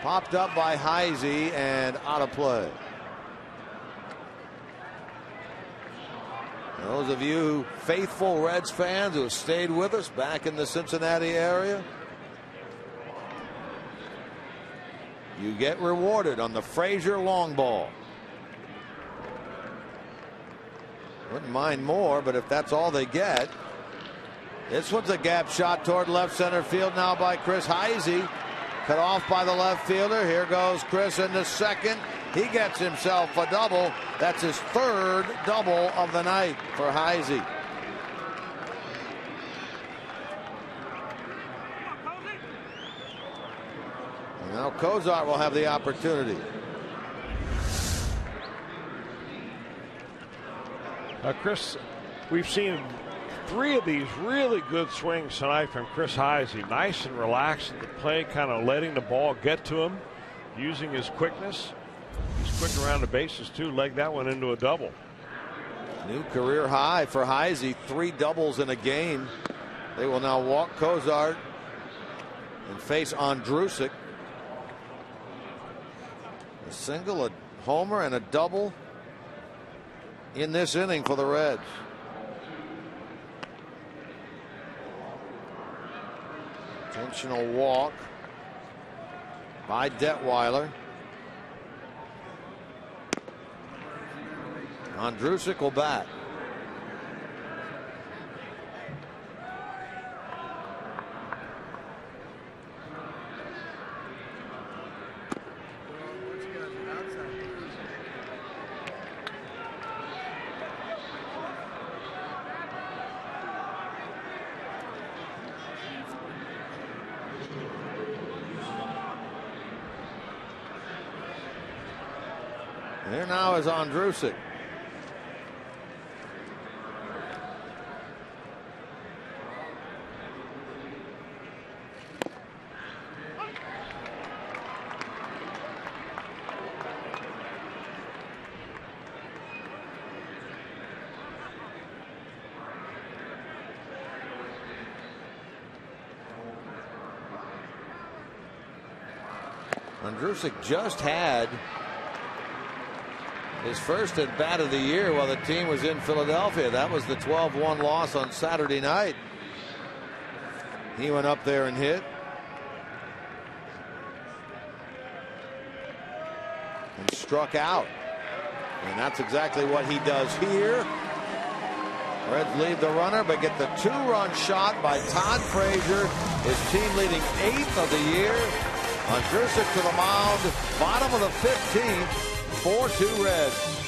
Popped up by Heisey and out of play. Those of you faithful Reds fans who have stayed with us back in the Cincinnati area, you get rewarded on the Frazier long ball. Wouldn't mind more, but if that's all they get. This one's a gap shot toward left center field now by Chris Heisey. Cut off by the left fielder. Here goes Chris into second. He gets himself a double. That's his 3rd double of the night for Now Cozart will have the opportunity. Chris, we've seen 3 of these really good swings tonight from Chris Heisey. Nice and relaxed at the plate, kind of letting the ball get to him, using his quickness. He's quick around the bases too. Legged that one into a double. New career high for Heisey, 3 doubles in a game. They will now walk Cozart and face Andrusik. A single, a homer, and a double in this inning for the Reds. Intentional walk by Detweiler. Andrusik will bat. Here now is Andrusik. Andrusik just had his first at bat of the year while the team was in Philadelphia. That was the 12-1 loss on Saturday night. He went up there and hit. And struck out. And that's exactly what he does here. Reds leave the runner, but get the 2-run shot by Todd Frazier, his team leading 8th of the year. Andrusik to the mound, bottom of the 15th. 4-2 Reds.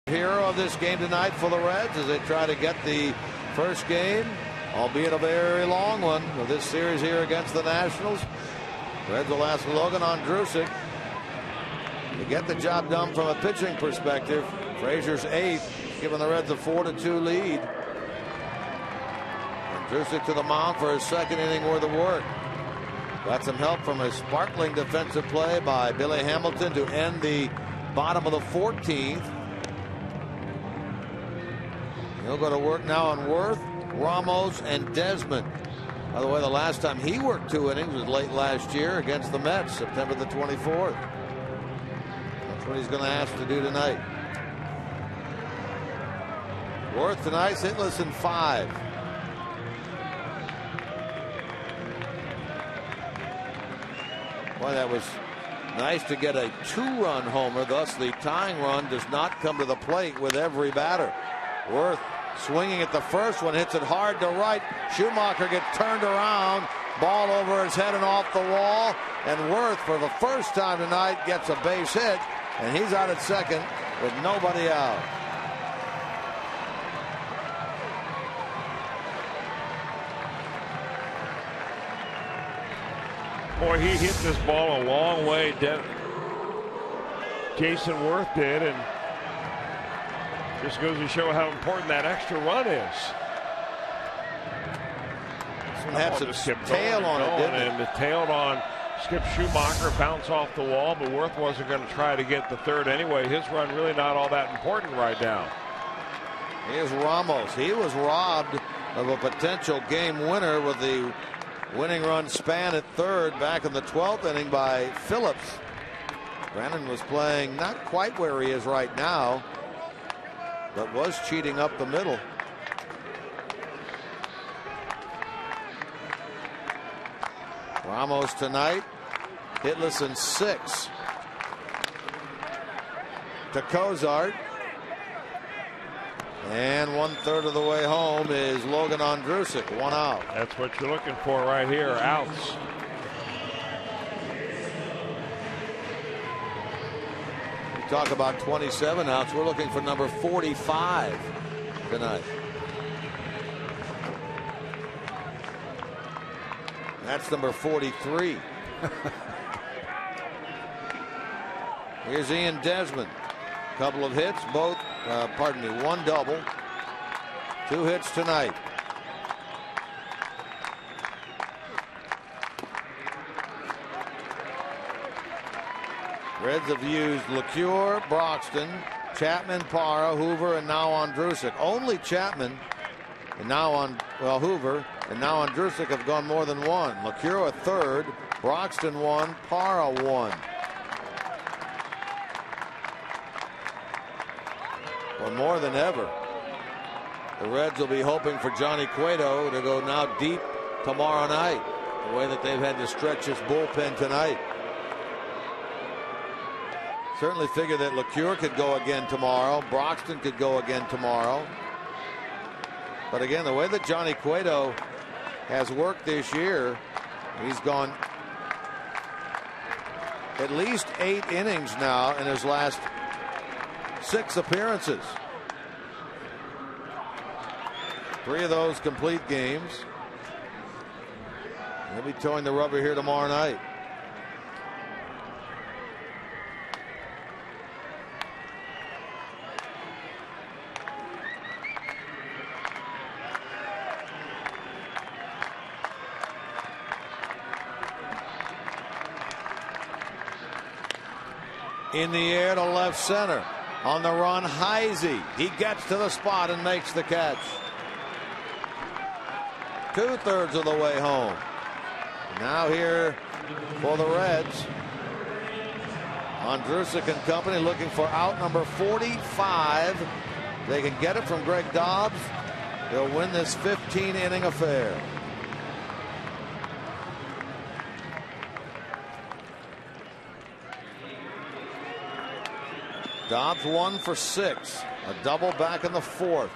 Hero of this game tonight for the Reds as they try to get the first game, albeit a very long one, of this series here against the Nationals. Reds will ask Logan Andrusik to get the job done from a pitching perspective. Frazier's 8th, giving the Reds a 4-2 lead. Andrusik to the mound for his second inning worth of work. Got some help from a sparkling defensive play by Billy Hamilton to end the bottom of the 14th. He'll go to work now on Worth, Ramos, and Desmond. By the way, the last time he worked 2 innings was late last year against the Mets, September the 24th. That's what he's going to ask to do tonight. Worth tonight's hitless in 5. Boy, that was Nice to get a 2-run homer. Thus, the tying run does not come to the plate with every batter. Worth swinging at the first one, hits it hard to right. Schumaker gets turned around. Ball over his head and off the wall. And Worth, for the first time tonight, gets a base hit. And he's out at second with nobody out. Boy, he hit this ball a long way. Jason Worth did, and just goes to show how important that extra run is. This one had some tail on it, didn't it? And it tailed on Skip Schumaker, bounce off the wall, but Worth wasn't going to try to get the third anyway. His run really not all that important right now. Here's Ramos. He was robbed of a potential game winner with the winning run span at third back in the 12th inning by Phillips. Brennan was playing not quite where he is right now, but was cheating up the middle. Ramos tonight hitless in 6. To Cozart. And 1/3 of the way home is Logan Ondrusek. 1 out. That's what you're looking for right here. Outs. We talk about 27 outs. We're looking for number 45 tonight. That's number 43. Here's Ian Desmond. Couple of hits, one double, 2 hits tonight. Reds have used LeCure, Broxton, Chapman, Parra, Hoover, and now Ondrusek. Only Chapman and now Hoover and now Ondrusek have gone more than one. LeCure a third, Broxton 1, Parra 1. Well, more than ever, the Reds will be hoping for Johnny Cueto to go now deep tomorrow night, the way that they've had to stretch this bullpen tonight. Certainly figure that LeCure could go again tomorrow. Broxton could go again tomorrow. But again, the way that Johnny Cueto has worked this year, he's gone at least 8 innings now in his last 6 appearances. 3 of those complete games. He'll be towing the rubber here tomorrow night. In the air to left center. On the run, Heisey. He gets to the spot and makes the catch. 2/3 of the way home. Now here for the Reds. Ondrusek and company looking for out number 45. They can get it from Greg Dobbs. They'll win this 15-inning affair. Dobbs 1 for 6. A double back in the 4th.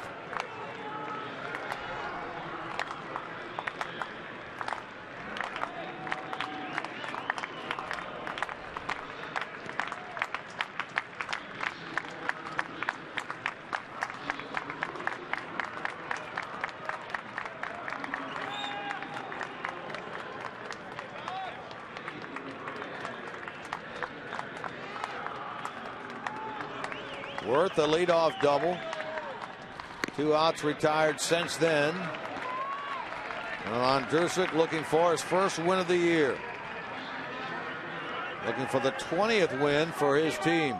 Worth a leadoff double. 2 outs retired since then. Ondrusek looking for his first win of the year. Looking for the 20th win for his team.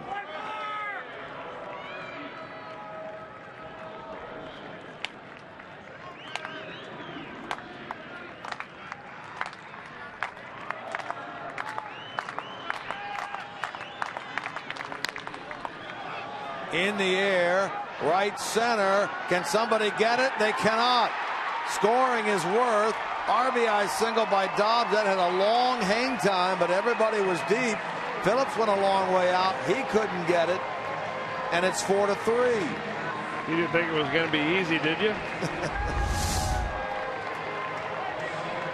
In the air, right center. Can somebody get it? They cannot. Scoring is Worth. RBI single by Dobbs. That had a long hang time, but everybody was deep. Phillips went a long way out. He couldn't get it. And it's 4-3. You didn't think it was going to be easy, did you?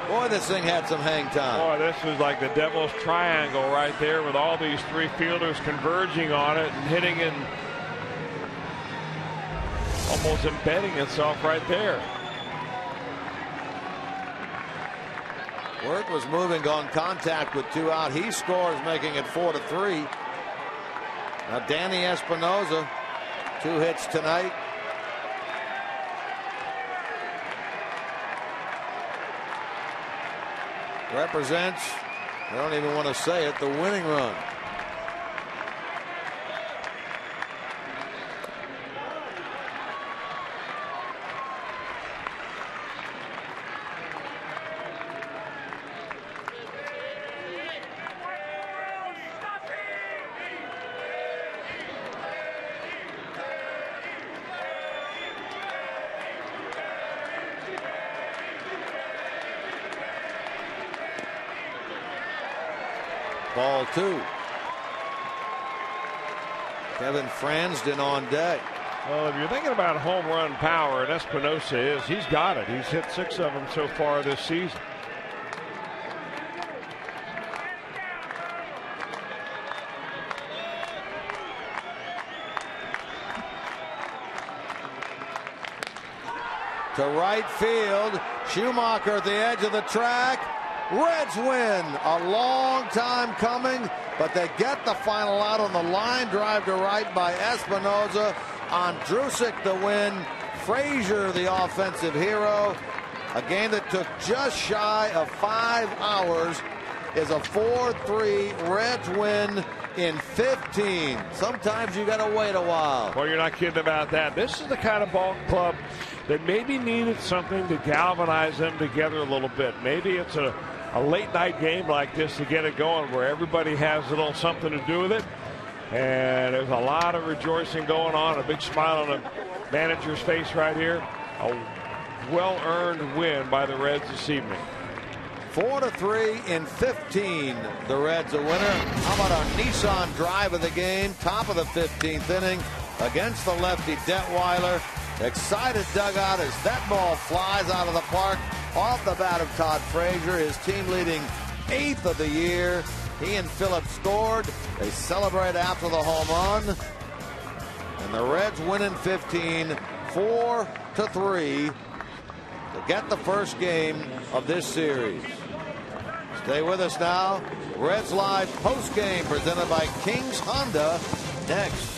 Boy, this thing had some hang time. Boy, this was like the devil's triangle right there with all these three fielders converging on it and hitting and almost embedding itself right there. Work was moving on contact with 2 out. He scores, making it 4-3. Now Danny Espinosa, 2 hits tonight. Represents, I don't even want to say it, the winning run. Ball 2. Kevin Fransden on deck. Well, if you're thinking about home run power, and Espinosa he's got it. He's hit 6 of them so far this season. To right field. Schumacher at the edge of the track. Reds win. A long time coming, but they get the final out on the line drive to right by Espinosa. On Drusick the win. Frazier the offensive hero. A game that took just shy of 5 hours is a 4-3 Reds win in 15. Sometimes you got to wait a while. Well, you're not kidding about that. This is the kind of ball club that maybe needed something to galvanize them together a little bit. Maybe it's a late night game like this to get it going where everybody has a little something to do with it. And there's a lot of rejoicing going on. A big smile on the manager's face right here. A well-earned win by the Reds this evening. 4-3 in 15. The Reds a winner. How about our Nissan drive of the game? Top of the 15th inning against the lefty Detweiler. Excited dugout as that ball flies out of the park off the bat of Todd Frazier, his team leading 8th of the year. He and Phillips scored. They celebrate after the home run. And the Reds win in 15, 4-3 to get the first game of this series. Stay with us now. Reds Live post game presented by King's Honda next.